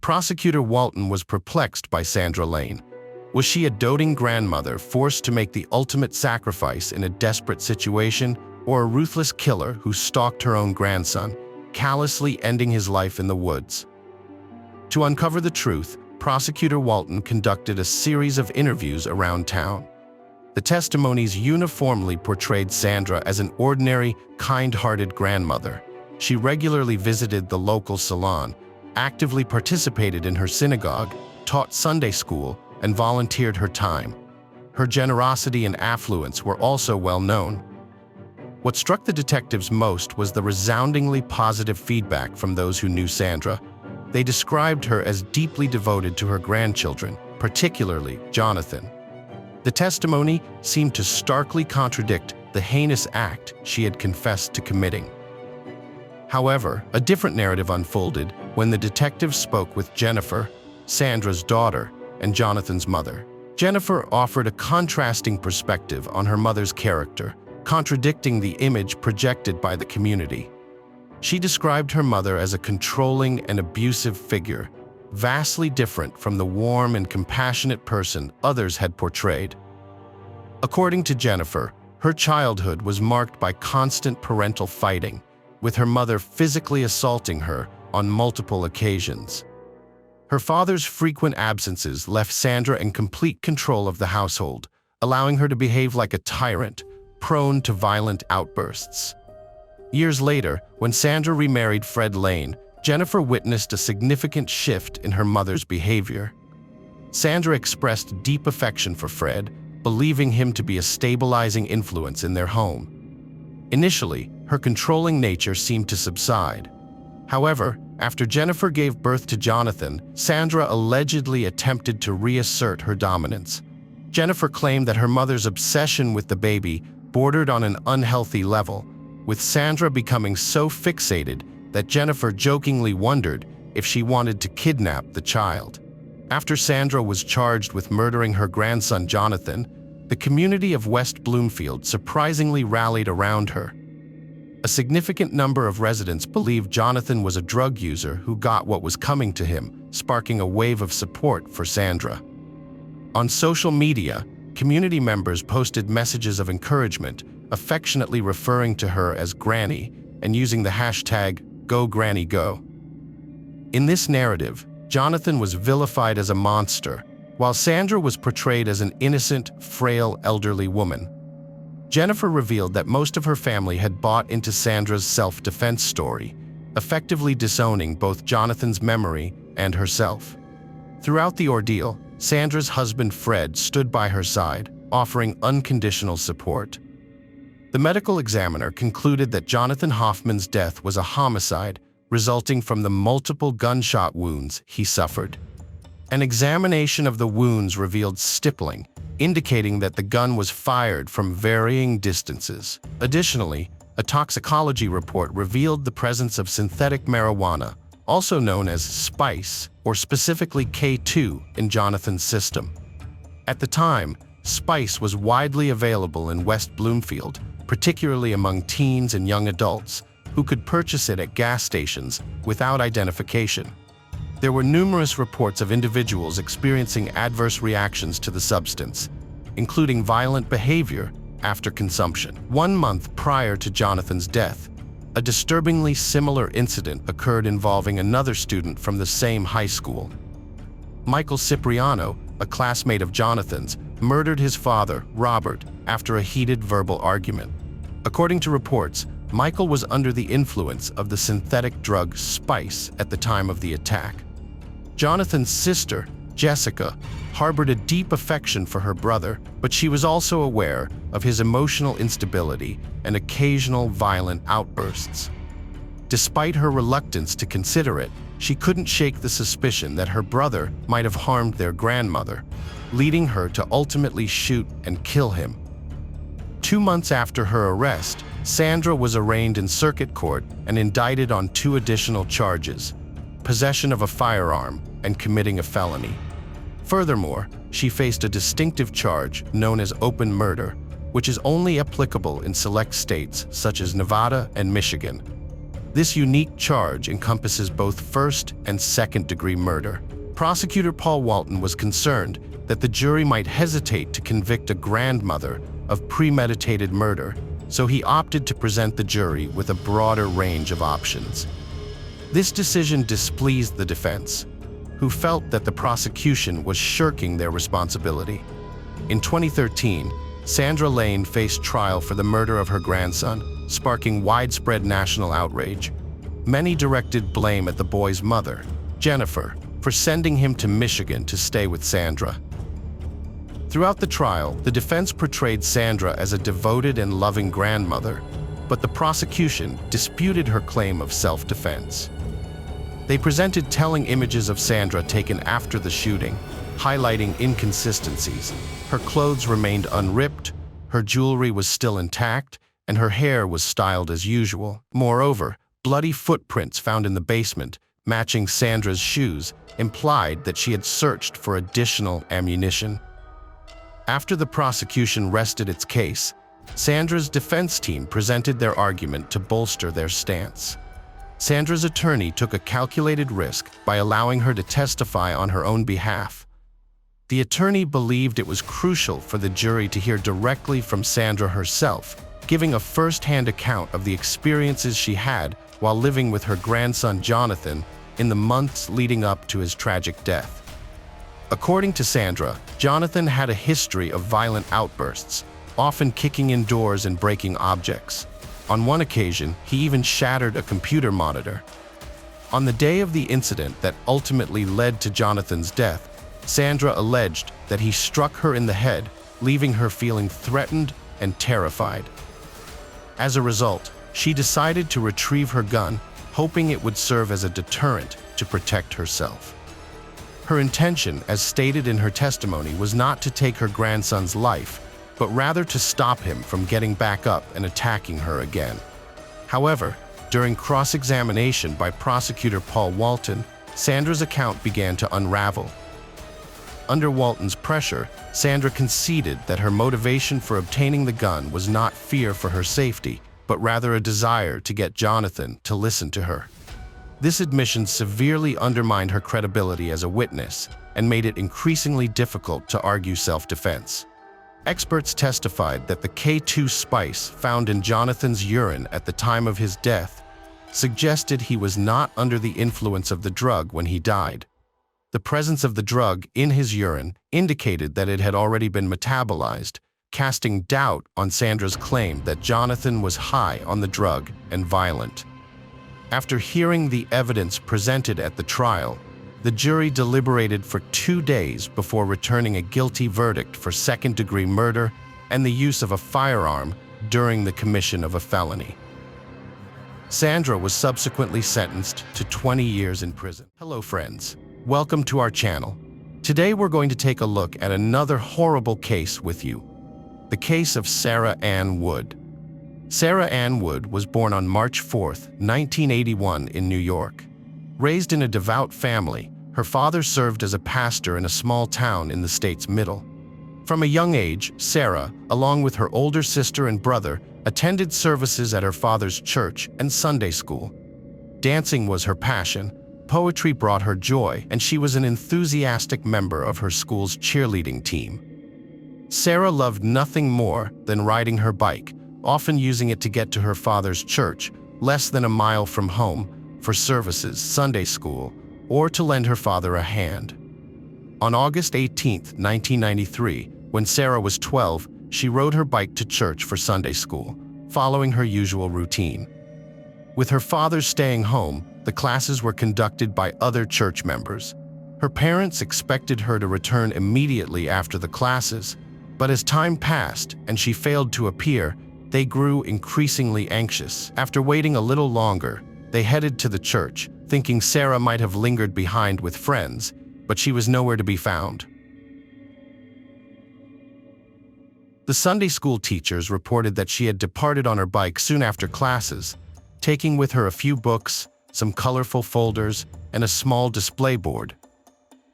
Speaker 1: Prosecutor Walton was perplexed by Sandra Lane. Was she a doting grandmother forced to make the ultimate sacrifice in a desperate situation, or a ruthless killer who stalked her own grandson, callously ending his life in the woods? To uncover the truth, Prosecutor Walton conducted a series of interviews around town. The testimonies uniformly portrayed Sandra as an ordinary, kind-hearted grandmother. She regularly visited the local salon, actively participated in her synagogue, taught Sunday school, and volunteered her time. Her generosity and affluence were also well known. What struck the detectives most was the resoundingly positive feedback from those who knew Sandra. They described her as deeply devoted to her grandchildren, particularly Jonathan. The testimony seemed to starkly contradict the heinous act she had confessed to committing. However, a different narrative unfolded when the detectives spoke with Jennifer, Sandra's daughter, and Jonathan's mother. Jennifer offered a contrasting perspective on her mother's character, contradicting the image projected by the community. She described her mother as a controlling and abusive figure, vastly different from the warm and compassionate person others had portrayed. According to Jennifer, her childhood was marked by constant parental fighting, with her mother physically assaulting her on multiple occasions. Her father's frequent absences left Sandra in complete control of the household, allowing her to behave like a tyrant, prone to violent outbursts. Years later, when Sandra remarried Fred Lane, Jennifer witnessed a significant shift in her mother's behavior. Sandra expressed deep affection for Fred, believing him to be a stabilizing influence in their home. Initially, her controlling nature seemed to subside. However, after Jennifer gave birth to Jonathan, Sandra allegedly attempted to reassert her dominance. Jennifer claimed that her mother's obsession with the baby bordered on an unhealthy level, with Sandra becoming so fixated that Jennifer jokingly wondered if she wanted to kidnap the child. After Sandra was charged with murdering her grandson Jonathan, the community of West Bloomfield surprisingly rallied around her. A significant number of residents believed Jonathan was a drug user who got what was coming to him, sparking a wave of support for Sandra. On social media, community members posted messages of encouragement, affectionately referring to her as Granny and using the hashtag #GoGrannyGo. In this narrative, Jonathan was vilified as a monster, while Sandra was portrayed as an innocent, frail, elderly woman. Jennifer revealed that most of her family had bought into Sandra's self-defense story, effectively disowning both Jonathan's memory and herself. Throughout the ordeal, Sandra's husband Fred stood by her side, offering unconditional support. The medical examiner concluded that Jonathan Hoffman's death was a homicide resulting from the multiple gunshot wounds he suffered. An examination of the wounds revealed stippling, indicating that the gun was fired from varying distances. Additionally, a toxicology report revealed the presence of synthetic marijuana, also known as spice or specifically K2 in Jonathan's system. At the time, spice was widely available in West Bloomfield, particularly among teens and young adults, who could purchase it at gas stations without identification. There were numerous reports of individuals experiencing adverse reactions to the substance, including violent behavior after consumption. 1 month prior to Jonathan's death, a disturbingly similar incident occurred involving another student from the same high school. Michael Cipriano, a classmate of Jonathan's, murdered his father, Robert, after a heated verbal argument. According to reports, Michael was under the influence of the synthetic drug spice at the time of the attack. Jonathan's sister, Jessica, harbored a deep affection for her brother, but she was also aware of his emotional instability and occasional violent outbursts. Despite her reluctance to consider it, she couldn't shake the suspicion that her brother might have harmed their grandmother, leading her to ultimately shoot and kill him. 2 months after her arrest, Sandra was arraigned in circuit court and indicted on 2 additional charges: possession of a firearm and committing a felony. Furthermore, she faced a distinctive charge known as open murder, which is only applicable in select states such as Nevada and Michigan. This unique charge encompasses both first and second-degree murder. Prosecutor Paul Walton was concerned that the jury might hesitate to convict a grandmother of premeditated murder, so he opted to present the jury with a broader range of options. This decision displeased the defense, who felt that the prosecution was shirking their responsibility. In 2013, Sandra Lane faced trial for the murder of her grandson, sparking widespread national outrage. Many directed blame at the boy's mother, Jennifer, for sending him to Michigan to stay with Sandra. Throughout the trial, the defense portrayed Sandra as a devoted and loving grandmother, but the prosecution disputed her claim of self-defense. They presented telling images of Sandra taken after the shooting, highlighting inconsistencies. Her clothes remained unripped, her jewelry was still intact, and her hair was styled as usual. Moreover, bloody footprints found in the basement, matching Sandra's shoes, implied that she had searched for additional ammunition. After the prosecution rested its case, Sandra's defense team presented their argument to bolster their stance. Sandra's attorney took a calculated risk by allowing her to testify on her own behalf. The attorney believed it was crucial for the jury to hear directly from Sandra herself, giving a first-hand account of the experiences she had while living with her grandson Jonathan in the months leading up to his tragic death. According to Sandra, Jonathan had a history of violent outbursts, often kicking in doors and breaking objects. On one occasion, he even shattered a computer monitor. On the day of the incident that ultimately led to Jonathan's death, Sandra alleged that he struck her in the head, leaving her feeling threatened and terrified. As a result, she decided to retrieve her gun, hoping it would serve as a deterrent to protect herself. Her intention, as stated in her testimony, was not to take her grandson's life, but rather to stop him from getting back up and attacking her again. However, during cross-examination by prosecutor Paul Walton, Sandra's account began to unravel. Under Walton's pressure, Sandra conceded that her motivation for obtaining the gun was not fear for her safety, but rather a desire to get Jonathan to listen to her. This admission severely undermined her credibility as a witness and made it increasingly difficult to argue self-defense. Experts testified that the K2 spice found in Jonathan's urine at the time of his death suggested he was not under the influence of the drug when he died. The presence of the drug in his urine indicated that it had already been metabolized, casting doubt on Sandra's claim that Jonathan was high on the drug and violent. After hearing the evidence presented at the trial, the jury deliberated for 2 days before returning a guilty verdict for second-degree murder and the use of a firearm during the commission of a felony. Sandra was subsequently sentenced to 20 years in prison. Hello friends, welcome to our channel. Today we're going to take a look at another horrible case with you, the case of Sarah Ann Wood. Sarah Ann Wood was born on March 4, 1981 in New York. Raised in a devout family, her father served as a pastor in a small town in the state's middle. From a young age, Sarah, along with her older sister and brother, attended services at her father's church and Sunday school. Dancing was her passion, poetry brought her joy, and she was an enthusiastic member of her school's cheerleading team. Sarah loved nothing more than riding her bike, often using it to get to her father's church, less than a mile from home, for services, Sunday school, or to lend her father a hand. On August 18, 1993, when Sarah was 12, she rode her bike to church for Sunday school, following her usual routine. With her father staying home, the classes were conducted by other church members. Her parents expected her to return immediately after the classes, but as time passed and she failed to appear, they grew increasingly anxious. After waiting a little longer, they headed to the church, thinking Sarah might have lingered behind with friends, but she was nowhere to be found. The Sunday school teachers reported that she had departed on her bike soon after classes, taking with her a few books, some colorful folders, and a small display board.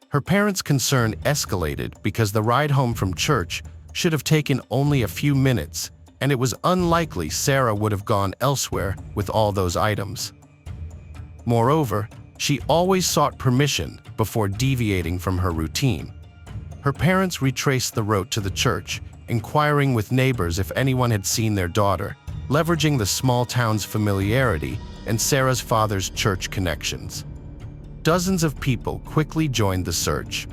Speaker 1: Her parents' concern escalated because the ride home from church should have taken only a few minutes, and it was unlikely Sarah would have gone elsewhere with all those items. Moreover, she always sought permission before deviating from her routine. Her parents retraced the route to the church, inquiring with neighbors if anyone had seen their daughter, leveraging the small town's familiarity and Sarah's father's church connections. Dozens of people quickly joined the search,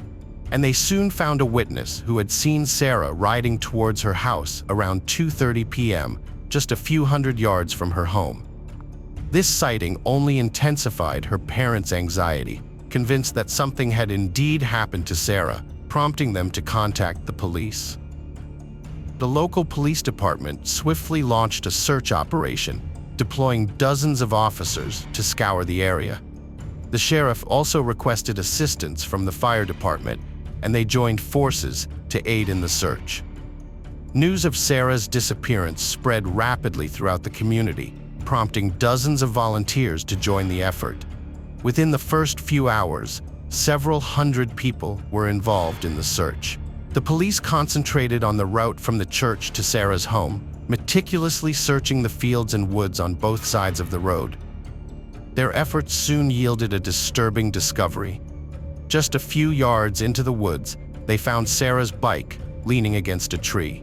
Speaker 1: and they soon found a witness who had seen Sarah riding towards her house around 2:30 p.m., just a few hundred yards from her home. This sighting only intensified her parents' anxiety, convinced that something had indeed happened to Sarah, prompting them to contact the police. The local police department swiftly launched a search operation, deploying dozens of officers to scour the area. The sheriff also requested assistance from the fire department, and they joined forces to aid in the search. News of Sarah's disappearance spread rapidly throughout the community, prompting dozens of volunteers to join the effort. Within the first few hours, several hundred people were involved in the search. The police concentrated on the route from the church to Sarah's home, meticulously searching the fields and woods on both sides of the road. Their efforts soon yielded a disturbing discovery. Just a few yards into the woods, they found Sarah's bike leaning against a tree.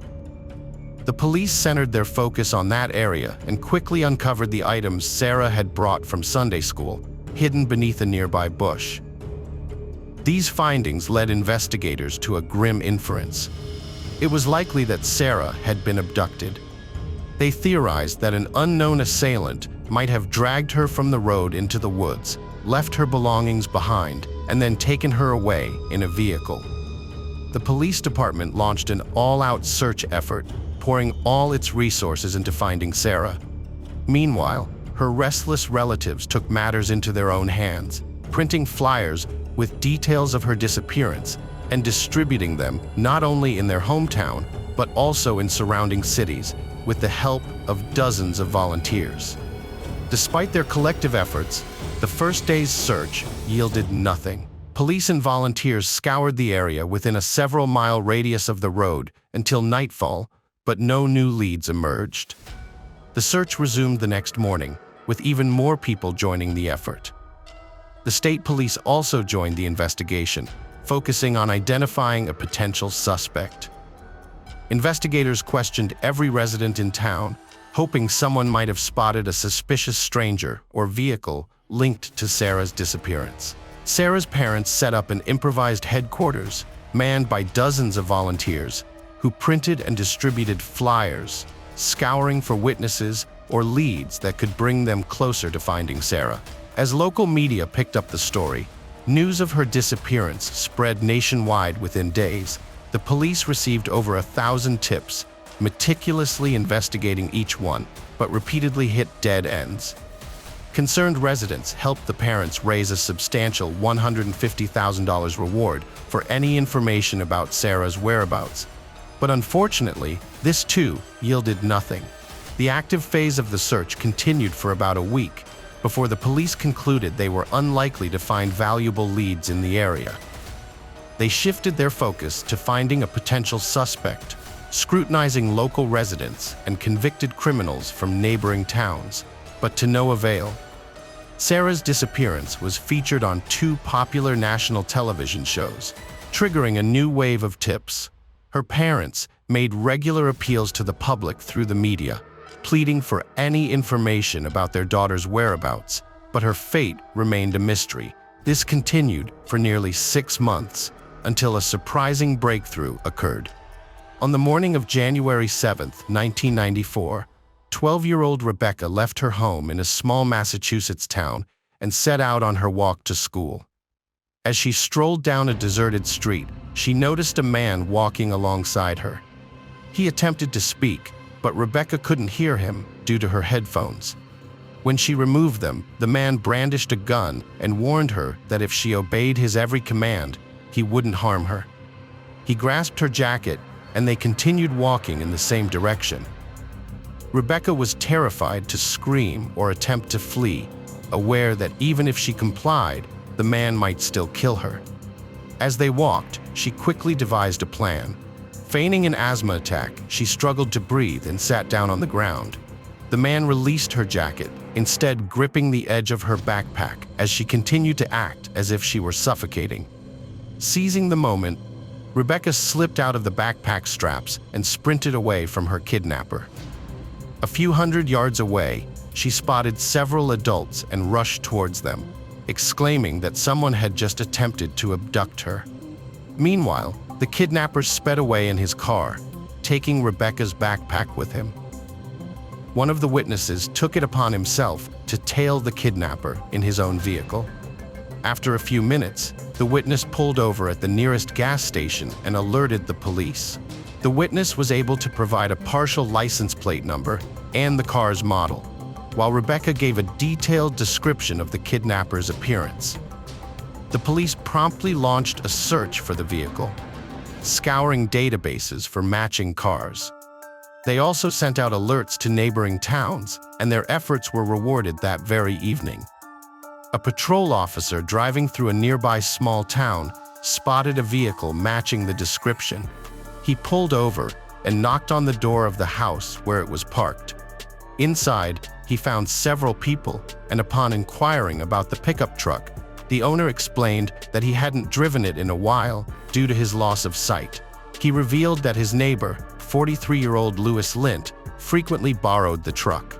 Speaker 1: The police centered their focus on that area and quickly uncovered the items Sarah had brought from Sunday school, hidden beneath a nearby bush. These findings led investigators to a grim inference. It was likely that Sarah had been abducted. They theorized that an unknown assailant might have dragged her from the road into the woods, left her belongings behind, and then taken her away in a vehicle. The police department launched an all-out search effort, pouring all its resources into finding Sarah. Meanwhile, her restless relatives took matters into their own hands, printing flyers with details of her disappearance and distributing them not only in their hometown, but also in surrounding cities, with the help of dozens of volunteers. Despite their collective efforts, the first day's search yielded nothing. Police and volunteers scoured the area within a several-mile radius of the road until nightfall, but no new leads emerged. The search resumed the next morning, with even more people joining the effort. The state police also joined the investigation, focusing on identifying a potential suspect. Investigators questioned every resident in town, hoping someone might have spotted a suspicious stranger or vehicle linked to Sarah's disappearance. Sarah's parents set up an improvised headquarters, manned by dozens of volunteers, who printed and distributed flyers, scouring for witnesses or leads that could bring them closer to finding Sarah. As local media picked up the story, news of her disappearance spread nationwide within days. The police received over 1,000 tips, meticulously investigating each one, but repeatedly hit dead ends. Concerned residents helped the parents raise a substantial $150,000 reward for any information about Sarah's whereabouts. But unfortunately, this too yielded nothing. The active phase of the search continued for about a week, before the police concluded they were unlikely to find valuable leads in the area. They shifted their focus to finding a potential suspect, scrutinizing local residents and convicted criminals from neighboring towns, but to no avail. Sarah's disappearance was featured on 2 popular national television shows, triggering a new wave of tips. Her parents made regular appeals to the public through the media, pleading for any information about their daughter's whereabouts, but her fate remained a mystery. This continued for nearly 6 months, until a surprising breakthrough occurred. On the morning of January 7, 1994, 12-year-old Rebecca left her home in a small Massachusetts town and set out on her walk to school. As she strolled down a deserted street, she noticed a man walking alongside her. He attempted to speak, but Rebecca couldn't hear him due to her headphones. When she removed them, the man brandished a gun and warned her that if she obeyed his every command, he wouldn't harm her. He grasped her jacket, and they continued walking in the same direction. Rebecca was terrified to scream or attempt to flee, aware that even if she complied, the man might still kill her. As they walked, she quickly devised a plan. Feigning an asthma attack, she struggled to breathe and sat down on the ground. The man released her jacket, instead gripping the edge of her backpack as she continued to act as if she were suffocating. Seizing the moment, Rebecca slipped out of the backpack straps and sprinted away from her kidnapper. A few hundred yards away, she spotted several adults and rushed towards them, exclaiming that someone had just attempted to abduct her. Meanwhile, the kidnapper sped away in his car, taking Rebecca's backpack with him. One of the witnesses took it upon himself to tail the kidnapper in his own vehicle. After a few minutes, the witness pulled over at the nearest gas station and alerted the police. The witness was able to provide a partial license plate number and the car's model, while Rebecca gave a detailed description of the kidnapper's appearance. The police promptly launched a search for the vehicle, scouring databases for matching cars. They also sent out alerts to neighboring towns, and their efforts were rewarded that very evening. A patrol officer driving through a nearby small town spotted a vehicle matching the description. He pulled over and knocked on the door of the house where it was parked. Inside, he found several people, and upon inquiring about the pickup truck, the owner explained that he hadn't driven it in a while due to his loss of sight. He revealed that his neighbor, 43-year-old Louis Lint, frequently borrowed the truck.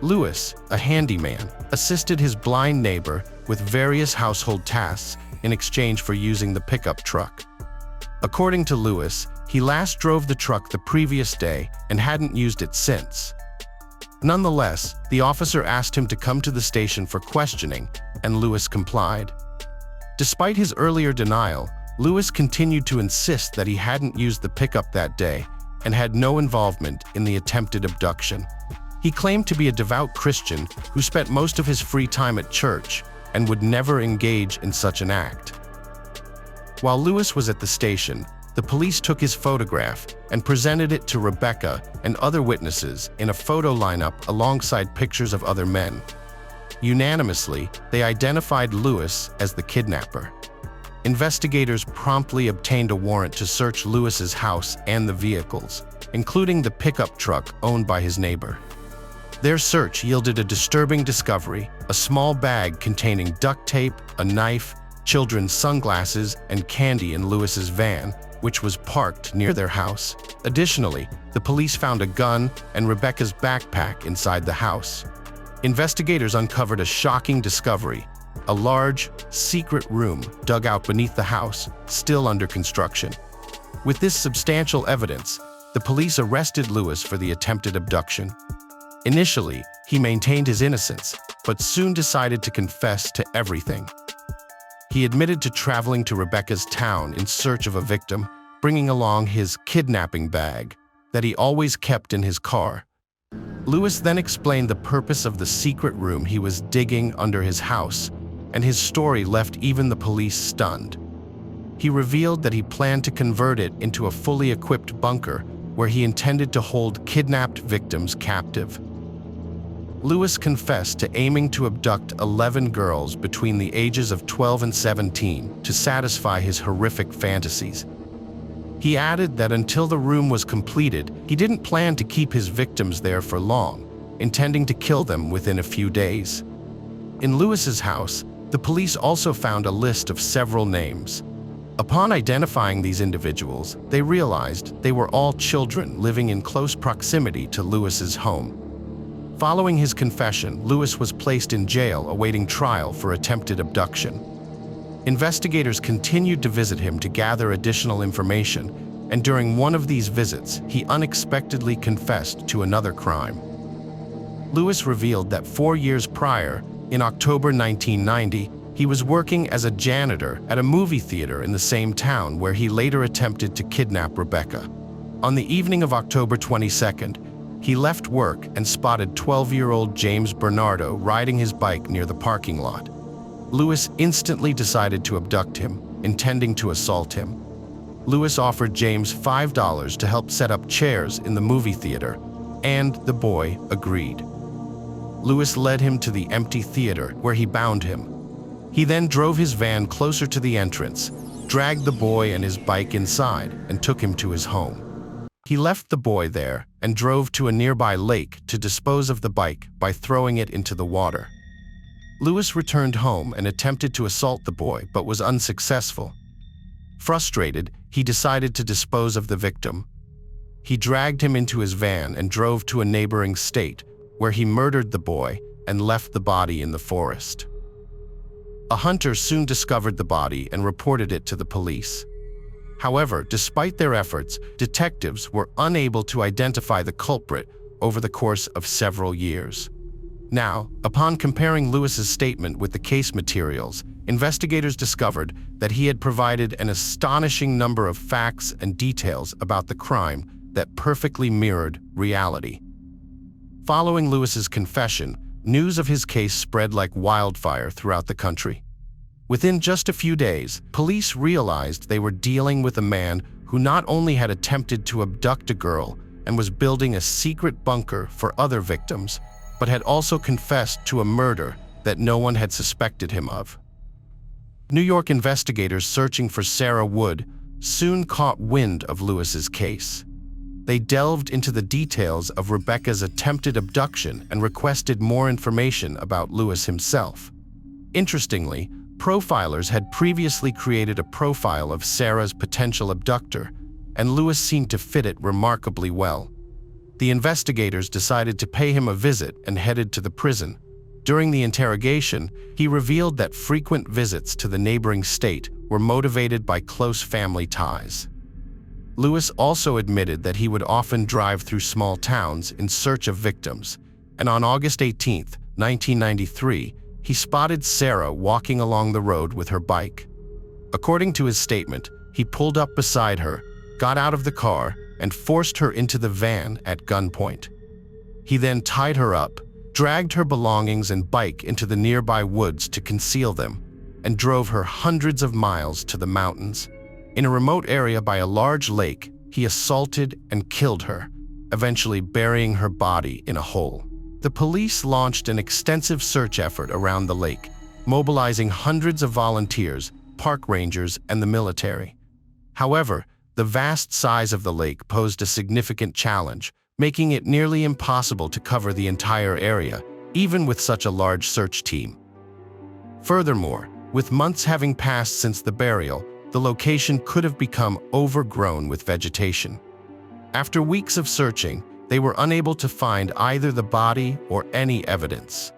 Speaker 1: Louis, a handyman, assisted his blind neighbor with various household tasks in exchange for using the pickup truck. According to Louis, he last drove the truck the previous day and hadn't used it since. Nonetheless, the officer asked him to come to the station for questioning, and Louis complied. Despite his earlier denial, Louis continued to insist that he hadn't used the pickup that day and had no involvement in the attempted abduction. He claimed to be a devout Christian who spent most of his free time at church and would never engage in such an act. While Louis was at the station, the police took his photograph and presented it to Rebecca and other witnesses in a photo lineup alongside pictures of other men. Unanimously, they identified Louis as the kidnapper. Investigators promptly obtained a warrant to search Louis's house and the vehicles, including the pickup truck owned by his neighbor. Their search yielded a disturbing discovery: a small bag containing duct tape, a knife, children's sunglasses, and candy in Louis's van, which was parked near their house. Additionally, the police found a gun and Rebecca's backpack inside the house. Investigators uncovered a shocking discovery: a large, secret room dug out beneath the house, still under construction. With this substantial evidence, the police arrested Louis for the attempted abduction. Initially, he maintained his innocence, but soon decided to confess to everything. He admitted to traveling to Rebecca's town in search of a victim, bringing along his kidnapping bag that he always kept in his car. Louis then explained the purpose of the secret room he was digging under his house, and his story left even the police stunned. He revealed that he planned to convert it into a fully equipped bunker where he intended to hold kidnapped victims captive. Lewis confessed to aiming to abduct 11 girls between the ages of 12 and 17 to satisfy his horrific fantasies. He added that until the room was completed, he didn't plan to keep his victims there for long, intending to kill them within a few days. In Lewis's house, the police also found a list of several names. Upon identifying these individuals, they realized they were all children living in close proximity to Lewis's home. Following his confession, Lewis was placed in jail awaiting trial for attempted abduction. Investigators continued to visit him to gather additional information, and during one of these visits, he unexpectedly confessed to another crime. Lewis revealed that 4 years prior, in October 1990, he was working as a janitor at a movie theater in the same town where he later attempted to kidnap Rebecca. On the evening of October 22nd, he left work and spotted 12-year-old James Bernardo riding his bike near the parking lot. Lewis instantly decided to abduct him, intending to assault him. Lewis offered James $5 to help set up chairs in the movie theater, and the boy agreed. Lewis led him to the empty theater where he bound him. He then drove his van closer to the entrance, dragged the boy and his bike inside, and took him to his home. He left the boy there and drove to a nearby lake to dispose of the bike by throwing it into the water. Lewis returned home and attempted to assault the boy, but was unsuccessful. Frustrated, he decided to dispose of the victim. He dragged him into his van and drove to a neighboring state, where he murdered the boy and left the body in the forest. A hunter soon discovered the body and reported it to the police. However, despite their efforts, detectives were unable to identify the culprit over the course of several years. Now, upon comparing Lewis's statement with the case materials, investigators discovered that he had provided an astonishing number of facts and details about the crime that perfectly mirrored reality. Following Lewis's confession, news of his case spread like wildfire throughout the country. Within just a few days, police realized they were dealing with a man who not only had attempted to abduct a girl and was building a secret bunker for other victims, but had also confessed to a murder that no one had suspected him of. New York investigators searching for Sarah Wood soon caught wind of Lewis's case. They delved into the details of Rebecca's attempted abduction and requested more information about Lewis himself. Interestingly, profilers had previously created a profile of Sarah's potential abductor, and Lewis seemed to fit it remarkably well. The investigators decided to pay him a visit and headed to the prison. During the interrogation, he revealed that frequent visits to the neighboring state were motivated by close family ties. Lewis also admitted that he would often drive through small towns in search of victims, and on August 18, 1993, he spotted Sarah walking along the road with her bike. According to his statement, he pulled up beside her, got out of the car, and forced her into the van at gunpoint. He then tied her up, dragged her belongings and bike into the nearby woods to conceal them, and drove her hundreds of miles to the mountains. In a remote area by a large lake, he assaulted and killed her, eventually burying her body in a hole. The police launched an extensive search effort around the lake, mobilizing hundreds of volunteers, park rangers, and the military. However, the vast size of the lake posed a significant challenge, making it nearly impossible to cover the entire area, even with such a large search team. Furthermore, with months having passed since the burial, the location could have become overgrown with vegetation. After weeks of searching, they were unable to find either the body or any evidence.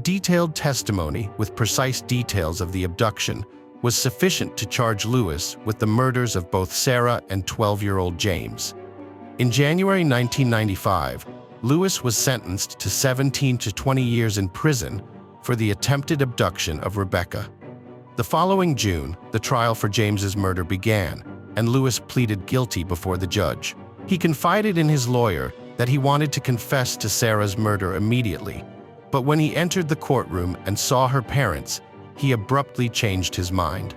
Speaker 1: Detailed testimony with precise details of the abduction was sufficient to charge Lewis with the murders of both Sarah and 12-year-old James. In January 1995, Lewis was sentenced to 17 to 20 years in prison for the attempted abduction of Rebecca. The following June, the trial for James's murder began, and Lewis pleaded guilty before the judge. He confided in his lawyer that he wanted to confess to Sarah's murder immediately, but when he entered the courtroom and saw her parents, he abruptly changed his mind.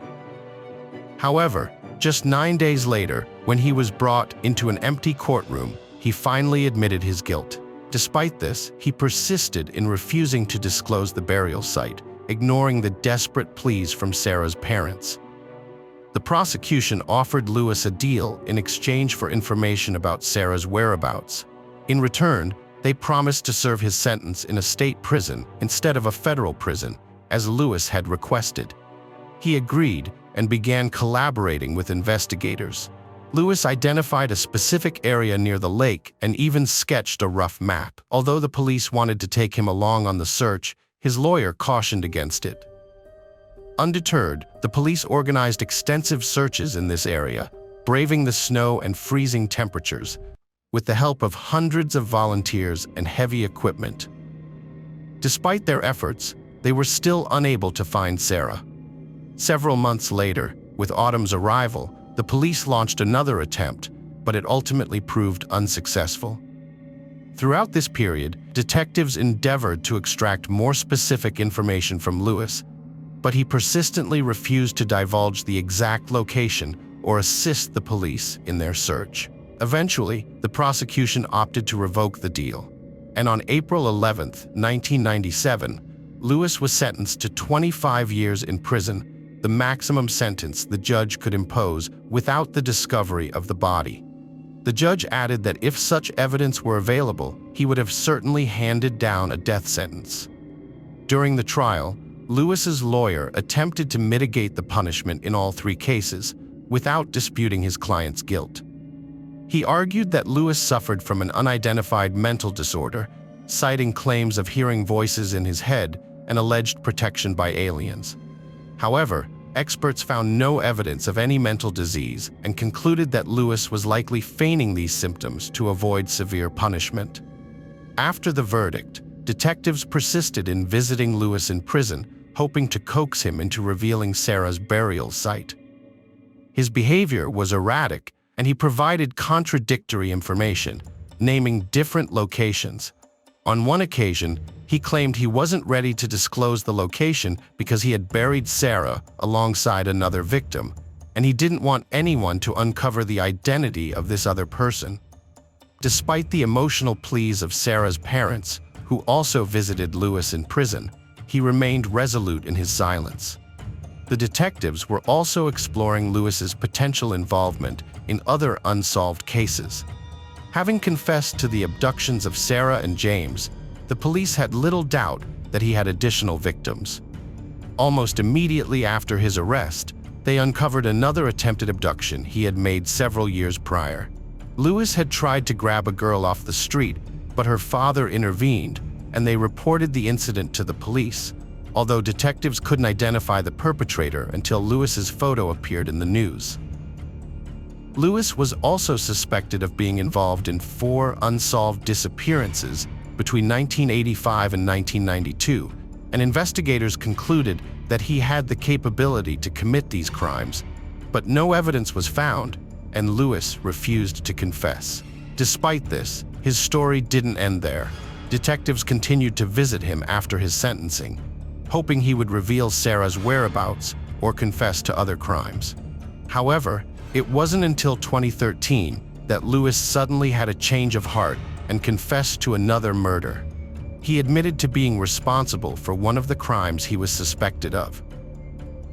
Speaker 1: However, just 9 days later, when he was brought into an empty courtroom, he finally admitted his guilt. Despite this, he persisted in refusing to disclose the burial site, ignoring the desperate pleas from Sarah's parents. The prosecution offered Lewis a deal in exchange for information about Sarah's whereabouts. In return, they promised to serve his sentence in a state prison instead of a federal prison, as Lewis had requested. He agreed and began collaborating with investigators. Lewis identified a specific area near the lake and even sketched a rough map. Although the police wanted to take him along on the search, his lawyer cautioned against it. Undeterred, the police organized extensive searches in this area, braving the snow and freezing temperatures, with the help of hundreds of volunteers and heavy equipment. Despite their efforts, they were still unable to find Sarah. Several months later, with autumn's arrival, the police launched another attempt, but it ultimately proved unsuccessful. Throughout this period, detectives endeavored to extract more specific information from Lewis, but he persistently refused to divulge the exact location or assist the police in their search. Eventually, the prosecution opted to revoke the deal, and on April 11, 1997, Lewis was sentenced to 25 years in prison, the maximum sentence the judge could impose without the discovery of the body. The judge added that if such evidence were available, he would have certainly handed down a death sentence. During the trial, Lewis's lawyer attempted to mitigate the punishment in all three cases without disputing his client's guilt. He argued that Lewis suffered from an unidentified mental disorder, citing claims of hearing voices in his head and alleged protection by aliens. However, experts found no evidence of any mental disease and concluded that Lewis was likely feigning these symptoms to avoid severe punishment. After the verdict, detectives persisted in visiting Lewis in prison, hoping to coax him into revealing Sarah's burial site. His behavior was erratic, and he provided contradictory information, naming different locations. On one occasion, he claimed he wasn't ready to disclose the location because he had buried Sarah alongside another victim, and he didn't want anyone to uncover the identity of this other person. Despite the emotional pleas of Sarah's parents, who also visited Lewis in prison, he remained resolute in his silence. The detectives were also exploring Lewis's potential involvement in other unsolved cases. Having confessed to the abductions of Sarah and James, the police had little doubt that he had additional victims. Almost immediately after his arrest, they uncovered another attempted abduction he had made several years prior. Lewis had tried to grab a girl off the street, but her father intervened, and they reported the incident to the police, although detectives couldn't identify the perpetrator until Lewis's photo appeared in the news. Lewis was also suspected of being involved in 4 unsolved disappearances between 1985 and 1992, and investigators concluded that he had the capability to commit these crimes, but no evidence was found, and Lewis refused to confess. Despite this, his story didn't end there. Detectives continued to visit him after his sentencing, hoping he would reveal Sarah's whereabouts or confess to other crimes. However, it wasn't until 2013 that Lewis suddenly had a change of heart and confessed to another murder. He admitted to being responsible for one of the crimes he was suspected of.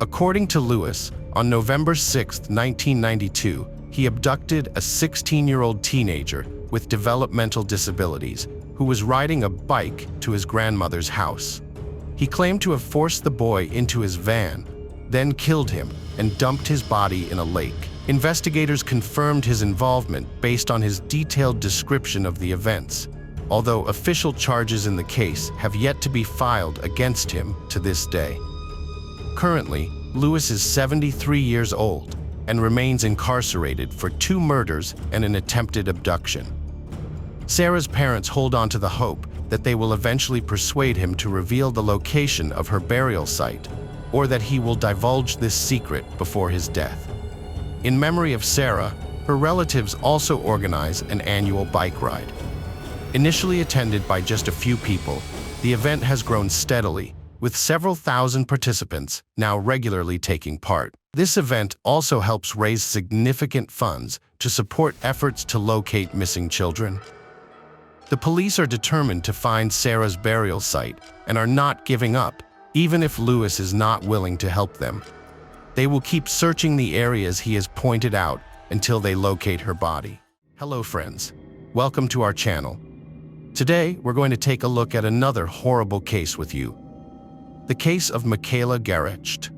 Speaker 1: According to Lewis, on November 6, 1992, he abducted a 16-year-old teenager with developmental disabilities who was riding a bike to his grandmother's house. He claimed to have forced the boy into his van, then killed him and dumped his body in a lake. Investigators confirmed his involvement based on his detailed description of the events, although official charges in the case have yet to be filed against him to this day. Currently, Lewis is 73 years old and remains incarcerated for 2 murders and an attempted abduction. Sarah's parents hold on to the hope that they will eventually persuade him to reveal the location of her burial site, or that he will divulge this secret before his death. In memory of Sarah, her relatives also organize an annual bike ride. Initially attended by just a few people, the event has grown steadily, with several thousand participants now regularly taking part. This event also helps raise significant funds to support efforts to locate missing children. The police are determined to find Sarah's burial site and are not giving up, even if Lewis is not willing to help them. They will keep searching the areas he has pointed out until they locate her body. Hello friends, welcome to our channel. Today, we're going to take a look at another horrible case with you. The case of Michaela Gerecht.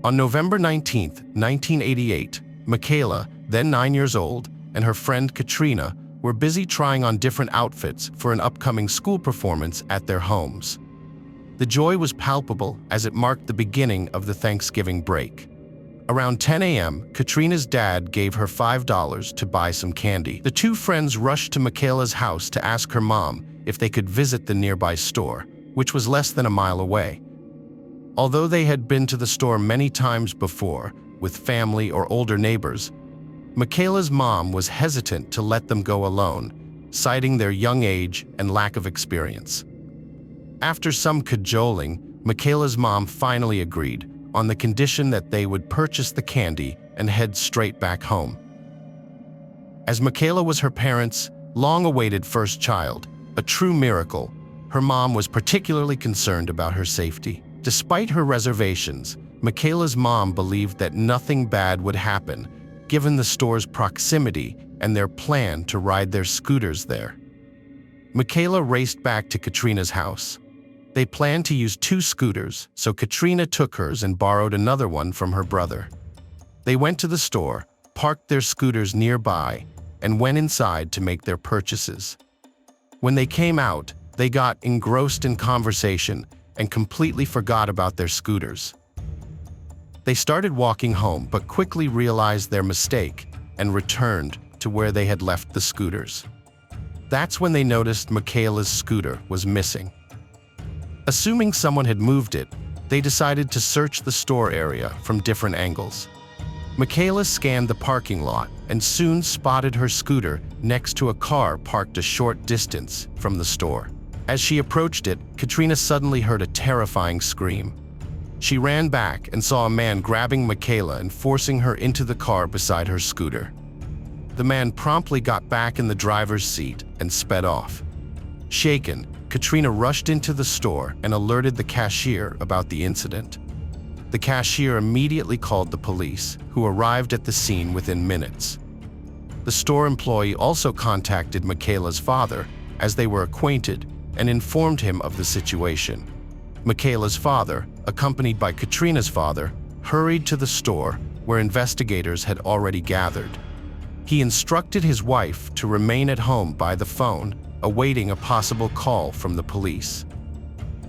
Speaker 1: On November 19, 1988, Michaela, then 9 years old, and her friend Katrina were busy trying on different outfits for an upcoming school performance at their homes. The joy was palpable as it marked the beginning of the Thanksgiving break. Around 10 a.m., Katrina's dad gave her $5 to buy some candy. The two friends rushed to Michaela's house to ask her mom if they could visit the nearby store, which was less than a mile away. Although they had been to the store many times before, with family or older neighbors, Michaela's mom was hesitant to let them go alone, citing their young age and lack of experience. After some cajoling, Michaela's mom finally agreed, on the condition that they would purchase the candy and head straight back home. As Michaela was her parents' long-awaited first child, a true miracle, her mom was particularly concerned about her safety. Despite her reservations, Michaela's mom believed that nothing bad would happen, given the store's proximity and their plan to ride their scooters there. Michaela raced back to Katrina's house. They planned to use 2 scooters, so Katrina took hers and borrowed another one from her brother. They went to the store, parked their scooters nearby, and went inside to make their purchases. When they came out, they got engrossed in conversation and completely forgot about their scooters. They started walking home but quickly realized their mistake and returned to where they had left the scooters. That's when they noticed Michaela's scooter was missing. Assuming someone had moved it, they decided to search the store area from different angles. Michaela scanned the parking lot and soon spotted her scooter next to a car parked a short distance from the store. As she approached it, Katrina suddenly heard a terrifying scream. She ran back and saw a man grabbing Michaela and forcing her into the car beside her scooter. The man promptly got back in the driver's seat and sped off. Shaken, Katrina rushed into the store and alerted the cashier about the incident. The cashier immediately called the police, who arrived at the scene within minutes. The store employee also contacted Michaela's father, as they were acquainted, and informed him of the situation. Michaela's father, accompanied by Katrina's father, hurried to the store where investigators had already gathered. He instructed his wife to remain at home by the phone, awaiting a possible call from the police.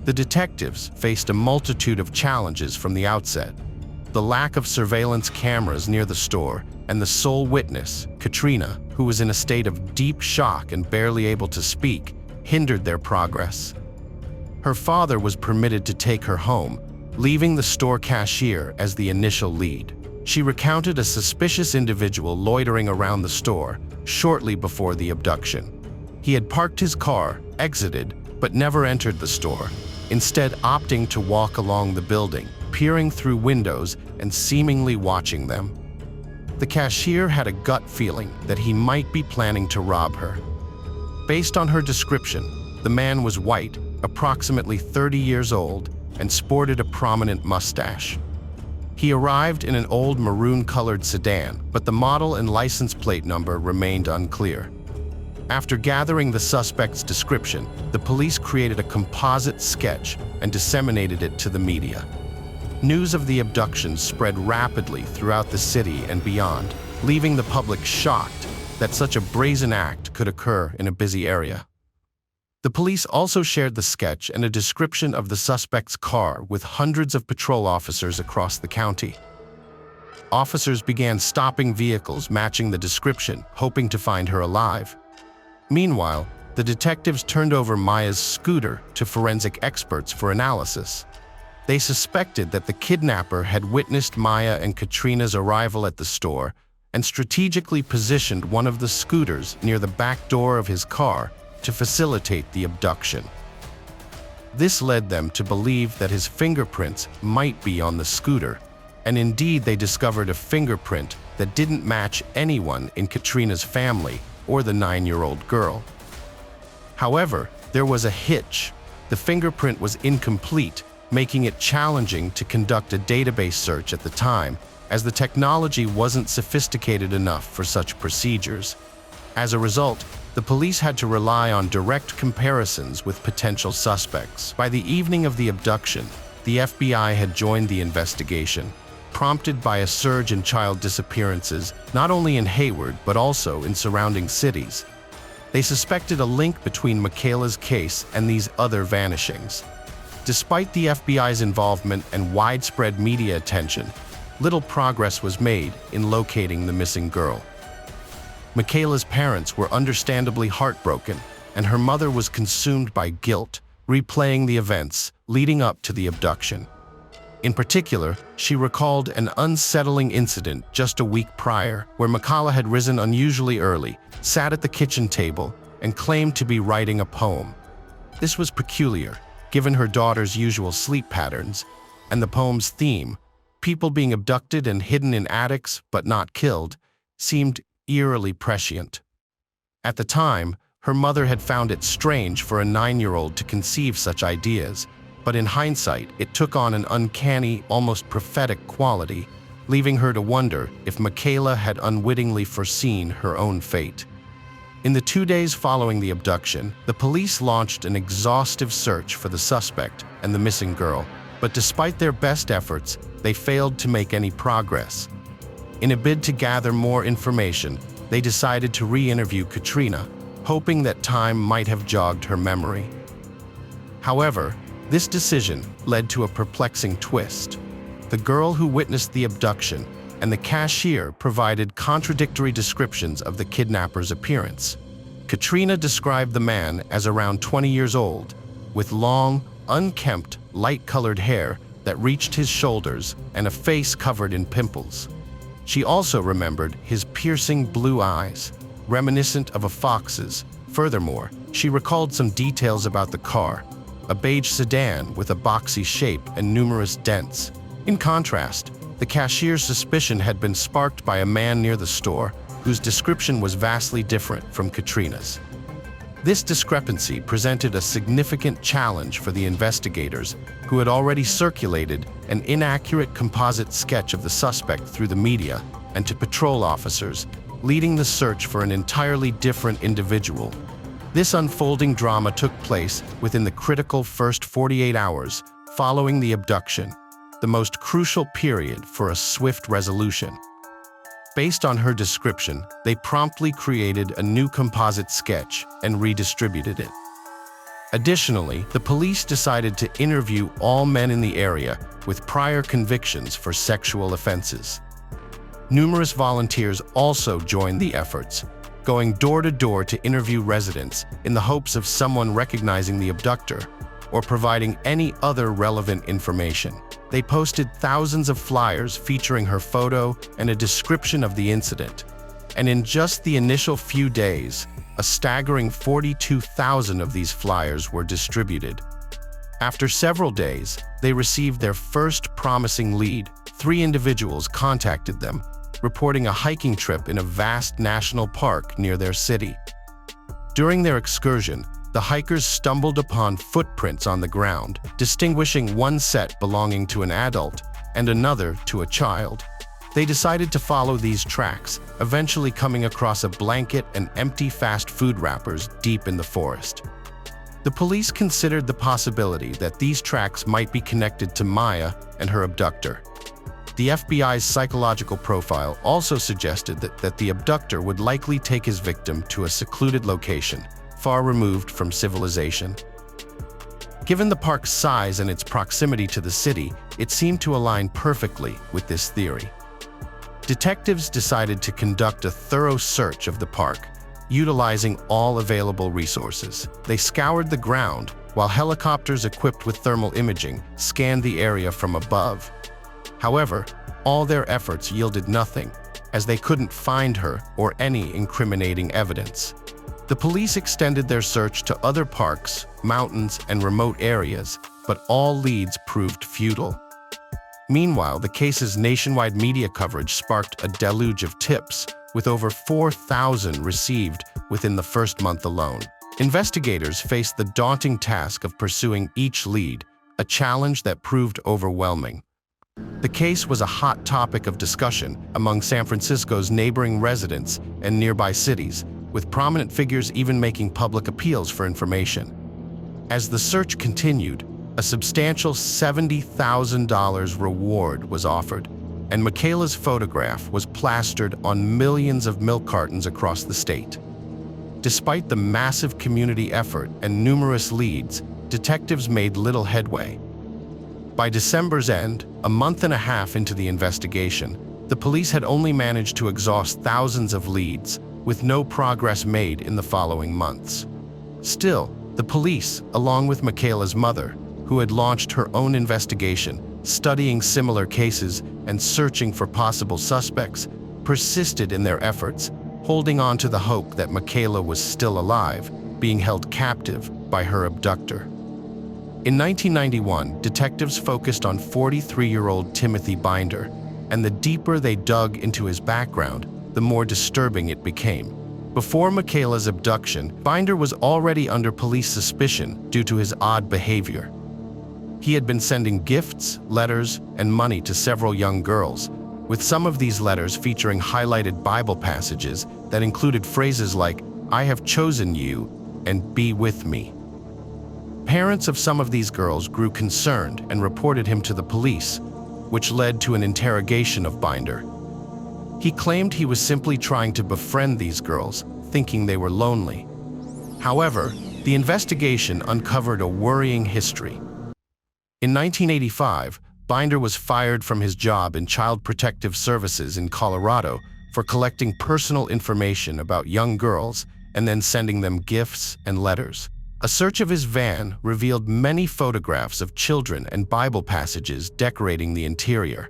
Speaker 1: The detectives faced a multitude of challenges from the outset. The lack of surveillance cameras near the store and the sole witness, Katrina, who was in a state of deep shock and barely able to speak, hindered their progress. Her father was permitted to take her home, leaving the store cashier as the initial lead. She recounted a suspicious individual loitering around the store shortly before the abduction. He had parked his car, exited, but never entered the store, instead opting to walk along the building, peering through windows and seemingly watching them. The cashier had a gut feeling that he might be planning to rob her. Based on her description, the man was white, approximately 30 years old, and sported a prominent mustache. He arrived in an old maroon-colored sedan, but the model and license plate number remained unclear. After gathering the suspect's description, the police created a composite sketch and disseminated it to the media. News of the abduction spread rapidly throughout the city and beyond, leaving the public shocked that such a brazen act could occur in a busy area. The police also shared the sketch and a description of the suspect's car with hundreds of patrol officers across the county. Officers began stopping vehicles matching the description, hoping to find her alive. Meanwhile, the detectives turned over Maya's scooter to forensic experts for analysis. They suspected that the kidnapper had witnessed Maya and Katrina's arrival at the store and strategically positioned one of the scooters near the back door of his car to facilitate the abduction. This led them to believe that his fingerprints might be on the scooter, and indeed they discovered a fingerprint that didn't match anyone in Katrina's family or the 9-year-old girl. However, there was a hitch. The fingerprint was incomplete, making it challenging to conduct a database search at the time, as the technology wasn't sophisticated enough for such procedures. As a result, the police had to rely on direct comparisons with potential suspects. By the evening of the abduction, the FBI had joined the investigation, prompted by a surge in child disappearances, not only in Hayward but also in surrounding cities. They suspected a link between Michaela's case and these other vanishings. Despite the FBI's involvement and widespread media attention, little progress was made in locating the missing girl. Michaela's parents were understandably heartbroken, and her mother was consumed by guilt, replaying the events leading up to the abduction. In particular, she recalled an unsettling incident just a week prior, where Michaela had risen unusually early, sat at the kitchen table, and claimed to be writing a poem. This was peculiar, given her daughter's usual sleep patterns, and the poem's theme, people being abducted and hidden in attics but not killed, seemed eerily prescient. At the time, her mother had found it strange for a 9-year-old to conceive such ideas, but in hindsight, it took on an uncanny, almost prophetic quality, leaving her to wonder if Michaela had unwittingly foreseen her own fate. In the 2 days following the abduction, the police launched an exhaustive search for the suspect and the missing girl, but despite their best efforts, they failed to make any progress. In a bid to gather more information, they decided to re-interview Katrina, hoping that time might have jogged her memory. However, this decision led to a perplexing twist. The girl who witnessed the abduction and the cashier provided contradictory descriptions of the kidnapper's appearance. Katrina described the man as around 20 years old, with long, unkempt, light-colored hair that reached his shoulders and a face covered in pimples. She also remembered his piercing blue eyes, reminiscent of a fox's. Furthermore, she recalled some details about the car, a beige sedan with a boxy shape and numerous dents. In contrast, the cashier's suspicion had been sparked by a man near the store whose description was vastly different from Katrina's. This discrepancy presented a significant challenge for the investigators, who had already circulated an inaccurate composite sketch of the suspect through the media, and to patrol officers, leading the search for an entirely different individual. This unfolding drama took place within the critical first 48 hours following the abduction, the most crucial period for a swift resolution. Based on her description, they promptly created a new composite sketch and redistributed it. Additionally, the police decided to interview all men in the area with prior convictions for sexual offenses. Numerous volunteers also joined the efforts, going door to door to interview residents in the hopes of someone recognizing the abductor or providing any other relevant information. They posted thousands of flyers featuring her photo and a description of the incident, and in just the initial few days, a staggering 42,000 of these flyers were distributed. After several days, they received their first promising lead. 3 individuals contacted them, reporting a hiking trip in a vast national park near their city. During their excursion, the hikers stumbled upon footprints on the ground, distinguishing one set belonging to an adult and another to a child. They decided to follow these tracks, eventually coming across a blanket and empty fast food wrappers deep in the forest. The police considered the possibility that these tracks might be connected to Maya and her abductor. The FBI's psychological profile also suggested that the abductor would likely take his victim to a secluded location, far removed from civilization. Given the park's size and its proximity to the city, it seemed to align perfectly with this theory. Detectives decided to conduct a thorough search of the park, utilizing all available resources. They scoured the ground, while helicopters equipped with thermal imaging scanned the area from above. However, all their efforts yielded nothing, as they couldn't find her or any incriminating evidence. The police extended their search to other parks, mountains, and remote areas, but all leads proved futile. Meanwhile, the case's nationwide media coverage sparked a deluge of tips, with over 4,000 received within the first month alone. Investigators faced the daunting task of pursuing each lead, a challenge that proved overwhelming. The case was a hot topic of discussion among San Francisco's neighboring residents and nearby cities, with prominent figures even making public appeals for information. As the search continued, a substantial $70,000 reward was offered, and Michaela's photograph was plastered on millions of milk cartons across the state. Despite the massive community effort and numerous leads, detectives made little headway. By December's end, a month and a half into the investigation, the police had only managed to exhaust thousands of leads, with no progress made in the following months. Still, the police, along with Michaela's mother, who had launched her own investigation, studying similar cases and searching for possible suspects, persisted in their efforts, holding on to the hope that Michaela was still alive, being held captive by her abductor. In 1991, detectives focused on 43-year-old Timothy Binder, and the deeper they dug into his background, the more disturbing it became. Before Michaela's abduction, Binder was already under police suspicion due to his odd behavior. He had been sending gifts, letters, and money to several young girls, with some of these letters featuring highlighted Bible passages that included phrases like, "I have chosen you," and "be with me." Parents of some of these girls grew concerned and reported him to the police, which led to an interrogation of Binder. He claimed he was simply trying to befriend these girls, thinking they were lonely. However, the investigation uncovered a worrying history. In 1985, Binder was fired from his job in Child Protective Services in Colorado for collecting personal information about young girls and then sending them gifts and letters. A search of his van revealed many photographs of children and Bible passages decorating the interior.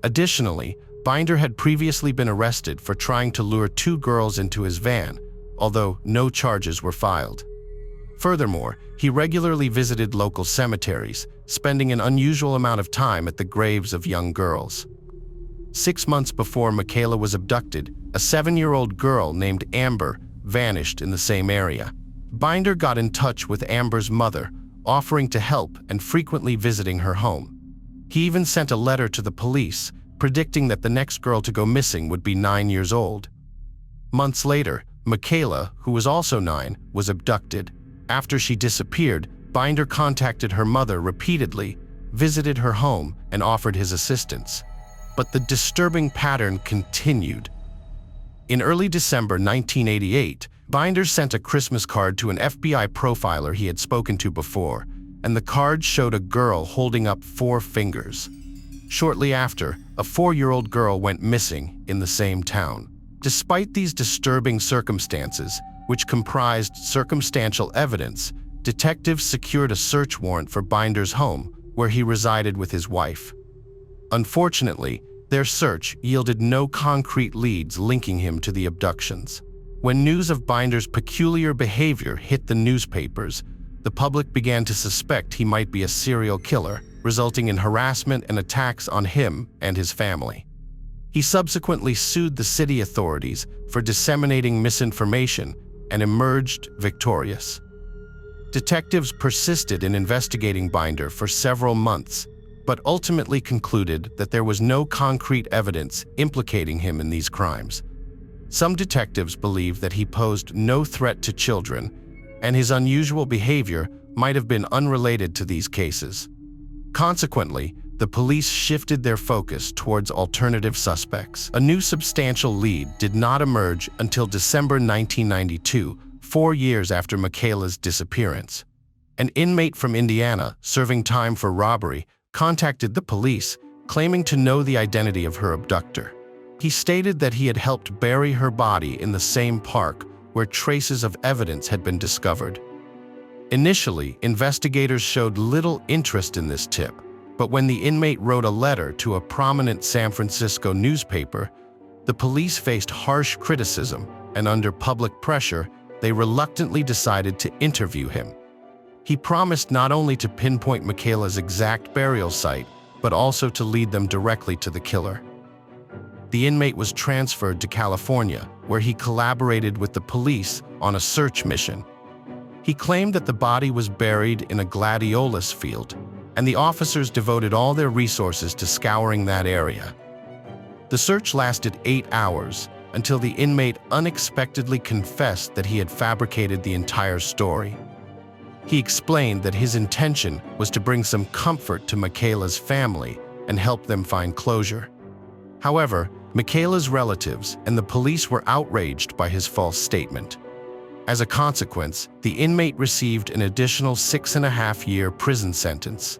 Speaker 1: Additionally, Binder had previously been arrested for trying to lure two girls into his van, although no charges were filed. Furthermore, he regularly visited local cemeteries, spending an unusual amount of time at the graves of young girls. 6 months before Michaela was abducted, a 7-year-old girl named Amber vanished in the same area. Binder got in touch with Amber's mother, offering to help and frequently visiting her home. He even sent a letter to the police, predicting that the next girl to go missing would be 9 years old. Months later, Michaela, who was also 9, was abducted. After she disappeared, Binder contacted her mother repeatedly, visited her home, and offered his assistance. But the disturbing pattern continued. In early December 1988, Binder sent a Christmas card to an FBI profiler he had spoken to before, and the card showed a girl holding up 4 fingers. Shortly after, a 4-year-old girl went missing in the same town. Despite these disturbing circumstances, which comprised circumstantial evidence, detectives secured a search warrant for Binder's home, where he resided with his wife. Unfortunately, their search yielded no concrete leads linking him to the abductions. When news of Binder's peculiar behavior hit the newspapers, the public began to suspect he might be a serial killer, resulting in harassment and attacks on him and his family. He subsequently sued the city authorities for disseminating misinformation and emerged victorious. Detectives persisted in investigating Binder for several months, but ultimately concluded that there was no concrete evidence implicating him in these crimes. Some detectives believed that he posed no threat to children, and his unusual behavior might have been unrelated to these cases. Consequently, the police shifted their focus towards alternative suspects. A new substantial lead did not emerge until December 1992, 4 years after Michaela's disappearance. An inmate from Indiana, serving time for robbery, contacted the police, claiming to know the identity of her abductor. He stated that he had helped bury her body in the same park where traces of evidence had been discovered. Initially, investigators showed little interest in this tip, but when the inmate wrote a letter to a prominent San Francisco newspaper, the police faced harsh criticism, and under public pressure, they reluctantly decided to interview him. He promised not only to pinpoint Michaela's exact burial site, but also to lead them directly to the killer. The inmate was transferred to California, where he collaborated with the police on a search mission. He claimed that the body was buried in a gladiolus field, and the officers devoted all their resources to scouring that area. The search lasted 8 hours until the inmate unexpectedly confessed that he had fabricated the entire story. He explained that his intention was to bring some comfort to Michaela's family and help them find closure. However, Michaela's relatives and the police were outraged by his false statement. As a consequence, the inmate received an additional 6.5-year prison sentence,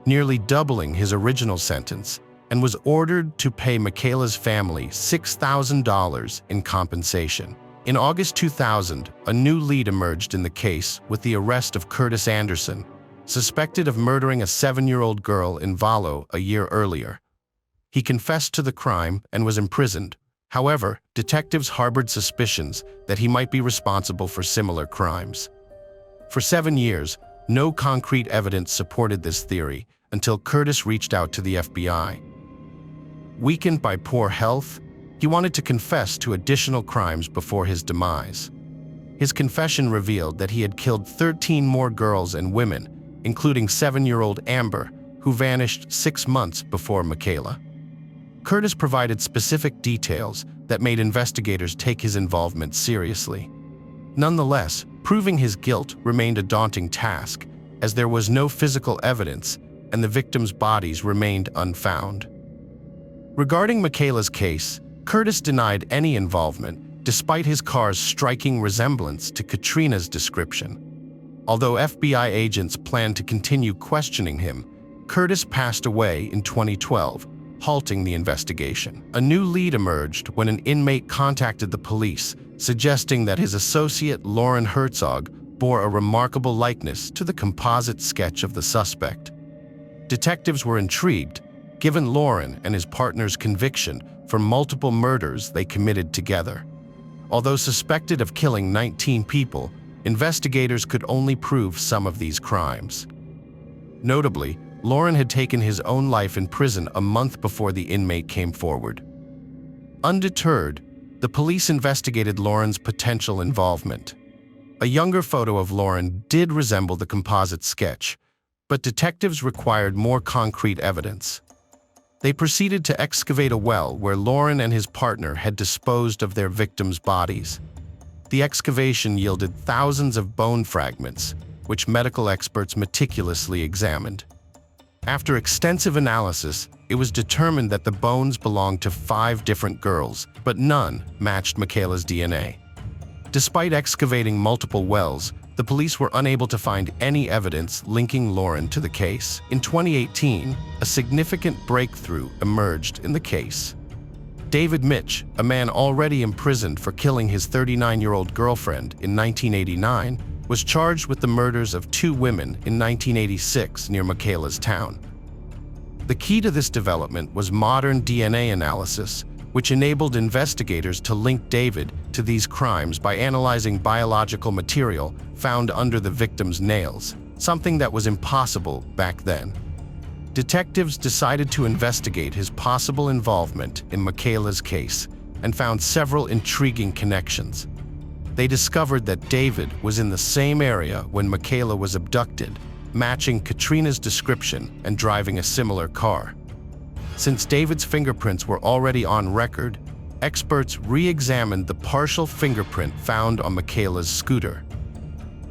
Speaker 1: nearly doubling his original sentence, and was ordered to pay Michaela's family $6,000 in compensation. In August 2000, a new lead emerged in the case with the arrest of Curtis Anderson, suspected of murdering a 7-year-old girl in Valo a year earlier. He confessed to the crime and was imprisoned. However, detectives harbored suspicions that he might be responsible for similar crimes. For 7 years, no concrete evidence supported this theory until Curtis reached out to the FBI. Weakened by poor health, he wanted to confess to additional crimes before his demise. His confession revealed that he had killed 13 more girls and women, including 7-year-old Amber, who vanished 6 months before Michaela. Curtis provided specific details that made investigators take his involvement seriously. Nonetheless, proving his guilt remained a daunting task, as there was no physical evidence and the victims' bodies remained unfound. Regarding Michaela's case, Curtis denied any involvement, despite his car's striking resemblance to Katrina's description. Although FBI agents planned to continue questioning him, Curtis passed away in 2012, halting the investigation. A new lead emerged when an inmate contacted the police, suggesting that his associate Lauren Herzog bore a remarkable likeness to the composite sketch of the suspect. Detectives were intrigued, given Lauren and his partner's conviction for multiple murders they committed together. Although suspected of killing 19 people, investigators could only prove some of these crimes. Notably, Lauren had taken his own life in prison a month before the inmate came forward. Undeterred, the police investigated Lauren's potential involvement. A younger photo of Lauren did resemble the composite sketch, but detectives required more concrete evidence. They proceeded to excavate a well where Lauren and his partner had disposed of their victims' bodies. The excavation yielded thousands of bone fragments, which medical experts meticulously examined. After extensive analysis, it was determined that the bones belonged to 5 different girls, but none matched Michaela's DNA. Despite excavating multiple wells, the police were unable to find any evidence linking Lauren to the case. In 2018, a significant breakthrough emerged in the case. David Mitch, a man already imprisoned for killing his 39-year-old girlfriend in 1989, was charged with the murders of 2 women in 1986 near Michaela's town. The key to this development was modern DNA analysis, which enabled investigators to link David to these crimes by analyzing biological material found under the victim's nails, something that was impossible back then. Detectives decided to investigate his possible involvement in Michaela's case and found several intriguing connections. They discovered that David was in the same area when Michaela was abducted, matching Katrina's description and driving a similar car. Since David's fingerprints were already on record, experts re-examined the partial fingerprint found on Michaela's scooter.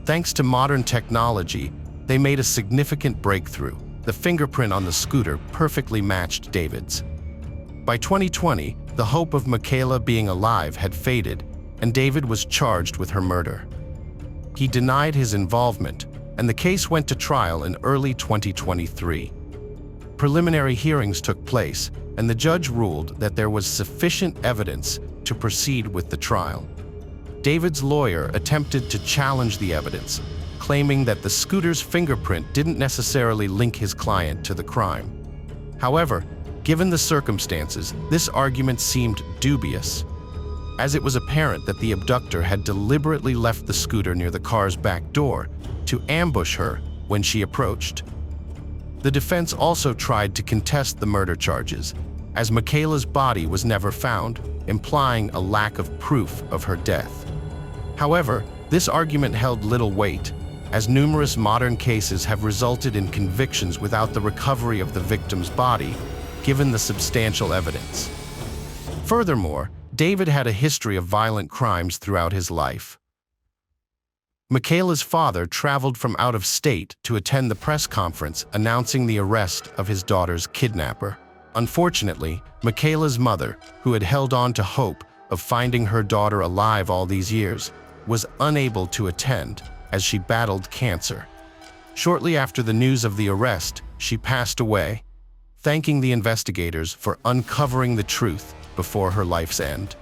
Speaker 1: Thanks to modern technology, they made a significant breakthrough. The fingerprint on the scooter perfectly matched David's. By 2020, the hope of Michaela being alive had faded, and David was charged with her murder. He denied his involvement, and the case went to trial in early 2023. Preliminary hearings took place, and the judge ruled that there was sufficient evidence to proceed with the trial. David's lawyer attempted to challenge the evidence, claiming that the scooter's fingerprint didn't necessarily link his client to the crime. However, given the circumstances, this argument seemed dubious, as it was apparent that the abductor had deliberately left the scooter near the car's back door to ambush her when she approached. The defense also tried to contest the murder charges, as Michaela's body was never found, implying a lack of proof of her death. However, this argument held little weight, as numerous modern cases have resulted in convictions without the recovery of the victim's body, given the substantial evidence. Furthermore, David had a history of violent crimes throughout his life. Michaela's father traveled from out of state to attend the press conference announcing the arrest of his daughter's kidnapper. Unfortunately, Michaela's mother, who had held on to hope of finding her daughter alive all these years, was unable to attend as she battled cancer. Shortly after the news of the arrest, she passed away, thanking the investigators for uncovering the truth before her life's end.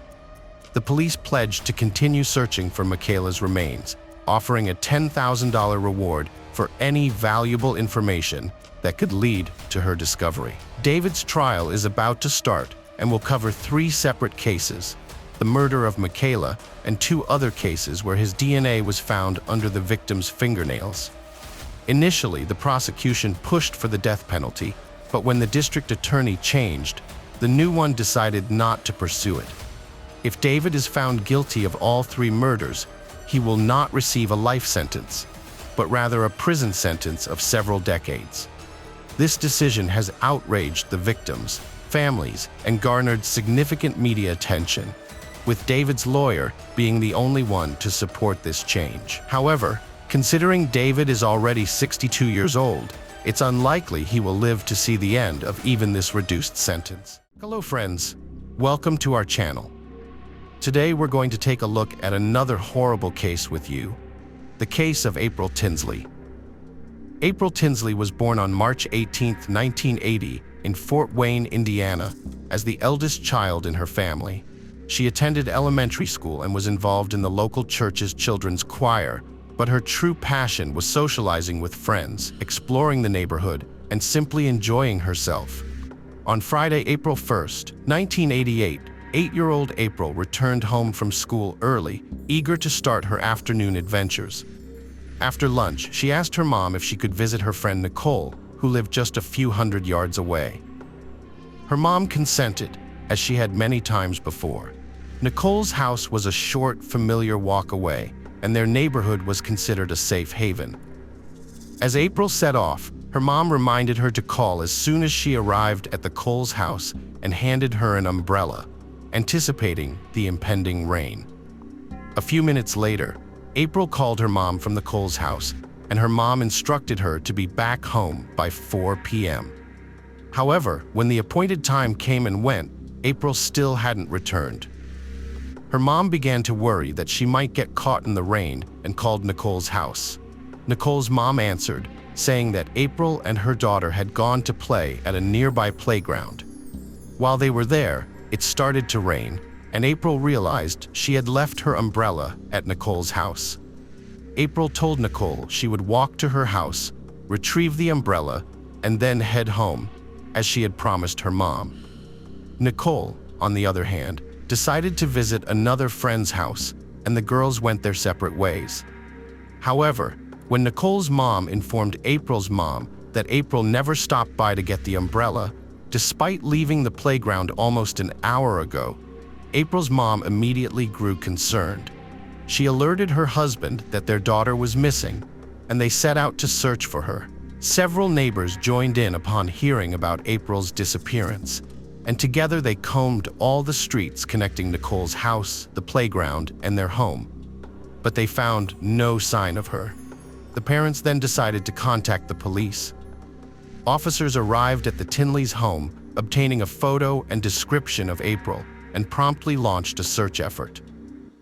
Speaker 1: The police pledged to continue searching for Michaela's remains, offering a $10,000 reward for any valuable information that could lead to her discovery. David's trial is about to start and will cover 3 separate cases: the murder of Michaela and 2 other cases where his DNA was found under the victim's fingernails. Initially, the prosecution pushed for the death penalty, but when the district attorney changed, the new one decided not to pursue it. If David is found guilty of all 3 murders, he will not receive a life sentence, but rather a prison sentence of several decades. This decision has outraged the victims, families, and garnered significant media attention, with David's lawyer being the only one to support this change. However, considering David is already 62 years old, it's unlikely he will live to see the end of even this reduced sentence. Hello friends, welcome to our channel. Today we're going to take a look at another horrible case with you, the case of April Tinsley. April Tinsley was born on March 18, 1980 in Fort Wayne, Indiana, as the eldest child in her family. She attended elementary school and was involved in the local church's children's choir, but her true passion was socializing with friends, exploring the neighborhood, and simply enjoying herself. On Friday, April 1st, 1988, 8-year-old April returned home from school early, eager to start her afternoon adventures. After lunch, she asked her mom if she could visit her friend Nicole, who lived just a few hundred yards away. Her mom consented, as she had many times before. Nicole's house was a short, familiar walk away, and their neighborhood was considered a safe haven. As April set off, her mom reminded her to call as soon as she arrived at the Coles house and handed her an umbrella, anticipating the impending rain. A few minutes later, April called her mom from the Coles house, and her mom instructed her to be back home by 4 p.m. However, when the appointed time came and went, April still hadn't returned. Her mom began to worry that she might get caught in the rain and called Nicole's house. Nicole's mom answered, saying that April and her daughter had gone to play at a nearby playground. While they were there, it started to rain, and April realized she had left her umbrella at Nicole's house. April told Nicole she would walk to her house, retrieve the umbrella, and then head home, as she had promised her mom. Nicole, on the other hand, decided to visit another friend's house, and the girls went their separate ways. However, when Nicole's mom informed April's mom that April never stopped by to get the umbrella, despite leaving the playground almost an hour ago, April's mom immediately grew concerned. She alerted her husband that their daughter was missing, and they set out to search for her. Several neighbors joined in upon hearing about April's disappearance, and together they combed all the streets connecting Nicole's house, the playground, and their home. But they found no sign of her. The parents then decided to contact the police. Officers arrived at the Tinleys' home, obtaining a photo and description of April, and promptly launched a search effort.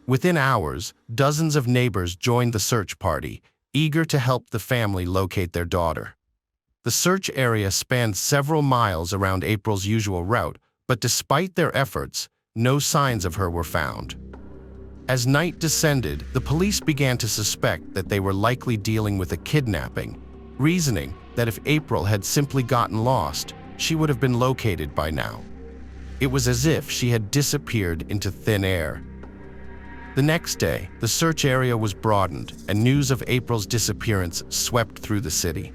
Speaker 1: Within hours, dozens of neighbors joined the search party, eager to help the family locate their daughter. The search area spanned several miles around April's usual route, but despite their efforts, no signs of her were found. As night descended, the police began to suspect that they were likely dealing with a kidnapping, reasoning that if April had simply gotten lost, she would have been located by now. It was as if she had disappeared into thin air. The next day, the search area was broadened, and news of April's disappearance swept through the city.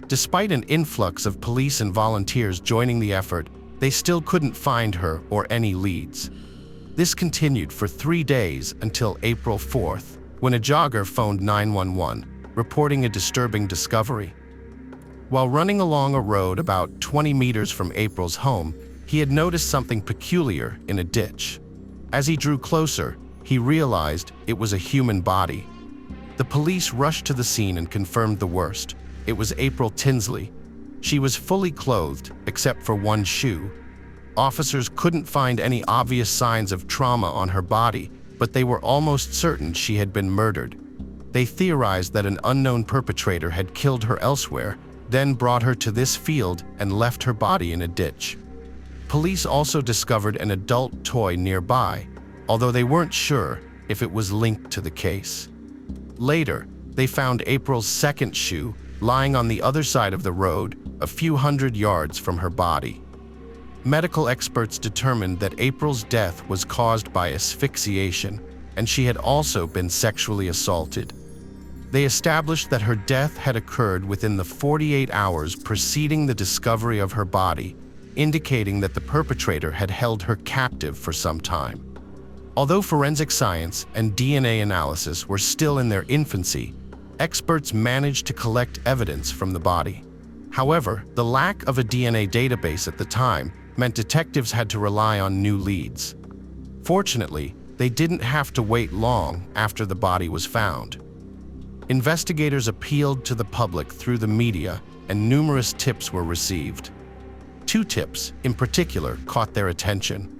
Speaker 1: Despite an influx of police and volunteers joining the effort, they still couldn't find her or any leads. This continued for 3 days until April 4th, when a jogger phoned 911, reporting a disturbing discovery. While running along a road about 20 meters from April's home, he had noticed something peculiar in a ditch. As he drew closer, he realized it was a human body. The police rushed to the scene and confirmed the worst. It was April Tinsley. She was fully clothed, except for one shoe. Officers couldn't find any obvious signs of trauma on her body, but they were almost certain she had been murdered. They theorized that an unknown perpetrator had killed her elsewhere, then brought her to this field and left her body in a ditch. Police also discovered an adult toy nearby, although they weren't sure if it was linked to the case. Later, they found April's second shoe lying on the other side of the road, a few hundred yards from her body. Medical experts determined that April's death was caused by asphyxiation, and she had also been sexually assaulted. They established that her death had occurred within the 48 hours preceding the discovery of her body, indicating that the perpetrator had held her captive for some time. Although forensic science and DNA analysis were still in their infancy, experts managed to collect evidence from the body. However, the lack of a DNA database at the time meant detectives had to rely on new leads. Fortunately, they didn't have to wait long after the body was found. Investigators appealed to the public through the media, and numerous tips were received. Two tips, in particular, caught their attention.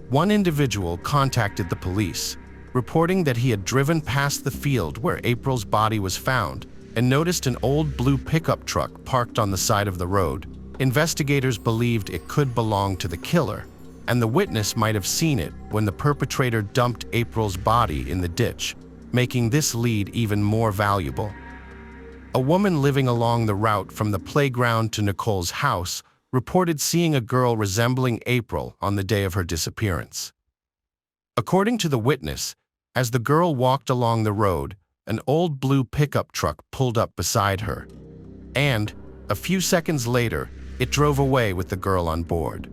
Speaker 1: One individual contacted the police, reporting that he had driven past the field where April's body was found and noticed an old blue pickup truck parked on the side of the road. Investigators believed it could belong to the killer, and the witness might have seen it when the perpetrator dumped April's body in the ditch, making this lead even more valuable. A woman living along the route from the playground to Nicole's house reported seeing a girl resembling April on the day of her disappearance. According to the witness, as the girl walked along the road, an old blue pickup truck pulled up beside her, and, a few seconds later, it drove away with the girl on board.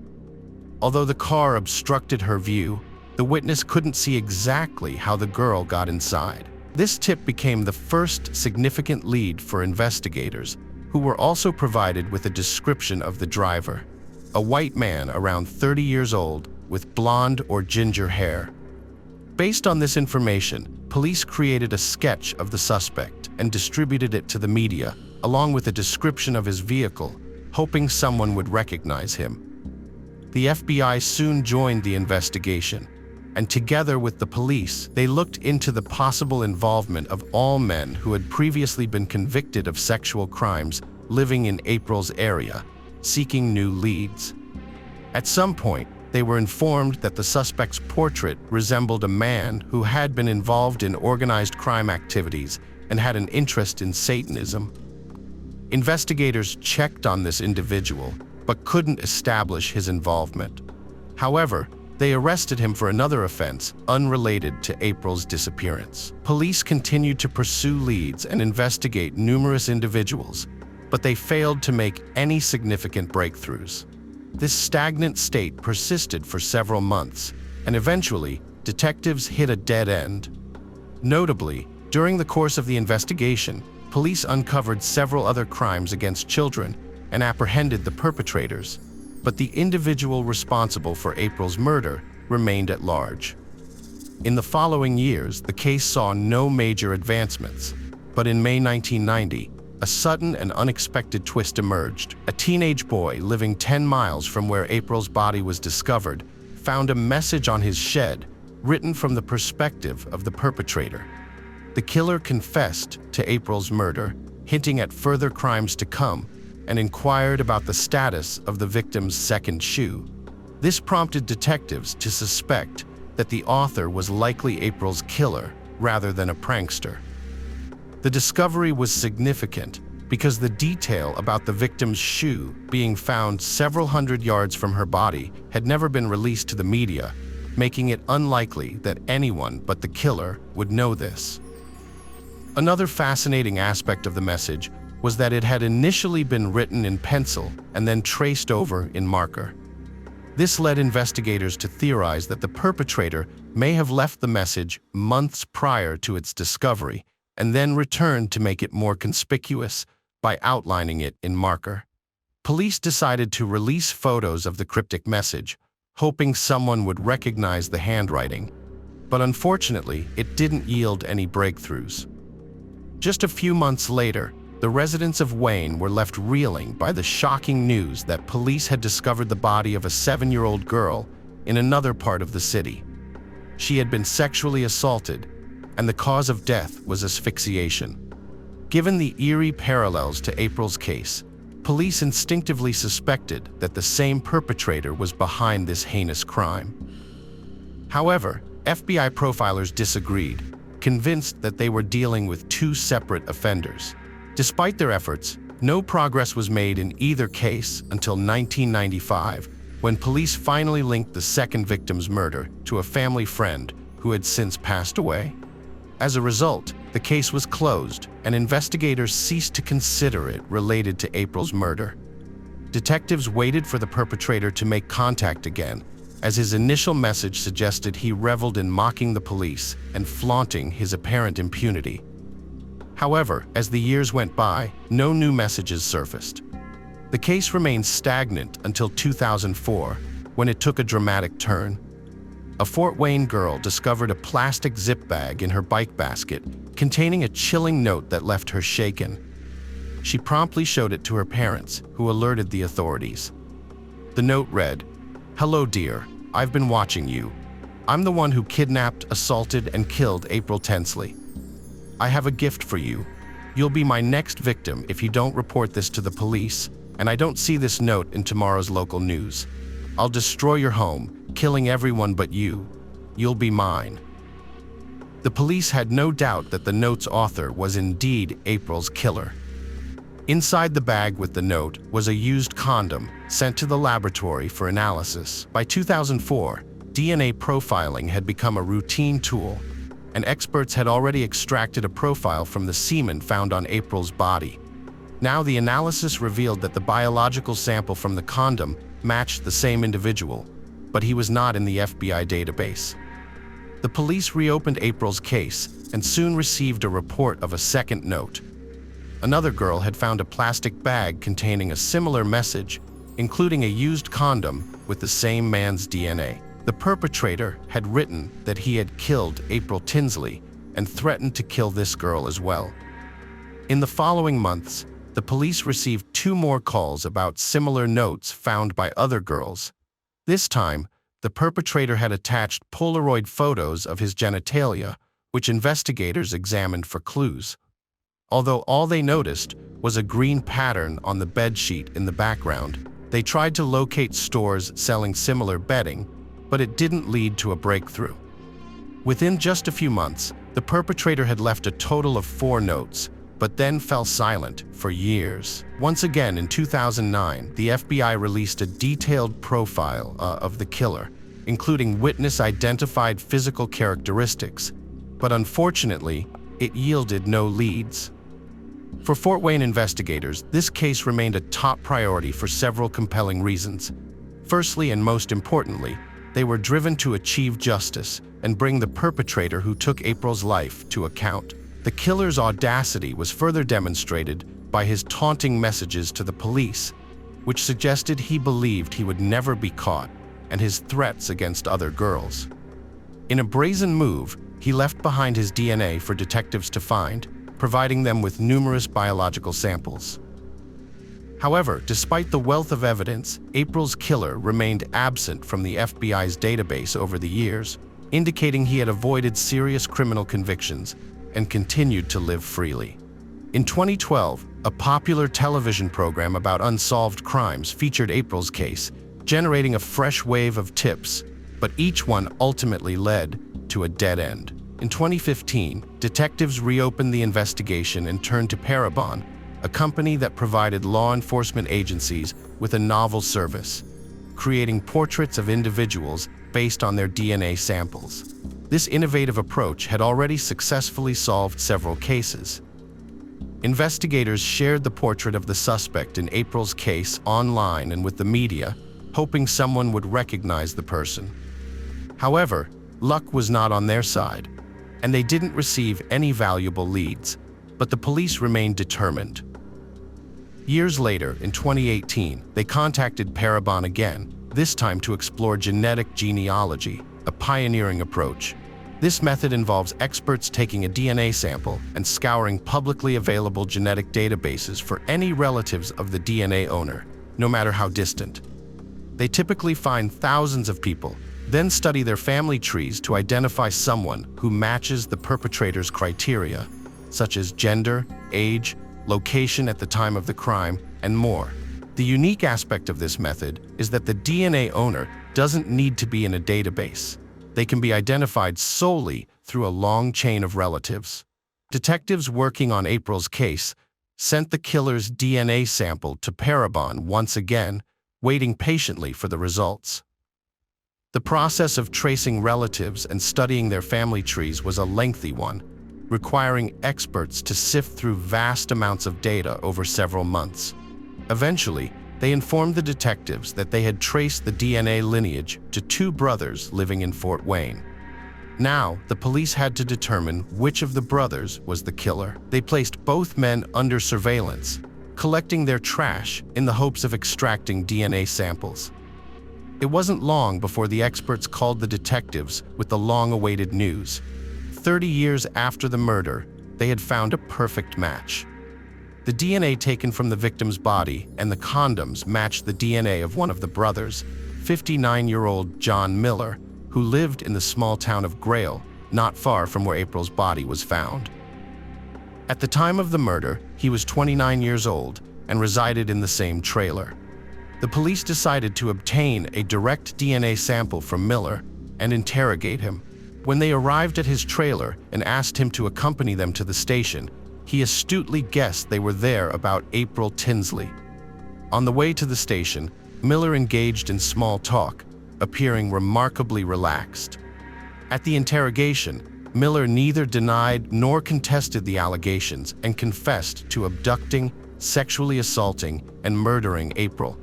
Speaker 1: Although the car obstructed her view, the witness couldn't see exactly how the girl got inside. This tip became the first significant lead for investigators, who were also provided with a description of the driver: a white man around 30 years old with blonde or ginger hair. Based on this information, police created a sketch of the suspect and distributed it to the media, along with a description of his vehicle, hoping someone would recognize him. The FBI soon joined the investigation, and together with the police, they looked into the possible involvement of all men who had previously been convicted of sexual crimes living in April's area, seeking new leads. At some point, they were informed that the suspect's portrait resembled a man who had been involved in organized crime activities and had an interest in Satanism. Investigators checked on this individual, but couldn't establish his involvement. However, they arrested him for another offense unrelated to April's disappearance. Police continued to pursue leads and investigate numerous individuals, but they failed to make any significant breakthroughs. This stagnant state persisted for several months, and eventually, detectives hit a dead end. Notably, during the course of the investigation, police uncovered several other crimes against children and apprehended the perpetrators, but the individual responsible for April's murder remained at large. In the following years, the case saw no major advancements, but in May 1990, a sudden and unexpected twist emerged. A teenage boy living 10 miles from where April's body was discovered found a message on his shed written from the perspective of the perpetrator. The killer confessed to April's murder, hinting at further crimes to come, and inquired about the status of the victim's second shoe. This prompted detectives to suspect that the author was likely April's killer rather than a prankster. The discovery was significant because the detail about the victim's shoe being found several hundred yards from her body had never been released to the media, making it unlikely that anyone but the killer would know this. Another fascinating aspect of the message was that it had initially been written in pencil and then traced over in marker. This led investigators to theorize that the perpetrator may have left the message months prior to its discovery and then returned to make it more conspicuous by outlining it in marker. Police decided to release photos of the cryptic message, hoping someone would recognize the handwriting, but unfortunately, it didn't yield any breakthroughs. Just a few months later, the residents of Wayne were left reeling by the shocking news that police had discovered the body of a 7-year-old girl in another part of the city. She had been sexually assaulted, and the cause of death was asphyxiation. Given the eerie parallels to April's case, police instinctively suspected that the same perpetrator was behind this heinous crime. However, FBI profilers disagreed, convinced that they were dealing with two separate offenders. Despite their efforts, no progress was made in either case until 1995, when police finally linked the second victim's murder to a family friend who had since passed away. As a result, the case was closed, and investigators ceased to consider it related to April's murder. Detectives waited for the perpetrator to make contact again, as his initial message suggested he reveled in mocking the police and flaunting his apparent impunity. However, as the years went by, no new messages surfaced. The case remained stagnant until 2004, when it took a dramatic turn. A Fort Wayne girl discovered a plastic zip bag in her bike basket containing a chilling note that left her shaken. She promptly showed it to her parents, who alerted the authorities. The note read, "Hello dear, I've been watching you. I'm the one who kidnapped, assaulted, and killed April Tensley. I have a gift for you. You'll be my next victim if you don't report this to the police, and I don't see this note in tomorrow's local news. I'll destroy your home, killing everyone but you. You'll be mine." The police had no doubt that the note's author was indeed April's killer. Inside the bag with the note was a used condom sent to the laboratory for analysis. By 2004, DNA profiling had become a routine tool, and experts had already extracted a profile from the semen found on April's body. Now the analysis revealed that the biological sample from the condom matched the same individual, but he was not in the FBI database. The police reopened April's case and soon received a report of a second note. Another girl had found a plastic bag containing a similar message, including a used condom with the same man's DNA. The perpetrator had written that he had killed April Tinsley and threatened to kill this girl as well. In the following months, the police received 2 more calls about similar notes found by other girls. This time, the perpetrator had attached Polaroid photos of his genitalia, which investigators examined for clues. Although all they noticed was a green pattern on the bedsheet in the background, they tried to locate stores selling similar bedding, but it didn't lead to a breakthrough. Within just a few months, the perpetrator had left a total of 4 notes, but then fell silent for years. Once again, in 2009, the FBI released a detailed profile of the killer, including witness-identified physical characteristics, but unfortunately, it yielded no leads. For Fort Wayne investigators, this case remained a top priority for several compelling reasons. Firstly, and most importantly, they were driven to achieve justice and bring the perpetrator who took April's life to account. The killer's audacity was further demonstrated by his taunting messages to the police, which suggested he believed he would never be caught, and his threats against other girls. In a brazen move, he left behind his DNA for detectives to find, providing them with numerous biological samples. However, despite the wealth of evidence, April's killer remained absent from the FBI's database over the years, indicating he had avoided serious criminal convictions and continued to live freely. In 2012, a popular television program about unsolved crimes featured April's case, generating a fresh wave of tips, but each one ultimately led to a dead end. In 2015, detectives reopened the investigation and turned to Parabon, a company that provided law enforcement agencies with a novel service, creating portraits of individuals based on their DNA samples. This innovative approach had already successfully solved several cases. Investigators shared the portrait of the suspect in April's case online and with the media, hoping someone would recognize the person. However, luck was not on their side. and they didn't receive any valuable leads, but the police remained determined. Years later, in 2018, they contacted Parabon again, this time to explore genetic genealogy, a pioneering approach. This method involves experts taking a DNA sample and scouring publicly available genetic databases for any relatives of the DNA owner, no matter how distant. They typically find thousands of people, then study their family trees to identify someone who matches the perpetrator's criteria, such as gender, age, location at the time of the crime, and more. The unique aspect of this method is that the DNA owner doesn't need to be in a database. They can be identified solely through a long chain of relatives. Detectives working on April's case sent the killer's DNA sample to Parabon once again, waiting patiently for the results. The process of tracing relatives and studying their family trees was a lengthy one, requiring experts to sift through vast amounts of data over several months. Eventually, they informed the detectives that they had traced the DNA lineage to two brothers living in Fort Wayne. Now, the police had to determine which of the brothers was the killer. They placed both men under surveillance, collecting their trash in the hopes of extracting DNA samples. It wasn't long before the experts called the detectives with the long-awaited news. 30 years after the murder, they had found a perfect match. The DNA taken from the victim's body and the condoms matched the DNA of one of the brothers, 59-year-old John Miller, who lived in the small town of Grail, not far from where April's body was found. At the time of the murder, he was 29 years old and resided in the same trailer. The police decided to obtain a direct DNA sample from Miller and interrogate him. When they arrived at his trailer and asked him to accompany them to the station, he astutely guessed they were there about April Tinsley. On the way to the station, Miller engaged in small talk, appearing remarkably relaxed. At the interrogation, Miller neither denied nor contested the allegations and confessed to abducting, sexually assaulting, and murdering April.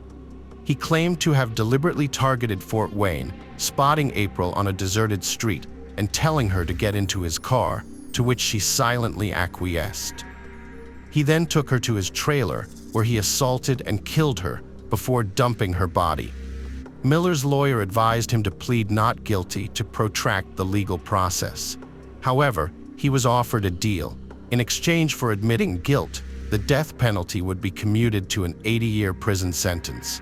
Speaker 1: He claimed to have deliberately targeted Fort Wayne, spotting April on a deserted street and telling her to get into his car, to which she silently acquiesced. He then took her to his trailer, where he assaulted and killed her before dumping her body. Miller's lawyer advised him to plead not guilty to protract the legal process. However, he was offered a deal. In exchange for admitting guilt, the death penalty would be commuted to an 80-year prison sentence.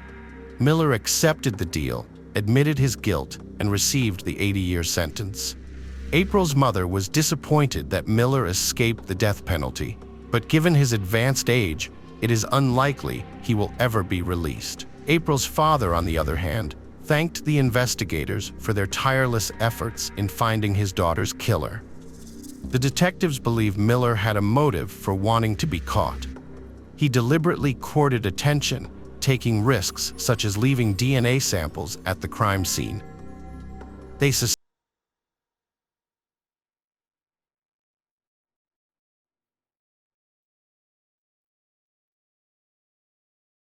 Speaker 1: Miller accepted the deal, admitted his guilt, and received the 80-year sentence. April's mother was disappointed that Miller escaped the death penalty, but given his advanced age, it is unlikely he will ever be released. April's father, on the other hand, thanked the investigators for their tireless efforts in finding his daughter's killer. The detectives believe Miller had a motive for wanting to be caught. He deliberately courted attention, taking risks such as leaving DNA samples at the crime scene. They suspected